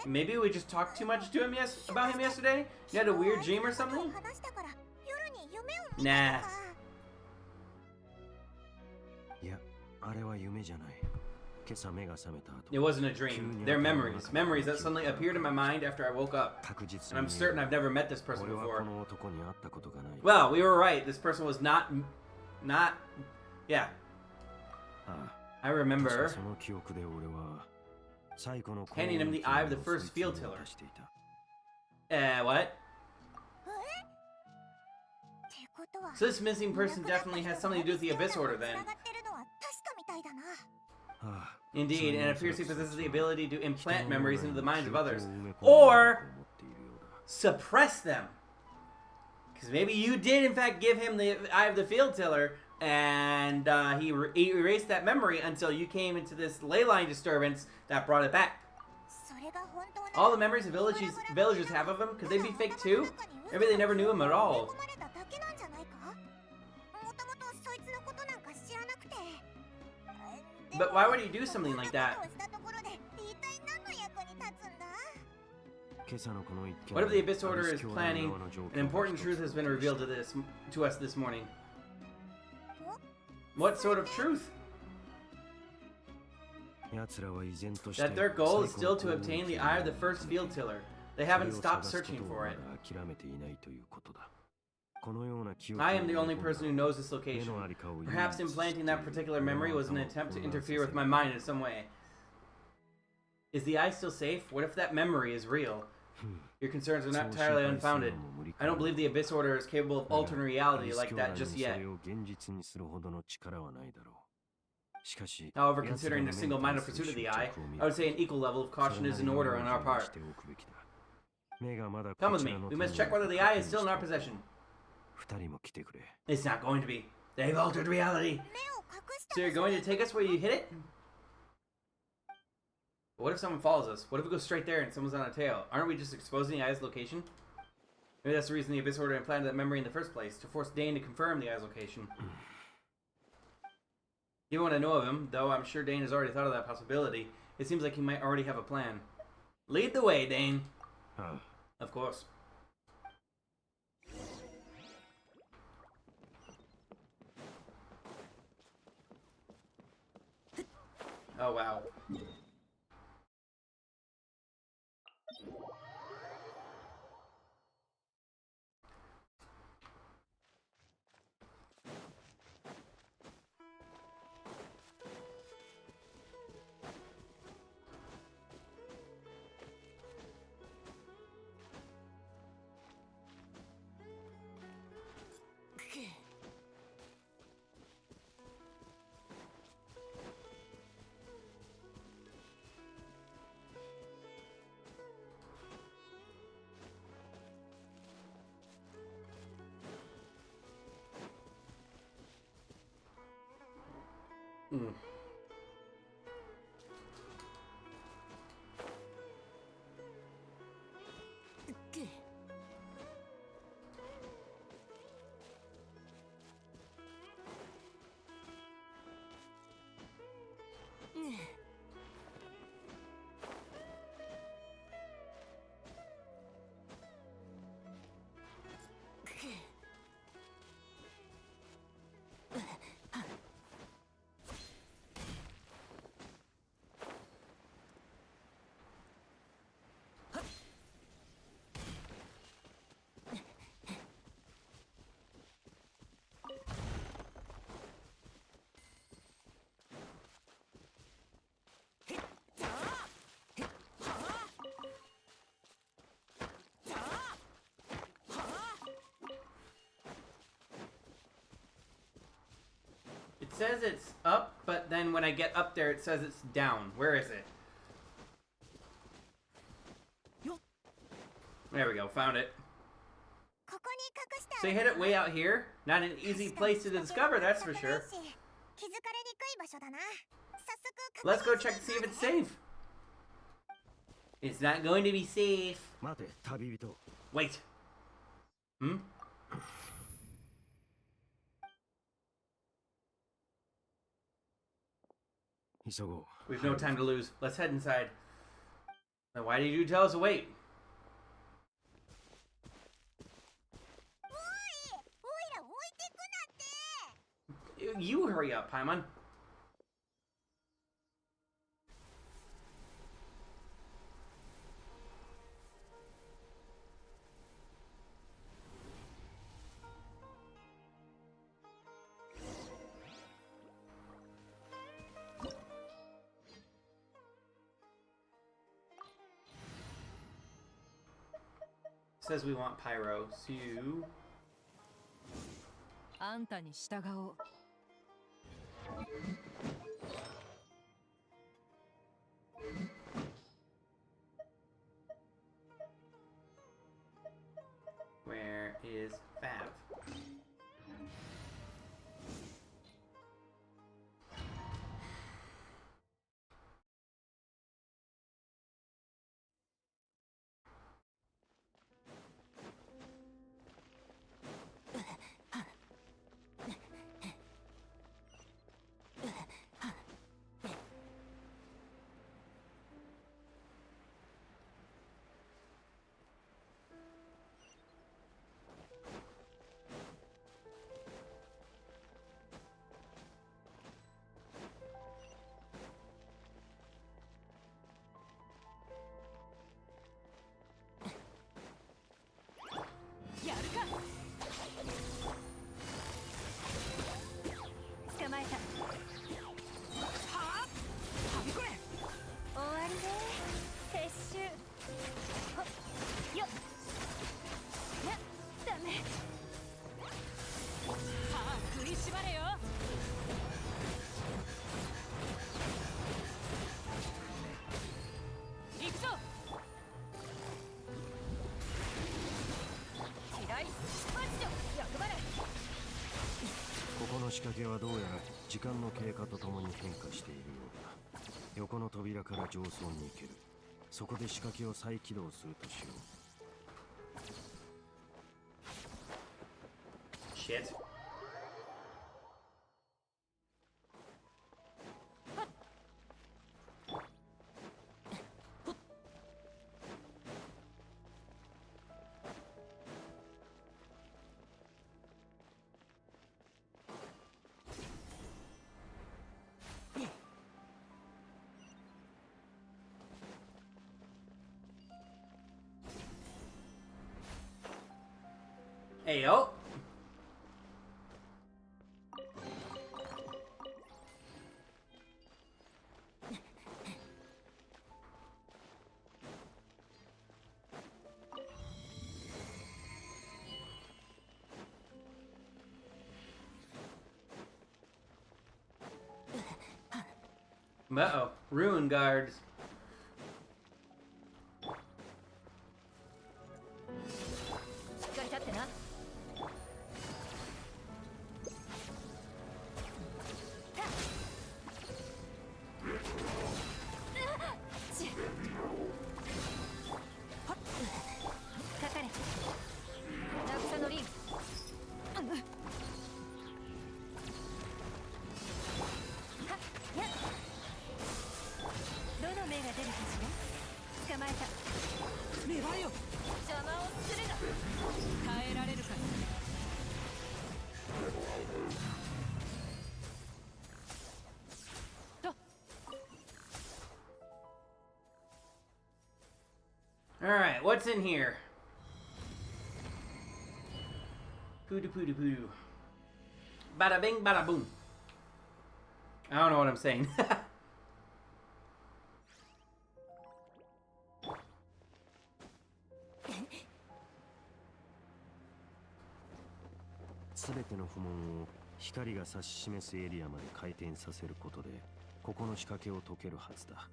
Maybe we just talked too much to him about him yesterday? You had a weird dream or something? Nah. It wasn't a dream. They're memories. Memories that suddenly appeared in my mind after I woke up. And I'm certain I've never met this person before. Well, we were right. This person was not... Yeah. I remember handing him the eye of the first field tiller. What? So this missing person definitely has something to do with the Abyss Order then. Indeed, and it appears he possesses the ability to implant memories into the minds of others. Or suppress them. Because maybe you did in fact give him the eye of the field tiller, and he erased that memory until you came into this ley line disturbance that brought it back. All the memories the villagers have of him, could they be fake too? Maybe they never knew him at all. But why would he do something like that? What if the Abyss Order is planning? An important truth has been revealed to us this morning. What sort of truth? That their goal is still to obtain the eye of the first field tiller. They haven't stopped searching for it. I am the only person who knows this location. Perhaps implanting that particular memory was an attempt to interfere with my mind in some way. Is the eye still safe? What if that memory is real? Your concerns are not entirely unfounded. I don't believe the Abyss Order is capable of altering reality like that just yet. However, considering the single-minded pursuit of the eye, I would say an equal level of caution is in order on our part. Come with me. We must check whether the eye is still in our possession. It's not going to be. They've altered reality. So you're going to take us where you hit it? But what if someone follows us? What if we go straight there and someone's on our tail? Aren't we just exposing the eye's location? Maybe that's the reason the Abyss Order implanted that memory in the first place, to force Dane to confirm the eye's location. Even when I know of him, though I'm sure Dane has already thought of that possibility, it seems like he might already have a plan. Lead the way, Dane. Of course. Oh, wow. It says it's up, but then when I get up there, it says it's down. Where is it? There we go, found it. So you hit it way out here? Not an easy place to discover, that's for sure. Let's go check to see if it's safe. It's not going to be safe. Wait. Hmm? We've no time to lose. Let's head inside. Now, why did you tell us to wait? You hurry up, Paimon. Says we want Pyro, so you... あんたに従おう。Where is Fav? 仕掛けはどうやら時間の経過とともに変化しているようだ。横の扉から上層に行ける。そこで仕掛けを再起動するとしよう。Shit. Hey yo. Uh-oh. Ruin guards. しっかり立ってな。かかれ。渚のリン。どの目が出るかしら。捕まえた。芽生えよ。邪魔をするな。耐えられるか。Alright, what's in here? Poodoo poodoo poodoo. Bada bing bada boom. I don't know what I'm saying. すべての不問を光が指し示すエリアまで回転させることで、ここの仕掛けを解けるはずだ。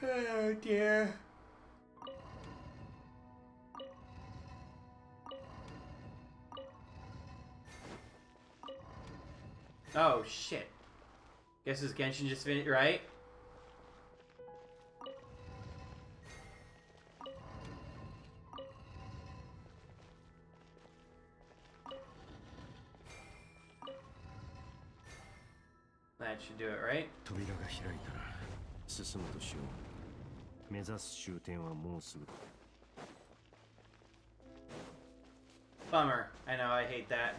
Oh dear. Oh shit. Guess this Genshin just finished, right? That should do it, right? 扉が開いたら進むとしよう。目指す終点はもうすぐだ。Bummer. I know, I hate that.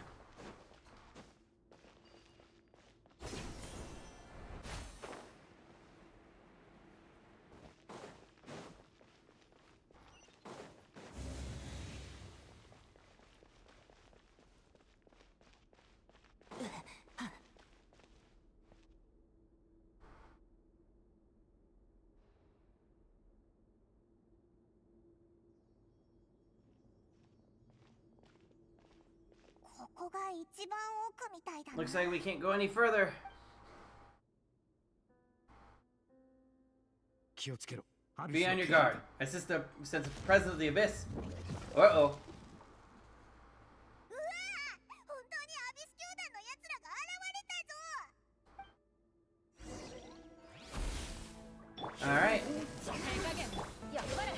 Looks like we can't go any further. 気をつけろ。 Be on your guard. I sense the presence of the abyss. Uh-oh. Alright. やっぱり。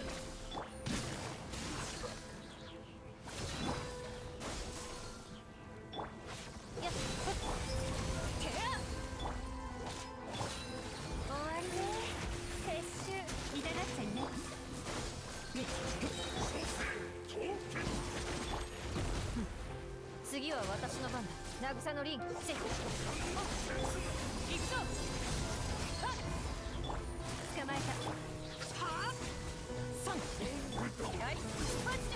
やっけあ。終わりね。撤収。痛がっちゃいね。次は私の番だ。渚のリン。行くぞ。捕まえた。はあ。3。はい。マジで。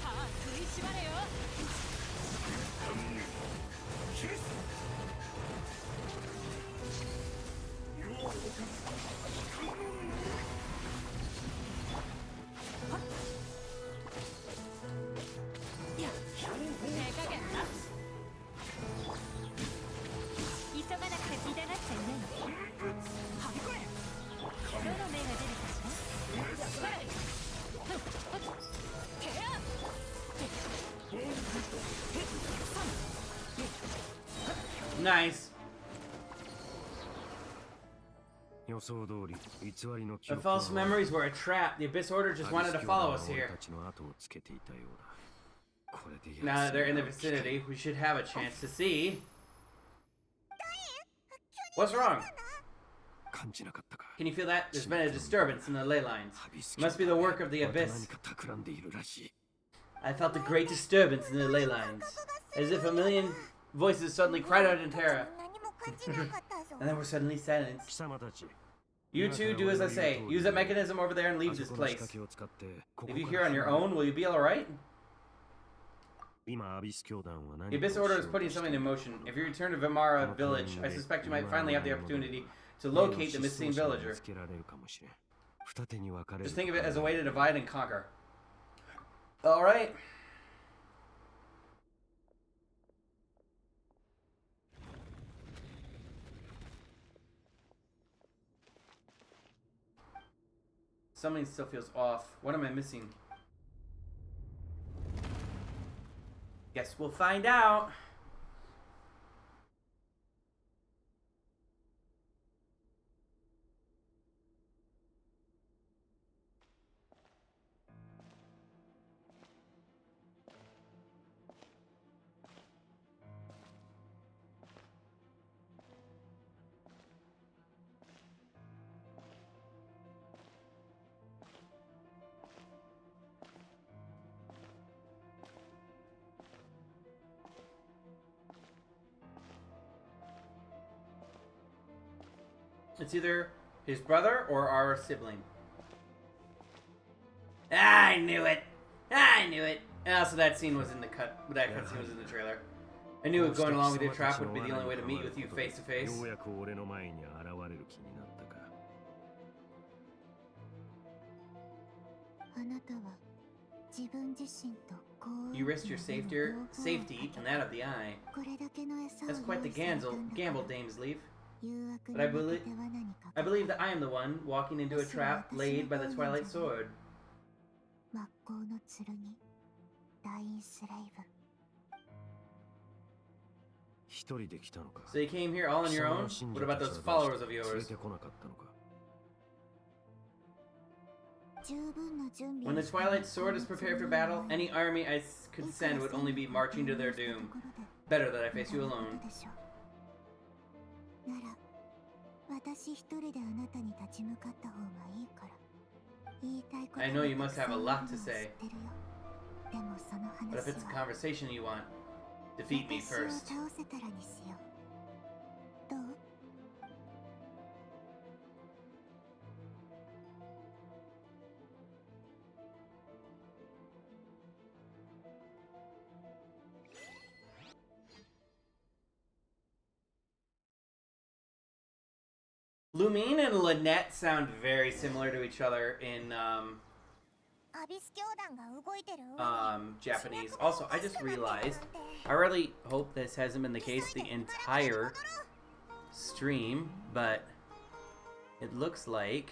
さあ食いしばれよ。いや、手加減な。急がなくて痛がっちゃいない。はびこれ。どの目が出るかしら。やっぱり。Nice. 予想通り偽りの記 The 憶は false memories were a trap. The Abyss Order just wanted to follow us here. 俺たちの後をつけていたようだ。これで Now that they're in the vicinity, we should have a chance to see. What's wrong? 感じなかったか。 Can you feel that? There's been a disturbance in the ley lines. It must be the work of the また Abyss. 何か企んでいるらしい。 I felt a great disturbance in the ley lines, as if a million voices suddenly cried out in terror, 何も感じなかったぞ and then were suddenly silenced. 貴様たち。 You two do as I say. Use that mechanism over there and leave this あそこの仕 place. 掛けを使って、ここ If you か here ら on your own, will you be alright? 今アビス教団は何 The かを Abyss しよ Order う is と putting してい something る in motion. If you return to Vimara Village, I suspect you might finally have the opportunity to locate the missing villager. Just Just think of it as a way to divide and conquer. Alright. Something still feels off. What am I missing? Guess we'll find out. It's either his brother or our sibling. I knew it! I knew it! And also that scene was in the that cutscene was in the trailer. I knew going along with your trap would be the only way to meet with you face to face. ようやく俺の前に現れる気になったか。あなたは自分自身と幸運 You risked your safety and that of the eye. これだけの餌を That's quite the 用意されたんだから gamble, Dame's Leaf. 誘惑 But I に負 believe- けて罠にかか I る believe that I am the one walking into a trap laid by the Twilight Sword. 真っ向の剣ダインスレイブ 一人で来たのか。 So you came here all on your own? 貴様の What 信者 about た those ちはどう followers し of て連れ yours? てこなかったのか。十分な準備 When を the した Twilight Sword is prepared for battle, any army I could send would only be marching to their doom. Better that I face you alone. なら私一人であなたに立ち向かった方がいいから言いたいこと I know you must have a lot to say. 知ってるよでもその But if 話 it's a は conversation you want, defeat me 私を first. 倒せたらにしようどう Lumine and Lynette sound very similar to each other in アビス教団が動いてる上に Japanese. Also, I just realized, I really hope this hasn't been the case the entire stream, but it looks like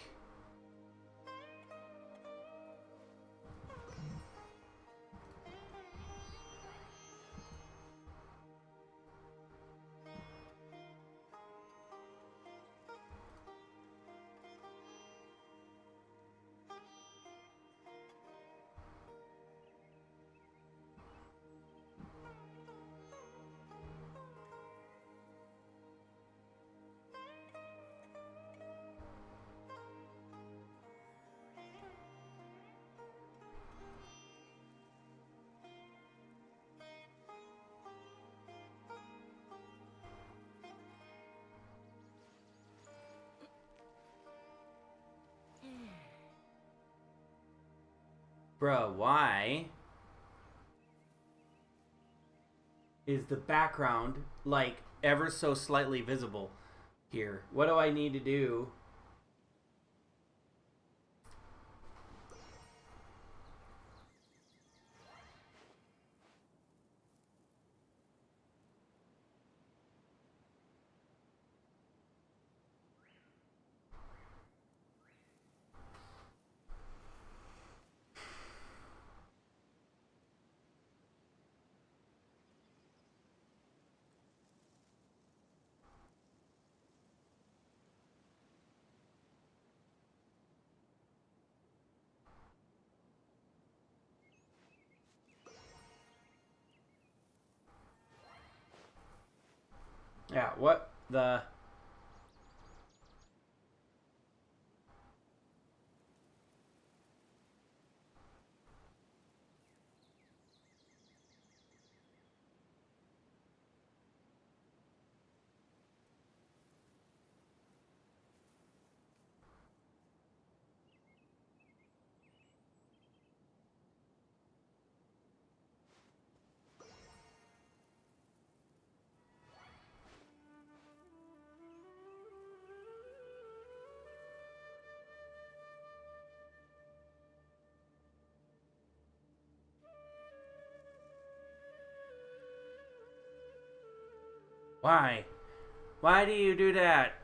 bruh, why is the background like ever so slightly visible here? What do I need to do? Yeah, what the... Why? Why do you do that?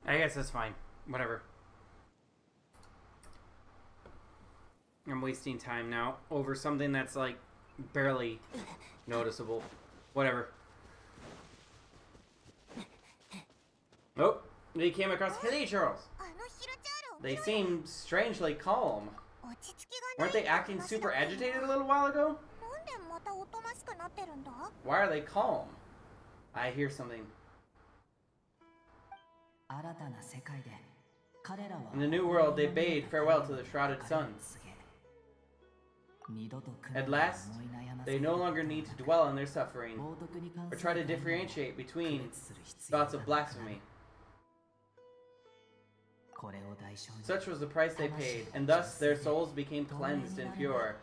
I guess that's fine. Whatever. I'm wasting time now over something that's like barely noticeable. Whatever. Oh, they came across Charles. They seem strangely calm. Weren't they acting super agitated a little while ago? Why are they calm? I hear something. In the new world, they bade farewell to the shrouded sun. At last, they no longer need to dwell on their suffering, or try to differentiate between thoughts of blasphemy. Such was the price they paid, and thus their souls became cleansed and pure.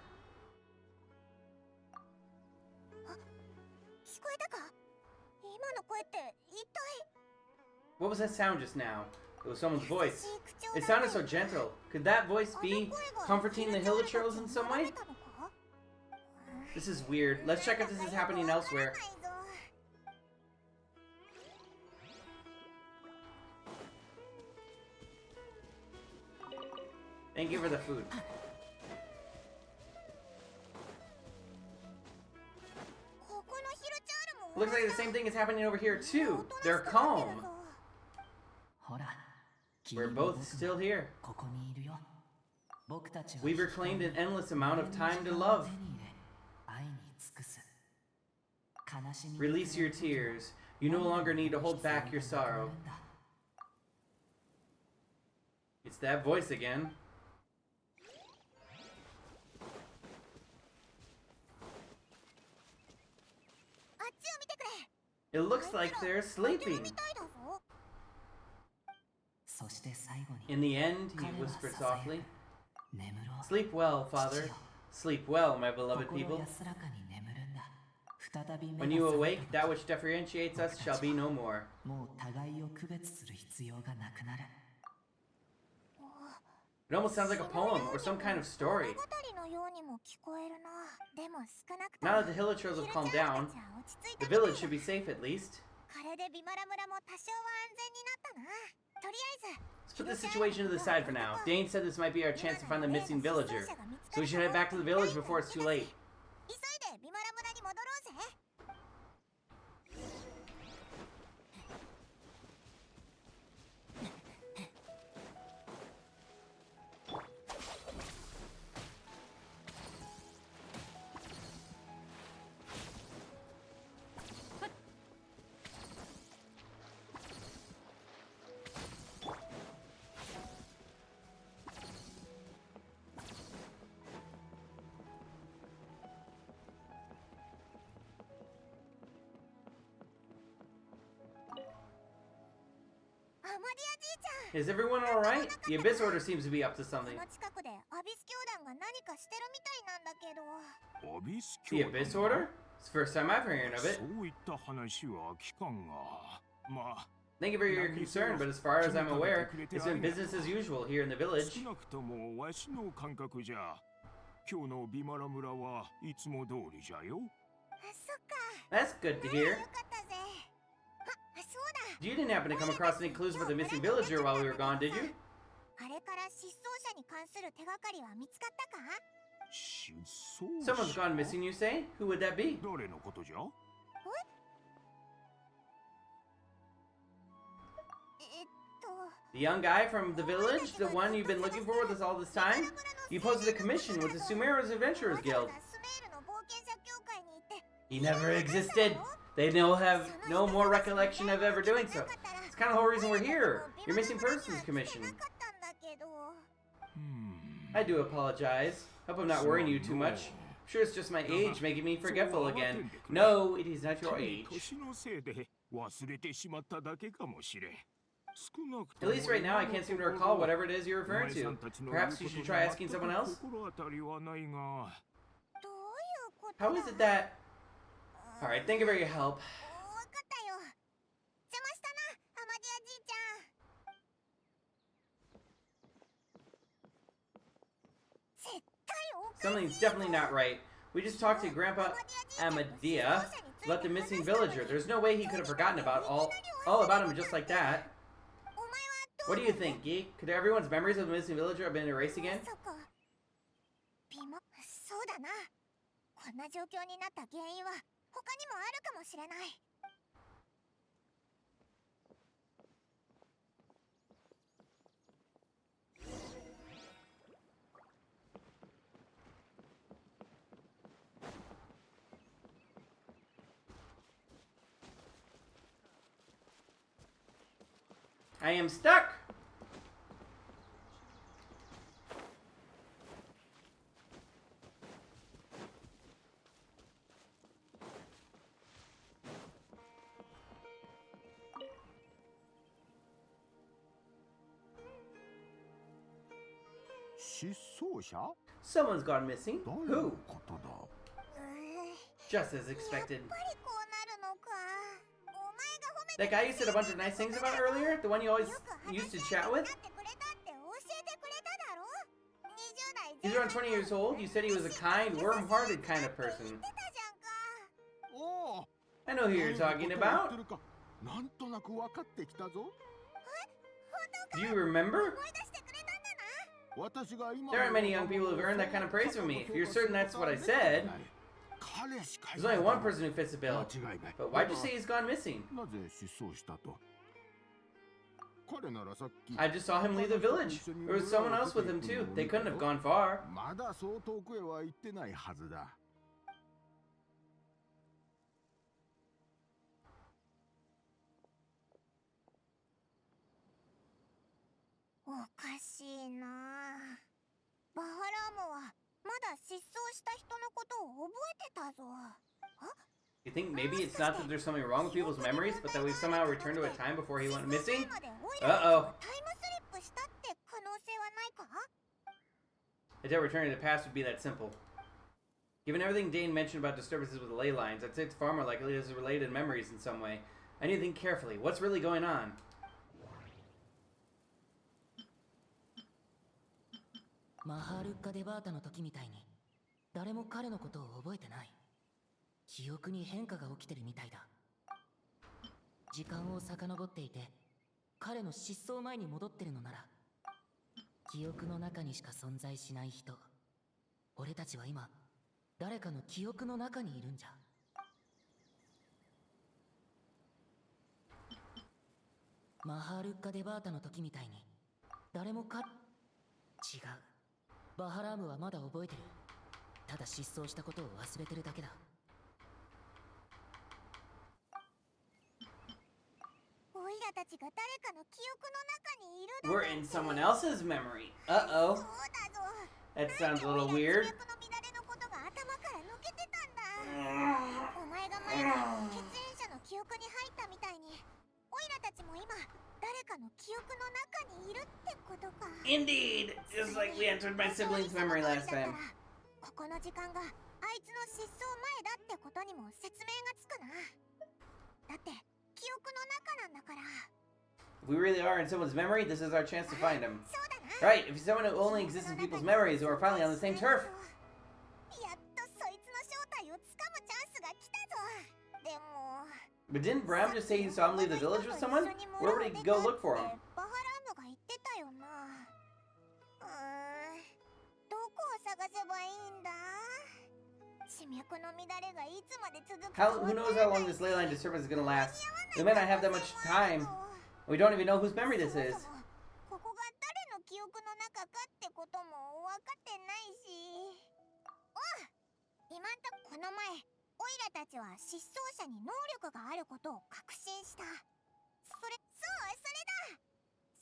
What was that sound just now? It was someone's voice. It sounded so gentle. Could that voice be comforting the Hilichurls in some way? This is weird. Let's check if this is happening elsewhere. Thank you for the food. Looks like the same thing is happening over here too. They're calm. We're both still here. We've reclaimed an endless amount of time to love. Release your tears. You no longer need to hold back your sorrow. It's that voice again. It looks like they're sleeping. In the end, he whispered softly, "Sleep well, Father. Sleep well, my beloved people. When you awake, that which differentiates us shall be no more." It almost sounds like a poem or some kind of story. Now that the hillagers have calmed down, the village should be safe at least. Let's put the situation to the side for now. Dane said this might be our chance to find the missing villager, so we should head back to the village before it's too late. Is everyone alright? The Abyss Order seems to be up to something. The Abyss Order? It's the first time I've heard of it. Thank you for your concern, but as far as I'm aware, it's been business as usual here in the village. That's good to hear. You didn't happen to come across any clues about the missing villager while we were gone, did you? Someone's gone missing, you say? Who would that be? The young guy from the village? The one you've been looking for with us all this time? You posted a commission with the Sumeru's Adventurers Guild. He never existed. They have no more recollection of ever doing so. It's kind of the whole reason we're here. Your missing persons commission. I do apologize. Hope I'm not worrying you too much. I'm sure it's just my age making me forgetful again. No, it is not your age. At least right now I can't seem to recall whatever it is you're referring to. Perhaps you should try asking someone else? How is it that... Alright, thank you for your help. Something's definitely not right. We just talked to Grandpa Amadea about the missing villager. There's no way he could have forgotten about all about him just like that. What do you think, Geek? Could everyone's memories of the missing villager have been erased again? I am stuck! Someone's gone missing. Who? Just as expected. That guy you said a bunch of nice things about earlier? The one you always used to chat with? He's around 20 years old. You said he was a kind, warm-hearted kind of person. I know who you're talking about. Do you remember? There aren't many young people who've earned that kind of praise from me. If you're certain that's what I said... There's only one person who fits the bill. But why'd you say he's gone missing? 彼ならさっき I just saw him leave the village. There was someone else with him too. They couldn't have gone far. まだそう遠くへは行ってないはずだ。おかしいな。バハラームはまだ失踪した人のことを覚えてたぞ。You think maybe it's not that there's something wrong with people's memories, but that we've somehow returned to a time before he went missing? Uh-oh. タイムスリップしたって可能性はないか? I doubt returning to the past would be that simple. Given everything Dane mentioned about disturbances with the ley lines, I'd say it's far more likely this is related to memories in some way. I need to think carefully. What's really going on? マハールッカ・デバータの時みたいに誰も彼のことを覚えてない。記憶に変化が起きてるみたいだ。時間を遡っていて彼の失踪前に戻ってるのなら、記憶の中にしか存在しない人、俺たちは今誰かの記憶の中にいるんじゃ。マハールッカ・デバータの時みたいに誰も違う。バハラームはまだ覚えてる。ただ失踪したことを忘れてるだけだ。オイラたちが誰かの記憶の中にいるだ We're in someone else's memory. Uh-oh. そうだぞ。 That sounds a little weird. 脈の乱れのことが頭から抜けてたんだ。お前が前に血縁者の記憶に入ったみたいに、オイラたちも今誰かの記憶の中にいるってことか。 Indeed! Just like we entered my sibling's memory last time. ここの時間があいつの失踪前だってことにも説明がつくな。だって記憶の中なんだから。 If we really are in someone's memory, this is our chance to find him. そうだな。 Right, if he's someone who only exists in people's memories, then we're finally on the same turf. やっとそいつの正体をつかむチャンスが来たぞ。でも But didn't Bram just say he saw him leave the village with someone? Where would he go look for him? バハラームが言ってたよな。どこを探せばいいんだ。地脈の乱れがいつまで続くか。 Who knows how long this ley line disturbance is gonna last? We may not have that much time. We don't even know whose memory this is. ここが誰の記憶の中かってことも分かってないし。今んとこの前、オイラたちは失踪者に能力があることを確信した。それだ。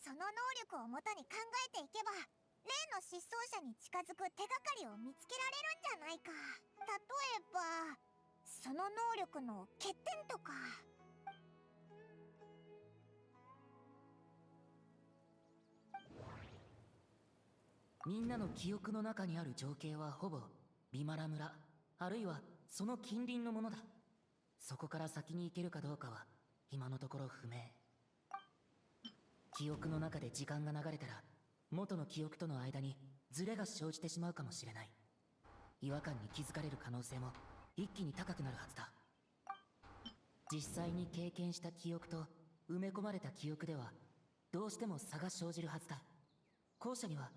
その能力をもとに考えていけば、例の失踪者に近づく手がかりを見つけられるんじゃないか。例えば、その能力の欠点とか。みんなの記憶の中にある情景はほぼビマラ村、あるいはその近隣のものだ。そこから先に行けるかどうかは今のところ不明。記憶の中で時間が流れたら元の記憶との間にズレが生じてしまうかもしれない。違和感に気づかれる可能性も一気に高くなるはずだ。実際に経験した記憶と埋め込まれた記憶ではどうしても差が生じるはずだ。後者には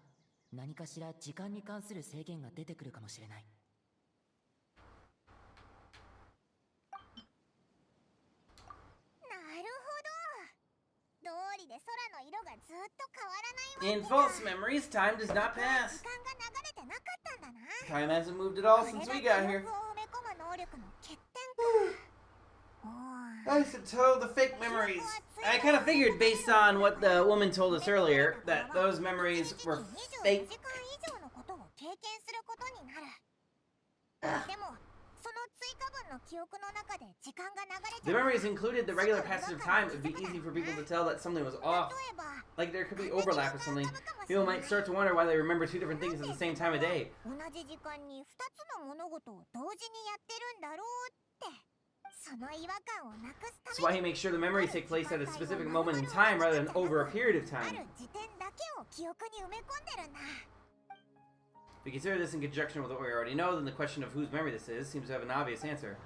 何かしら時間に関する制限が出てくるかもしれない。なるほど。道理で空の色がずっと変わらないわけ In だ。 false memories, time does not 時 pass. 間が流れてなかったんだな。 Time hasn't moved at all これ since が we 記 got 憶 here. を埋め込む能力の欠点か。I should tell the fake memories. I kind of figured based on what the woman told us earlier that those memories were 24 fake. 時間以上のことを経験することになる。でも、その追加分の記憶の中で時間が流れて The memories included the regular passage of time. It would be easy for people to tell that something was off. 例えば、 Like there could be overlap or something. People might start to wonder why they remember two different things at the same time of day. 同じ時間に2つの物事を同時にやってるんだろうって。その違和感をなくす That's た why め he に makes sure the memories take place at a specific moment in time rather than over a period of あ time. る時点だけを記憶に埋め込んでるんだ。 If we consider this in conjunction with what we already know, then the question of whose memory this is seems to have an obvious answer.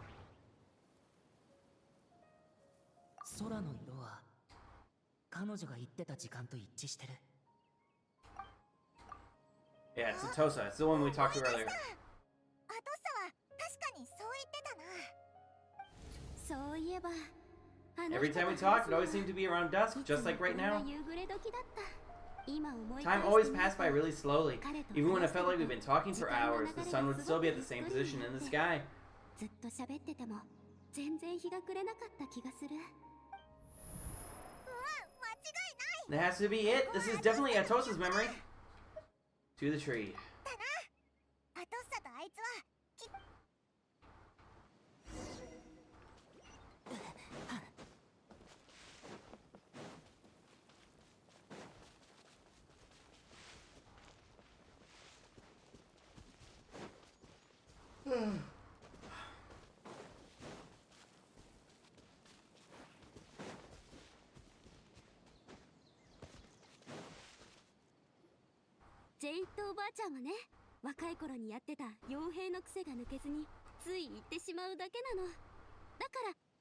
空の色は彼女が言ってた時間と一致してる。 Yeah, it's Atosa. It's the one we talked to 思い出 earlier. した。アトッサは確かにそう言ってたな。そういえばア Every time we talk, it always seemed to be around dusk, just like right now. Time always passed by really slowly. Even when it felt like we've been talking for hours, the sun would still be at the same position in the sky. ずっと喋ってても全然日が暮れなかった気がする。 That has to be it. This is definitely Atosa's memory. To the tree. アトッサとあいつはジェイとおばあちゃんはね、若い頃にやってた傭兵の癖が抜けずについ言ってしまうだけなの。だか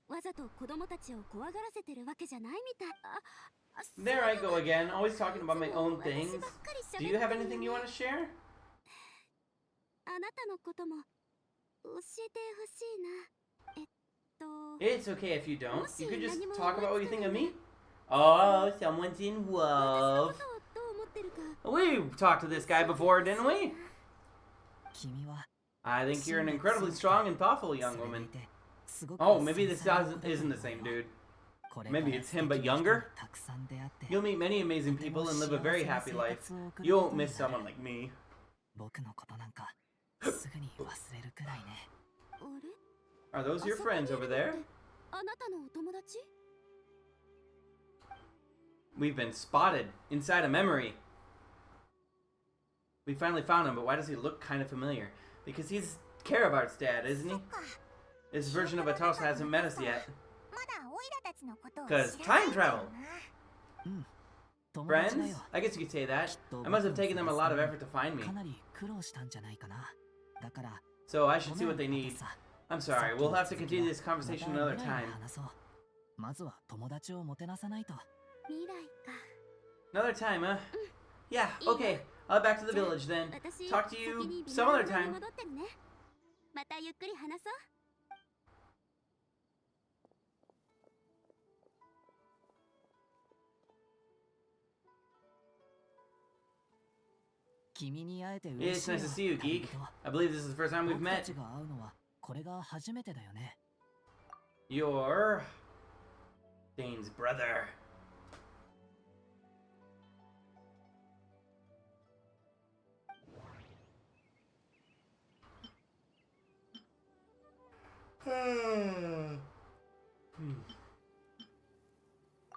らわざと子供たちを怖がらせてるわけじゃないみたい。There I go again, always talking about my own things. Do you have anything you want to share? あなたのことも教えてほしいな。It's okay if you don't. You could just talk about what you think of me. Oh, someone's in love. We talked to this guy before, didn't we? I think you're an incredibly strong and thoughtful young woman. Oh, maybe this isn't the same dude. Maybe it's him but younger? You'll meet many amazing people and live a very happy life. You won't miss someone like me. Are those your friends over there? We've been spotted inside a memory. We finally found him, but why does he look kind of familiar? Because he's Carabart's dad, isn't he? This version of Atosa hasn't met us yet. Because time travel! Friends? I guess you could say that. I must have taken them a lot of effort to find me. So I should see what they need. I'm sorry, we'll have to continue this conversation another time. Another time, huh? Yeah, okay. I'll back to the village then. Talk to you some other time. It's nice to see you, geek. I believe this is the first time we've met. You're Dane's brother.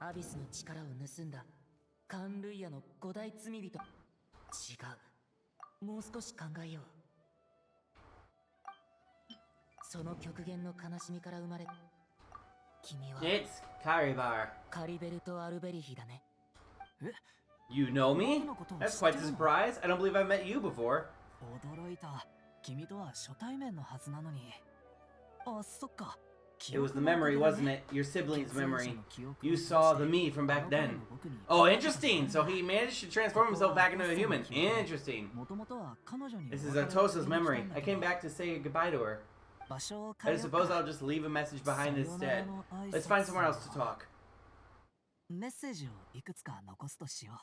Abyss の力を盗んだカンルイアの五大罪人。違う。もう少し考えよう。その極限の悲しみから生まれ、君は It's Carabar. カリベルト・アルベリヒだね。You know me? That's quite a surprise. I don't believe I've met you before. 驚いた。君とは初対面のはずなのに。あ、そっか。 It was the memory, wasn't it? Your sibling's memory. You saw the me from back then. Oh, interesting! So he managed to transform himself back into a human. Interesting. This is Atosa's memory. I came back to say goodbye to her. I suppose I'll just leave a message behind instead. Let's find somewhere else to talk. メッセージをいくつか残すとしよう。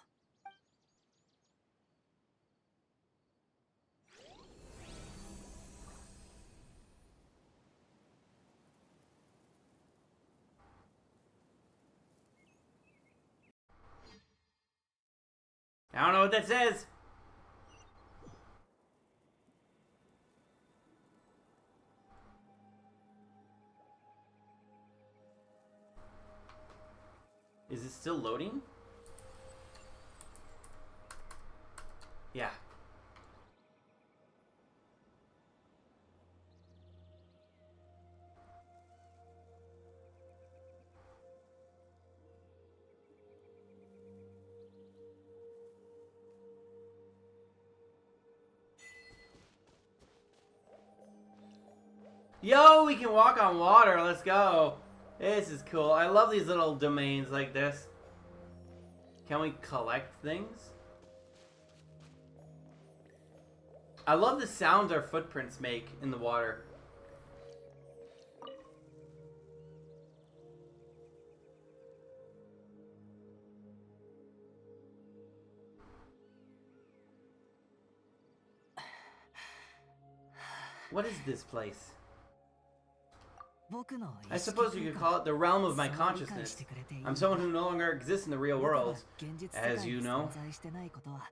I don't know what that says. Is it still loading? Yeah. Yo, we can walk on water. Let's go. This is cool. I love these little domains like this. Can we collect things? I love the sounds our footprints make in the water. What is this place? 僕の I suppose you could call it the realm of my consciousness. I'm someone who no longer exists in the real world, as you know. 存在してないことは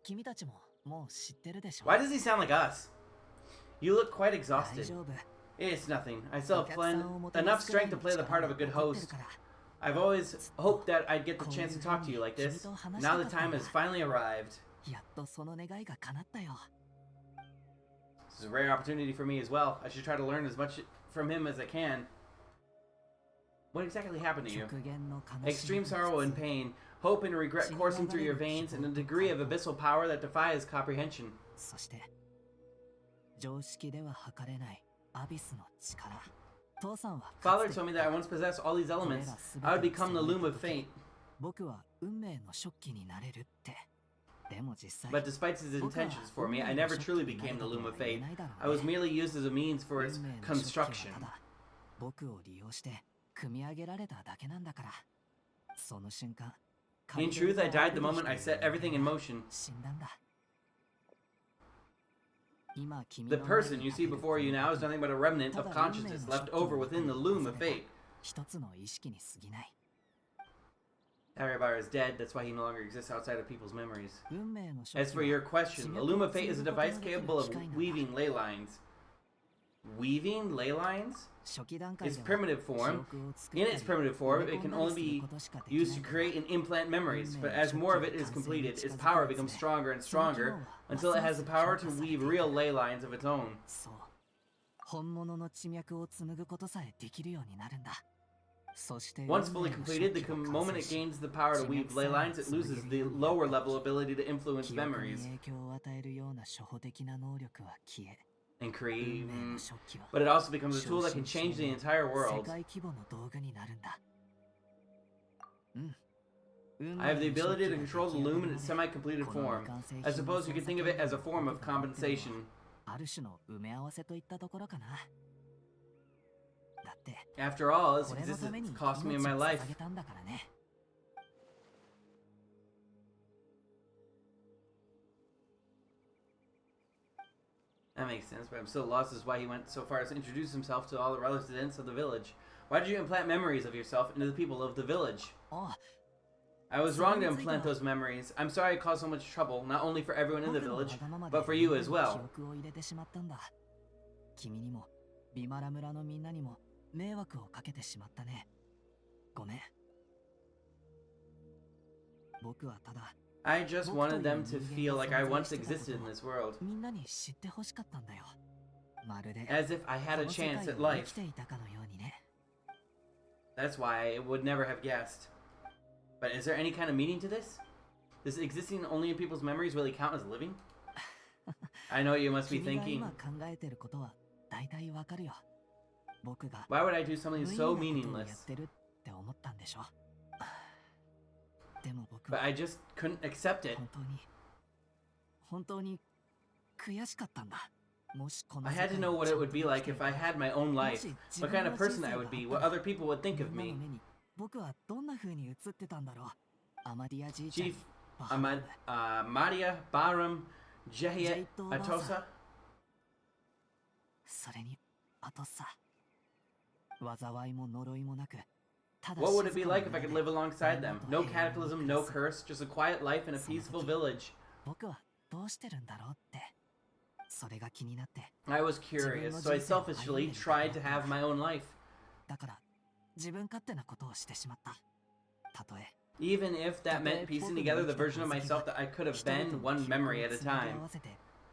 君たちももう知ってるでしょ Why does he sound like us? You look quite 大 exhausted. 丈夫 It's nothing. I still have enough strength to play the part of a good host. I've always hoped that I'd get the chance to talk to you like this. Now the time has finally arrived. やっとその願いが叶ったよ This is a rare opportunity for me as well. I should try to learn as much from him as I can. What exactly happened to you? 極限の悲しみ Extreme sorrow and pain, hope and regret coursing through your veins, and a degree of abyssal power that defies comprehension. そして常識では測れないアビスの力父さんは Father told me that I once possessed all these elements. I would become the loom of fate. 僕は運命の食器になれるってでも実際 But despite his intentions for me, I never truly became the loom of fate. I was merely used as a means for its 運命の食器 construction. はただ僕を利用して組み上げられただけなんだからその瞬間 In truth, I died the moment I set everything in motion. 死んだんだ今君 The の person you see before you now is nothing but a remnant of consciousness left over within the loom of fate. 一つの意識に過ぎない Aribar is dead, that's why he no longer exists outside of people's memories. 運命の食器 As for your question, the loom of fate is a device capable of weaving ley lines. Weaving ley lines? 初期段階 Its では primitive 記 form, 憶を作 in ったり its primitive form, 埋め it 込 can んだり only する be ことしかできない used to create and implant memories, but as more of it is completed, its power becomes stronger and stronger until it has the power to weave real ley lines of its own. そう本物の地脈を紡ぐことさえできるようになるんだそして Once fully completed, the moment it gains the power to weave ley lines, it loses the lower level ability to influence 記憶に memories 影響を与えるような初歩的な能力は消え and create. 運命の食器は But it also becomes a tool that can change the entire 世 world. 界規模の道具になるんだ I have the ability to control the loom in its semi-completed form. I suppose you could think of it as a form of compensation. ある種の埋め合わせといったところかなだって After all, its これのために existence 命 cost me を in my life. 捧げたんだからね That makes sense, but I'm still lost as why he went so far as to introduce himself to all the residents of the village. Why did you implant memories of yourself into the people of the village? あ I was wrong to implant those memories. I'm sorry it caused so much trouble, not only for everyone in the 僕の village, わがままで but for you as 記 well. 憶を入れてしまったんだ君にもビマラ村のみんなにも迷惑をかけてしまったねごめん僕はただ I just wanted them to feel like I once existed in this world, みんなに知ってほしかったんだよまるで as if I had a この世 chance 界 at を生 life. きていたかのようにね That's why I would never have guessed. But is there any kind of meaning to this? Does existing only in people's memories really count as living? I know what you must be 君が thinking. 今考えてることは大体わかるよ僕が Why would I do something 無意 so 味なことをやっ meaningless? てるって思ったんでしょでも僕 But は I just couldn't accept it. 本当に悔しかったんだもしこの I 世 had 界 to に know what ちゃ it ん would と be 生き like てい if た I ら had my own も life, し自 what 分 kind の of 人 person 生 I が would あっ be, た what ら other people would think of みんな me. の目に僕はどんな風に映ってたんだろうアマディアじいちゃん Chief バハム Madia Barum Jehiet Jaito Basa. Atosa? それにあとさ災いも呪いもなくただ What would it be 静かな like if I could 村で live alongside みんな them? と No 平和に cataclysm, 暮 no らす curse, just a quiet life in a peaceful village. 僕はどうしてるんだろうってそれが気になって I was curious, so I selfishly tried to have my own life. だから自分勝手なことをしてしまったたとえ Even if that meant piecing together the version of myself that I could have been, one memory at a time.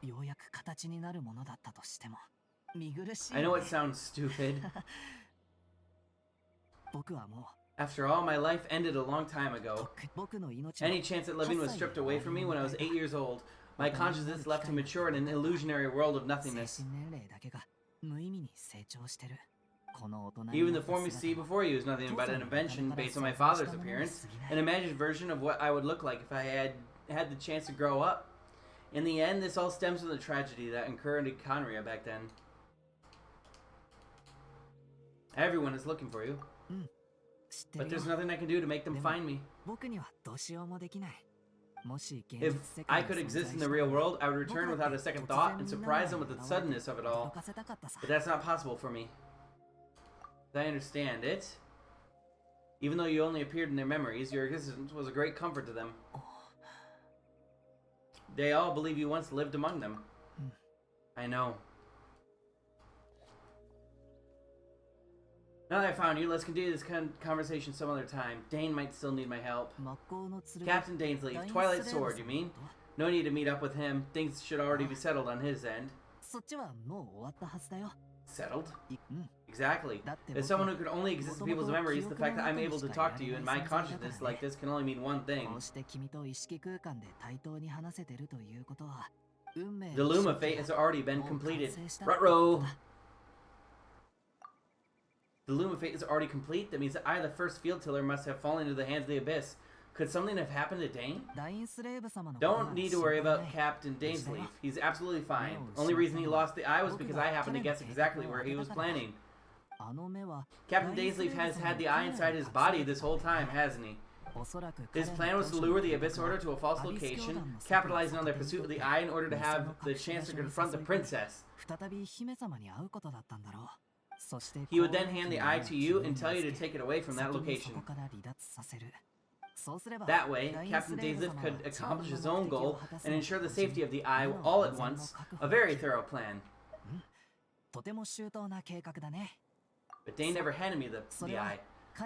ようやく形になるものだったとしても見苦しい I know it sounds stupid. 僕はも After all, my life ended a long time う ago. 僕の命は Any chance at living was stripped away from me when I was 8 years old. My consciousness left to mature in an illusionary world of 精 nothingness. 神年齢だけが無意味に成長してるこの大人に Even な the った form you 姿 see before you is nothing but an invention based on my father's appearance, an imagined version of what I would look like if I had the chance to grow up. In the end, this all stems from the tragedy that occurred in Conria back then. Everyone is looking for you, 知って but るよ there's nothing I can do to make them find me. 僕にはどうしようもできない If I could exist in the real world, I would return without a second thought and surprise them with the suddenness of it all. But that's not possible for me. As I understand it, even though you only appeared in their memories, your existence was a great comfort to them. They all believe you once lived among them. I know. Now that I found you, let's continue this conversation some other time. Dane might still need my help. Captain Dainsleif, Twilight Sword, you mean? No need to meet up with him. Things should already be settled on his end. Settled? Exactly. As someone who could only exist in people's memories, the fact that I'm able to talk to you in my consciousness like this can only mean one thing. The Loom of Fate has already been completed. Ruh-roh! The Loom of Fate is already complete. That means that I, the first field tiller, must have fallen into the hands of the Abyss. Could something have happened to Dane? Don't need to worry about Captain Dainsleif. He's absolutely fine. Only reason he lost the eye was because I happened to guess exactly where he was planning. Captain Dainsleif has had the eye inside his body this whole time, hasn't he? His plan was to lure the Abyss Order to a false location, capitalizing on their pursuit of the eye in order to have the chance to confront the princess. He would then hand the eye to you and tell you to take it away from that location. That way, Captain Dainsleif could accomplish his own goal and ensure the safety of the eye all at once. A very thorough plan. But Dane never handed me the eye.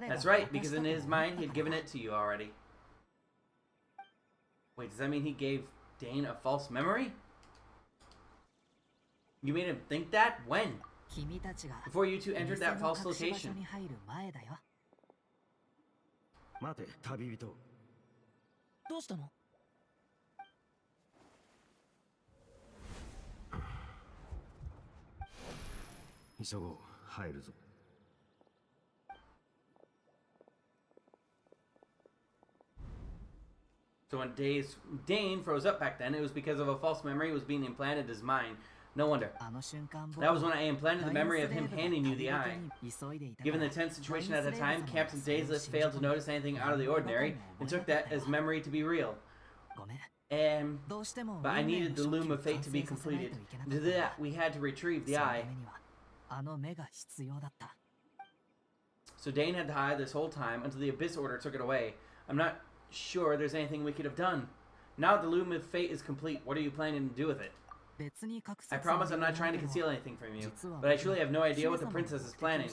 That's right, because in his mind, he had given it to you already. Wait, does that mean he gave Dane a false memory? You made him think that? When? Before you two entered that false location. 待て、旅人。どうしたの？急ごう、入るぞ。So when Dane froze up back then, it was because of a false memory was being implanted in his mind. No wonder. That was when I implanted the memory of him handing you the eye. Given the tense situation at the time, Captain Dainsleif failed to notice anything out of the ordinary and took that as memory to be real. But I needed the Loom of Fate to be completed. To do that, we had to retrieve the eye. So Dane had to hide this whole time until the Abyss Order took it away. I'm not sure there's anything we could have done. Now the Loom of Fate is complete. What are you planning to do with it? I promise I'm not trying to conceal anything from you, but I truly have no idea what the princess is planning.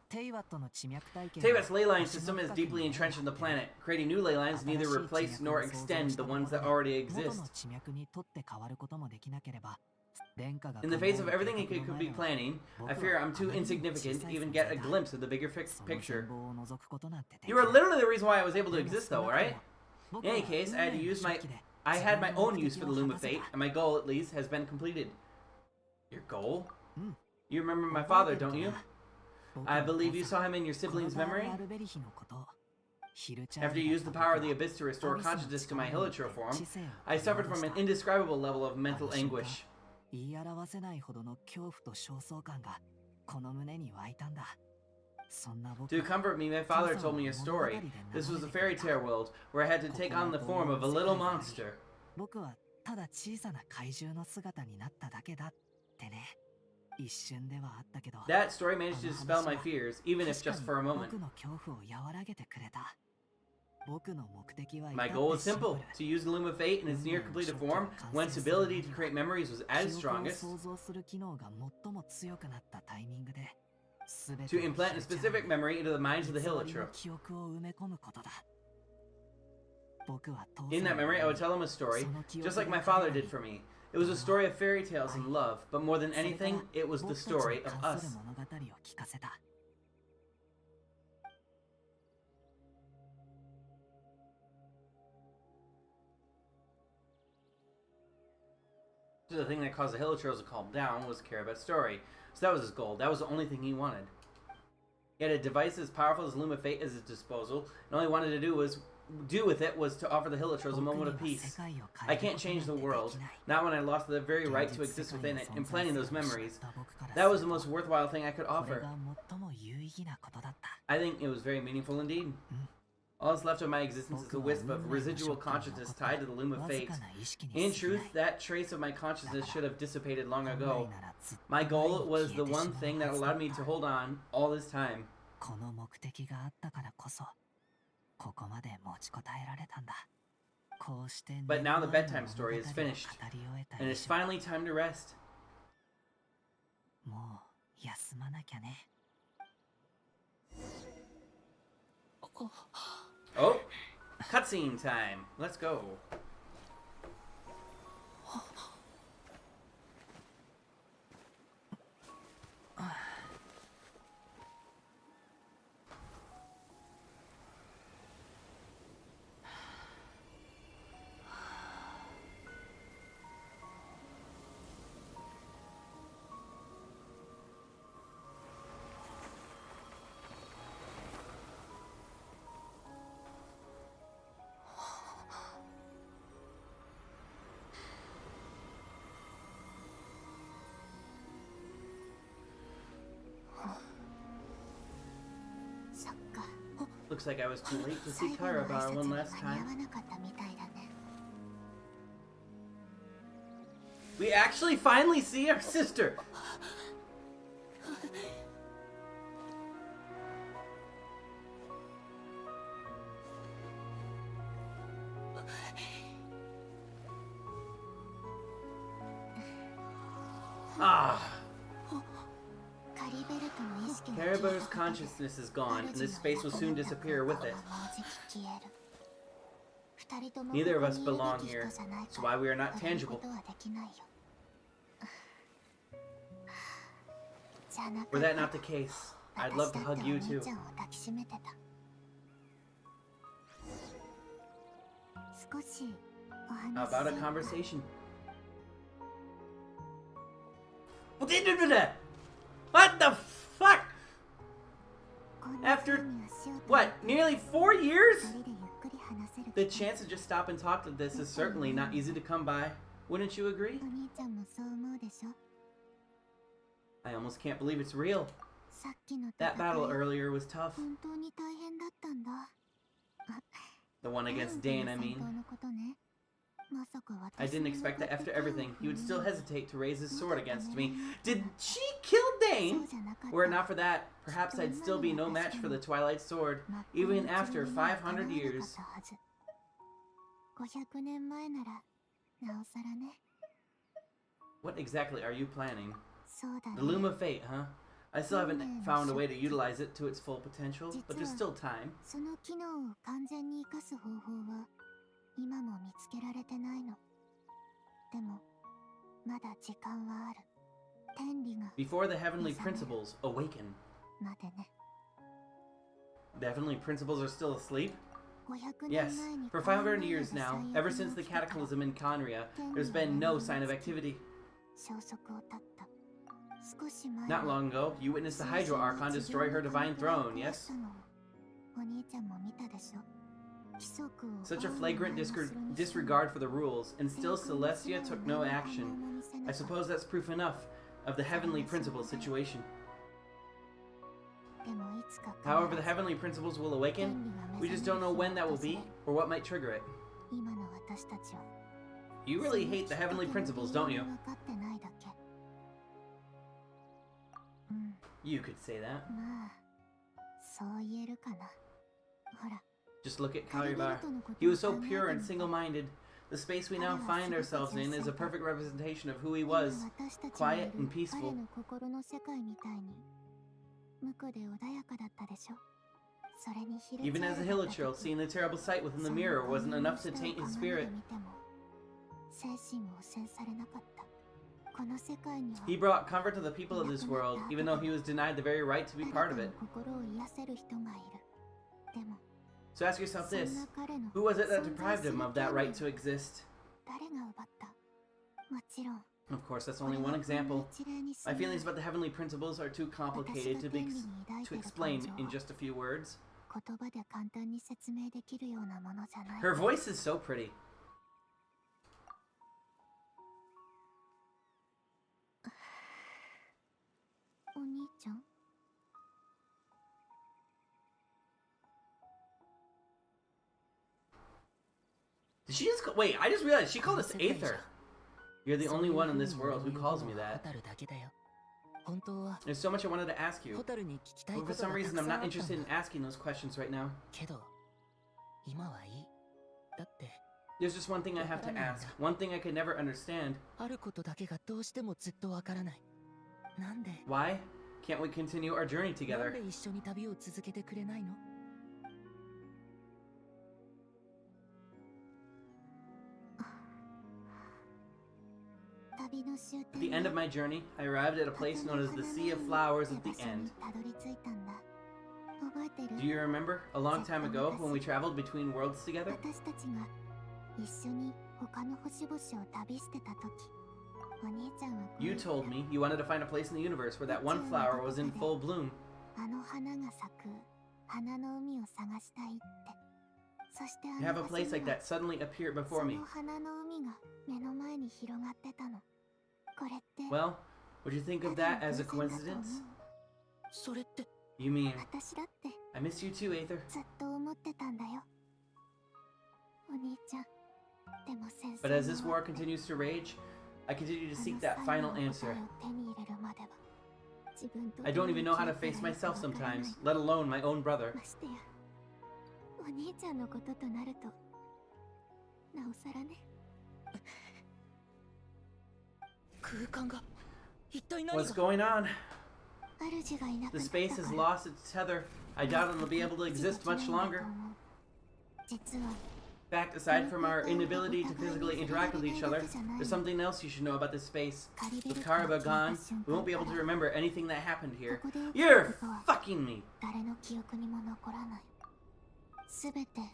Teyvat's ley line system is deeply entrenched in the planet. Creating new ley lines neither replace nor extend the ones that already exist. In the face of everything he could be planning, I fear I'm too insignificant to even get a glimpse of the bigger picture. You were literally the reason why I was able to exist though, right? In any case, I had my own use for the Loom of Fate, and my goal, at least, has been completed. Your goal? You remember my father, don't you? I believe you saw him in your sibling's memory? After you used the power of the Abyss to restore consciousness to my Hilichurl form, I suffered from an indescribable level of mental anguish. To comfort me, my father told me a story. This was a fairy tale world, where I had to take on the form of a little monster. That story managed to dispel my fears, even if just for a moment. My goal was simple, to use the Loom of Fate in its near completed form, when its ability to create memories was at its strongest, to implant a specific memory into the minds of the Hilichurl. In that memory, I would tell them a story, just like my father did for me. It was a story of fairy tales and love, but more than anything, it was the story of us. So the thing that caused the Hilichurls to calm down was care about story. So that was his goal. That was the only thing he wanted. He had a device as powerful as Loom of Fate at his disposal, and all he wanted to do with it was to offer the Hilichurls a moment of peace. I can't change the world, not when I lost the very right to exist within it, implanting those memories. That was the most worthwhile thing I could offer. I think it was very meaningful indeed. All that's left of my existence is a wisp of residual consciousness tied to the loom of fate. In truth, that trace of my consciousness should have dissipated long ago. My goal was the one thing that allowed me to hold on all this time. この目的があったからこそここまで持ちこたえられたんだ。こうして But now the bedtime story is finished, and it's finally time to rest. もう休まなきゃね。 Oh, cutscene time. Let's go. Looks like I was too late to see Karabar one last time. We actually finally see our sister! Ah! Karabar's consciousness is gone, and this space will soon disappear with it. Neither of us belong here. That's why we are not tangible. Were that not the case, I'd love to hug you too. How about a conversation? Well, they did that! What the fuck? After, what, nearly 4 years? The chance to just stop and talk like this is certainly not easy to come by. Wouldn't you agree? I almost can't believe it's real. That battle earlier was tough. The one against Dane, I mean. I didn't expect that after everything, he would still hesitate to raise his sword against me. Did she kill Dane? Were it not for that, perhaps I'd still be no match for the Twilight Sword, even after 500 years. What exactly are you planning? The Loom of Fate, huh? I still haven't found a way to utilize it to its full potential, but there's still time. Before the heavenly principles awaken. The heavenly principles are still asleep? Yes, for 500 years now, ever since the cataclysm in Conria, there's been no sign of activity. Not long ago, you witnessed the Hydro Archon destroy her divine throne, yes? Such a flagrant disregard for the rules, and still Celestia took no action. I suppose that's proof enough of the heavenly principles situation. However, the heavenly principles will awaken. We just don't know when that will be, or what might trigger it. You really hate the heavenly principles, don't you? You could say that. Just look at Karibar. He was so pure and single-minded. The space we now find ourselves in is a perfect representation of who he was. Quiet and peaceful. Even as a Hilichurl, seeing the terrible sight within the mirror wasn't enough to taint his spirit. He brought comfort to the people of this world, even though he was denied the very right to be part of it. So ask yourself this, who was it that deprived him of that right to exist? Of course, that's only one example. My feelings about the heavenly principles are too complicated to explain in just a few words. Her voice is so pretty. Did she just wait? I just realized she called us Aether. You're the only one in this world who calls me that. There's so much I wanted to ask you, but for some reason I'm not interested in asking those questions right now. There's just one thing I have to ask, one thing I could never understand. Why can't we continue our journey together? At the end of my journey, I arrived at a place known as the Sea of Flowers at the End. Do you remember, a long time ago, when we traveled between worlds together? You told me you wanted to find a place in the universe where that one flower was in full bloom. To have a place like that suddenly appear before me. Well, would you think of that as a coincidence? You mean, I miss you too, Aether. But as this war continues to rage, I continue to seek that final answer. I don't even know how to face myself sometimes, let alone my own brother. What's going on? The space has lost its tether. I doubt it'll be able to exist much longer. In fact, aside from our inability to physically interact with each other, there's something else you should know about this space. With Kariba gone, we won't be able to remember anything that happened here. You're fucking me!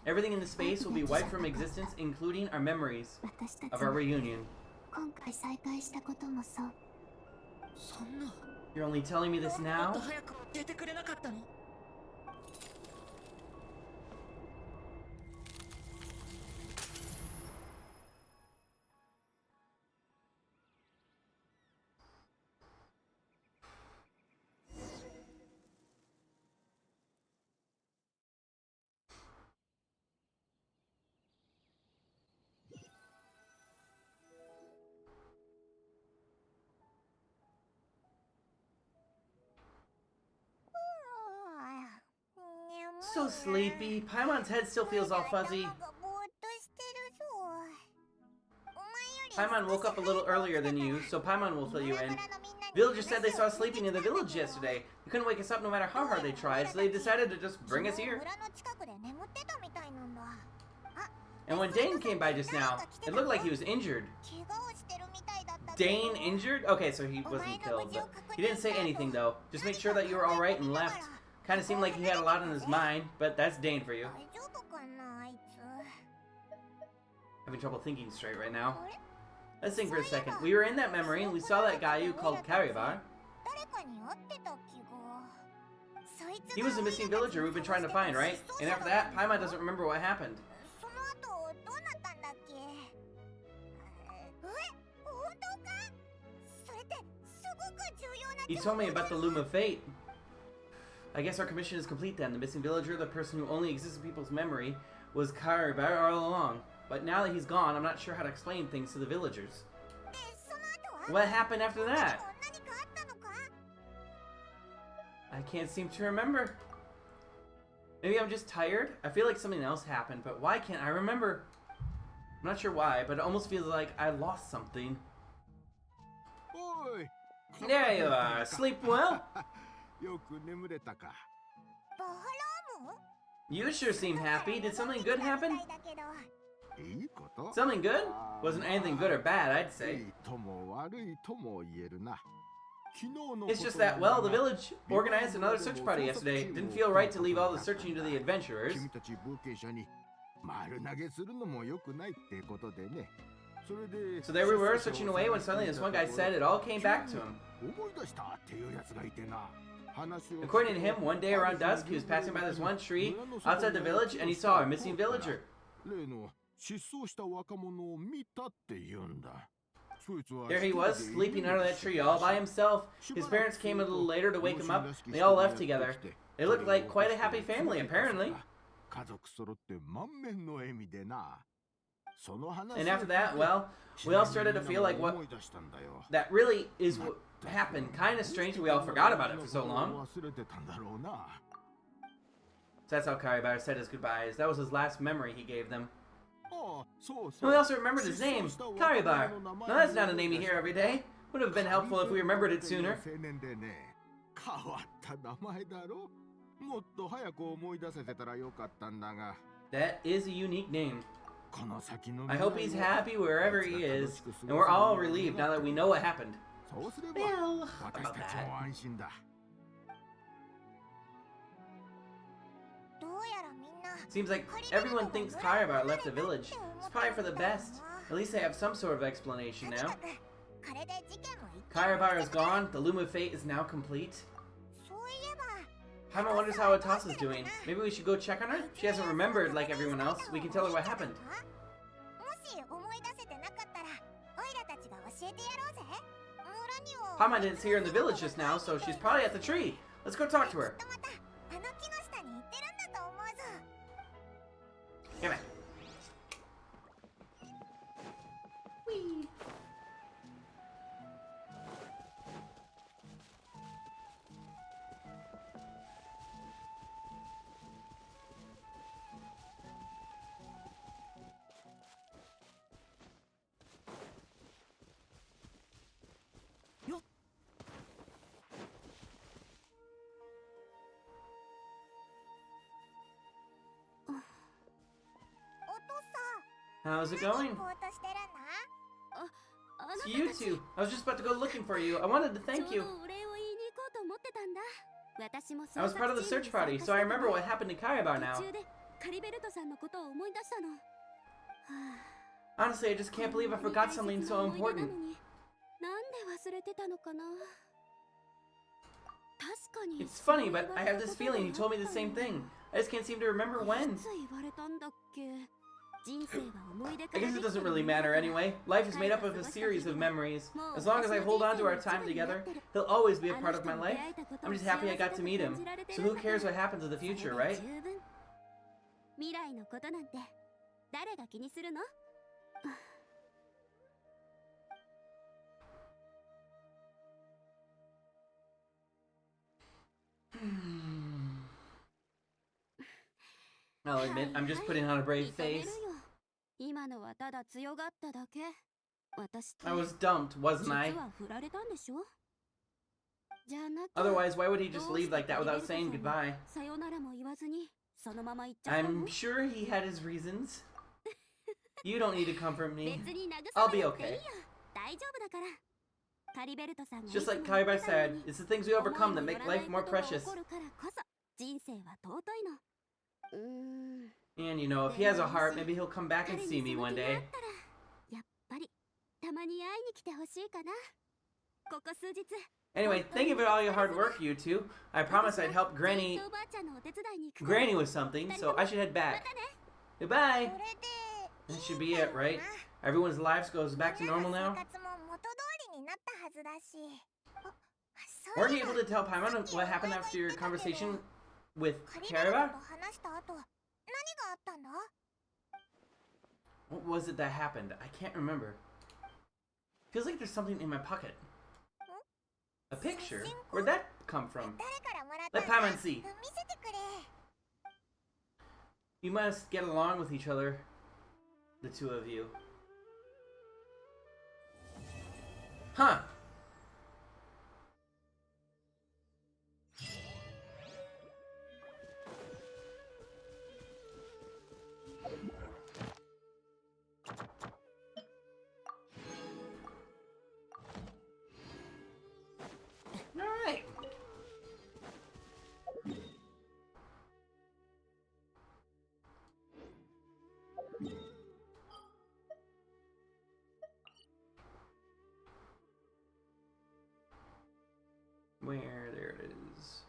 Everything in the space will be wiped from existence, including our memories of our reunion. You're only telling me this now? So sleepy. Paimon's head still feels all fuzzy. Paimon woke up a little earlier than you, so Paimon will fill you in. Villagers said they saw us sleeping in the village yesterday. They couldn't wake us up no matter how hard they tried, so they decided to just bring us here. And when Dane came by just now, it looked like he was injured. Dane injured? Okay, so he wasn't killed, but he didn't say anything though. Just make sure that you were alright and left. Kinda seemed like he had a lot on his mind, but that's Dane for you. Having trouble thinking straight right now. Let's think for a second. We were in that memory and we saw that guy you called Kariba. He was a missing villager we've been trying to find, right? And after that, Paimon doesn't remember what happened. He told me about the Loom of Fate. I guess our commission is complete then. The missing villager, the person who only exists in people's memory, was Kariba all along. But now that he's gone, I'm not sure how to explain things to the villagers. What happened after that? I can't seem to remember. Maybe I'm just tired? I feel like something else happened, but why can't I remember? I'm not sure why, but it almost feels like I lost something. There you are. Sleep well? You sure seem happy. Did something good happen? Something good? Wasn't anything good or bad, I'd say. It's just that, well, the village organized another search party yesterday. Didn't feel right to leave all the searching to the adventurers. So there we were, searching away, when suddenly this one guy said it all came back to him. According to him, one day around dusk, he was passing by this one tree outside the village, and he saw a missing villager. There he was, sleeping under that tree all by himself. His parents came a little later to wake him up, and they all left together. They looked like quite a happy family, apparently. And after that, well, we all started to feel like what that really is what happened. Kind of strange we all forgot about it for so long. So that's how Karibar said his goodbyes. That was his last memory he gave them. And we also remembered his name, Karibar. Now that's not a name you hear every day. Would have been helpful if we remembered it sooner. That is a unique name. I hope he's happy wherever he is, and we're all relieved now that we know what happened. Well, about that. Seems like everyone thinks Karibar left the village. It's probably for the best. At least they have some sort of explanation now. Karibar is gone, the loom of fate is now complete. Paimon wonders how Atasa's doing. Maybe we should go check on her? She hasn't remembered like everyone else. We can tell her what happened. Paimon didn't see her in the village just now, so she's probably at the tree. Let's go talk to her. Come on. Whee! How's it going? It's you two. I was just about to go looking for you. I wanted to thank you. I was part of the search party, so I remember what happened to Karibar now. Honestly, I just can't believe I forgot something so important. It's funny, but I have this feeling you told me the same thing. I just can't seem to remember when. I guess it doesn't really matter anyway. Life is made up of a series of memories. As long as I hold on to our time together, he'll always be a part of my life. I'm just happy I got to meet him. So who cares what happens in the future, right? I'll admit, I'm just putting on a brave face. I was dumped, wasn't I? Otherwise, why would he just leave like that without saying goodbye? I'm sure he had his reasons. You don't need to comfort me. I'll be okay. Just like Karibar said, it's the things we overcome that make life more precious. And you know, if he has a heart, maybe he'll come back and see me one day. Anyway, thank you for all your hard work, you two. I promised I'd help Granny with something, so I should head back. Goodbye! That should be it, right? Everyone's lives goes back to normal now? Weren't you able to tell Paimon what happened after your conversation with Karibar? What was it that happened? I can't remember. Feels like there's something in my pocket. A picture? Where'd that come from? Let Paimon see. You must get along with each other, the two of you. Huh. Alright. Where? There it is.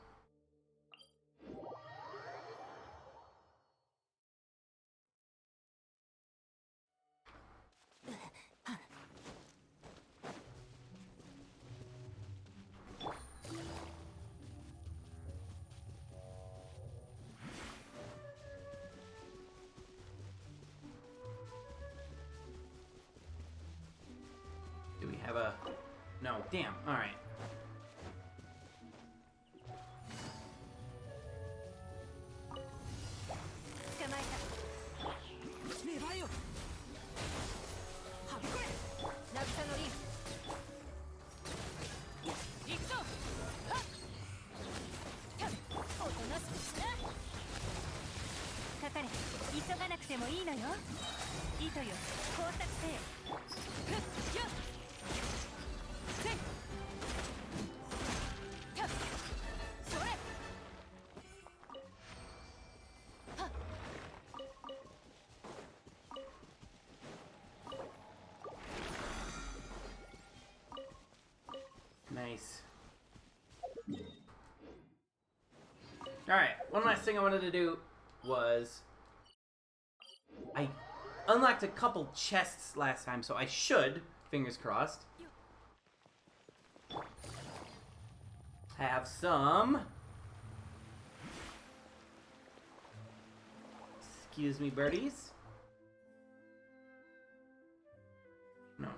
damn. Alright. Nice. Alright, one last thing I wanted to do was I unlocked a couple chests last time, so I should, fingers crossed, have some. Excuse me, birdies. No.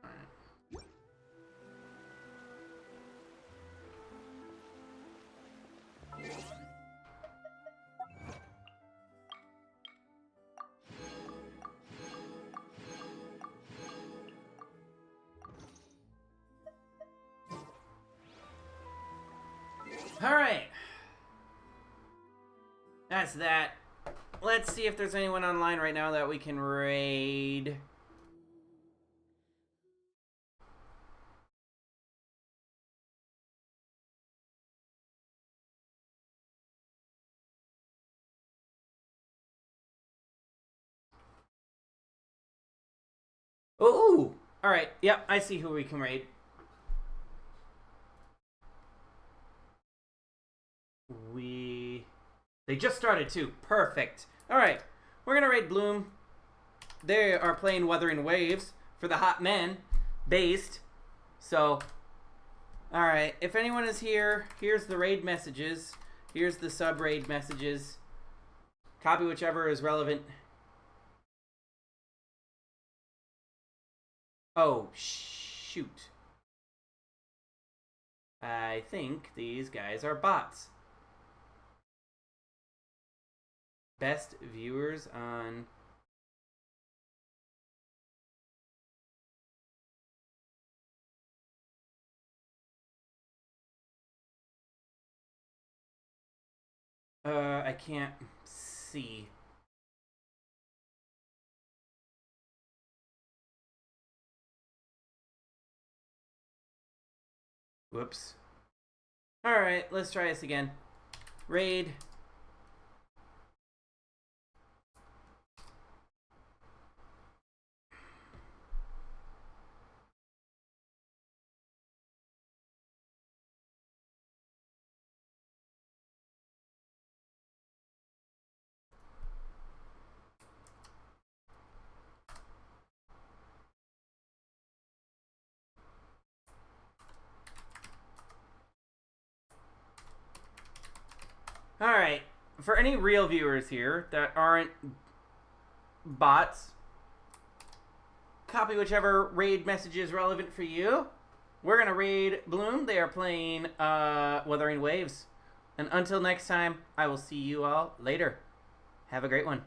Alright. Alright. That's that. Let's see if there's anyone online right now that we can raid. Oh, alright. Yep, I see who we can raid. They just started too. Perfect. Alright, we're gonna raid Bloom. They are playing Wuthering Waves for the Hot Men based. So, alright, if anyone is here, here's the raid messages. Here's the sub-raid messages. Copy whichever is relevant. Oh, shoot. I think these guys are bots. Best viewers on... I can't see. Whoops. Alright, let's try this again. Raid. Alright, for any real viewers here that aren't bots, copy whichever raid message is relevant for you. We're going to raid Bloom. They are playing Wuthering Waves. And until next time, I will see you all later. Have a great one.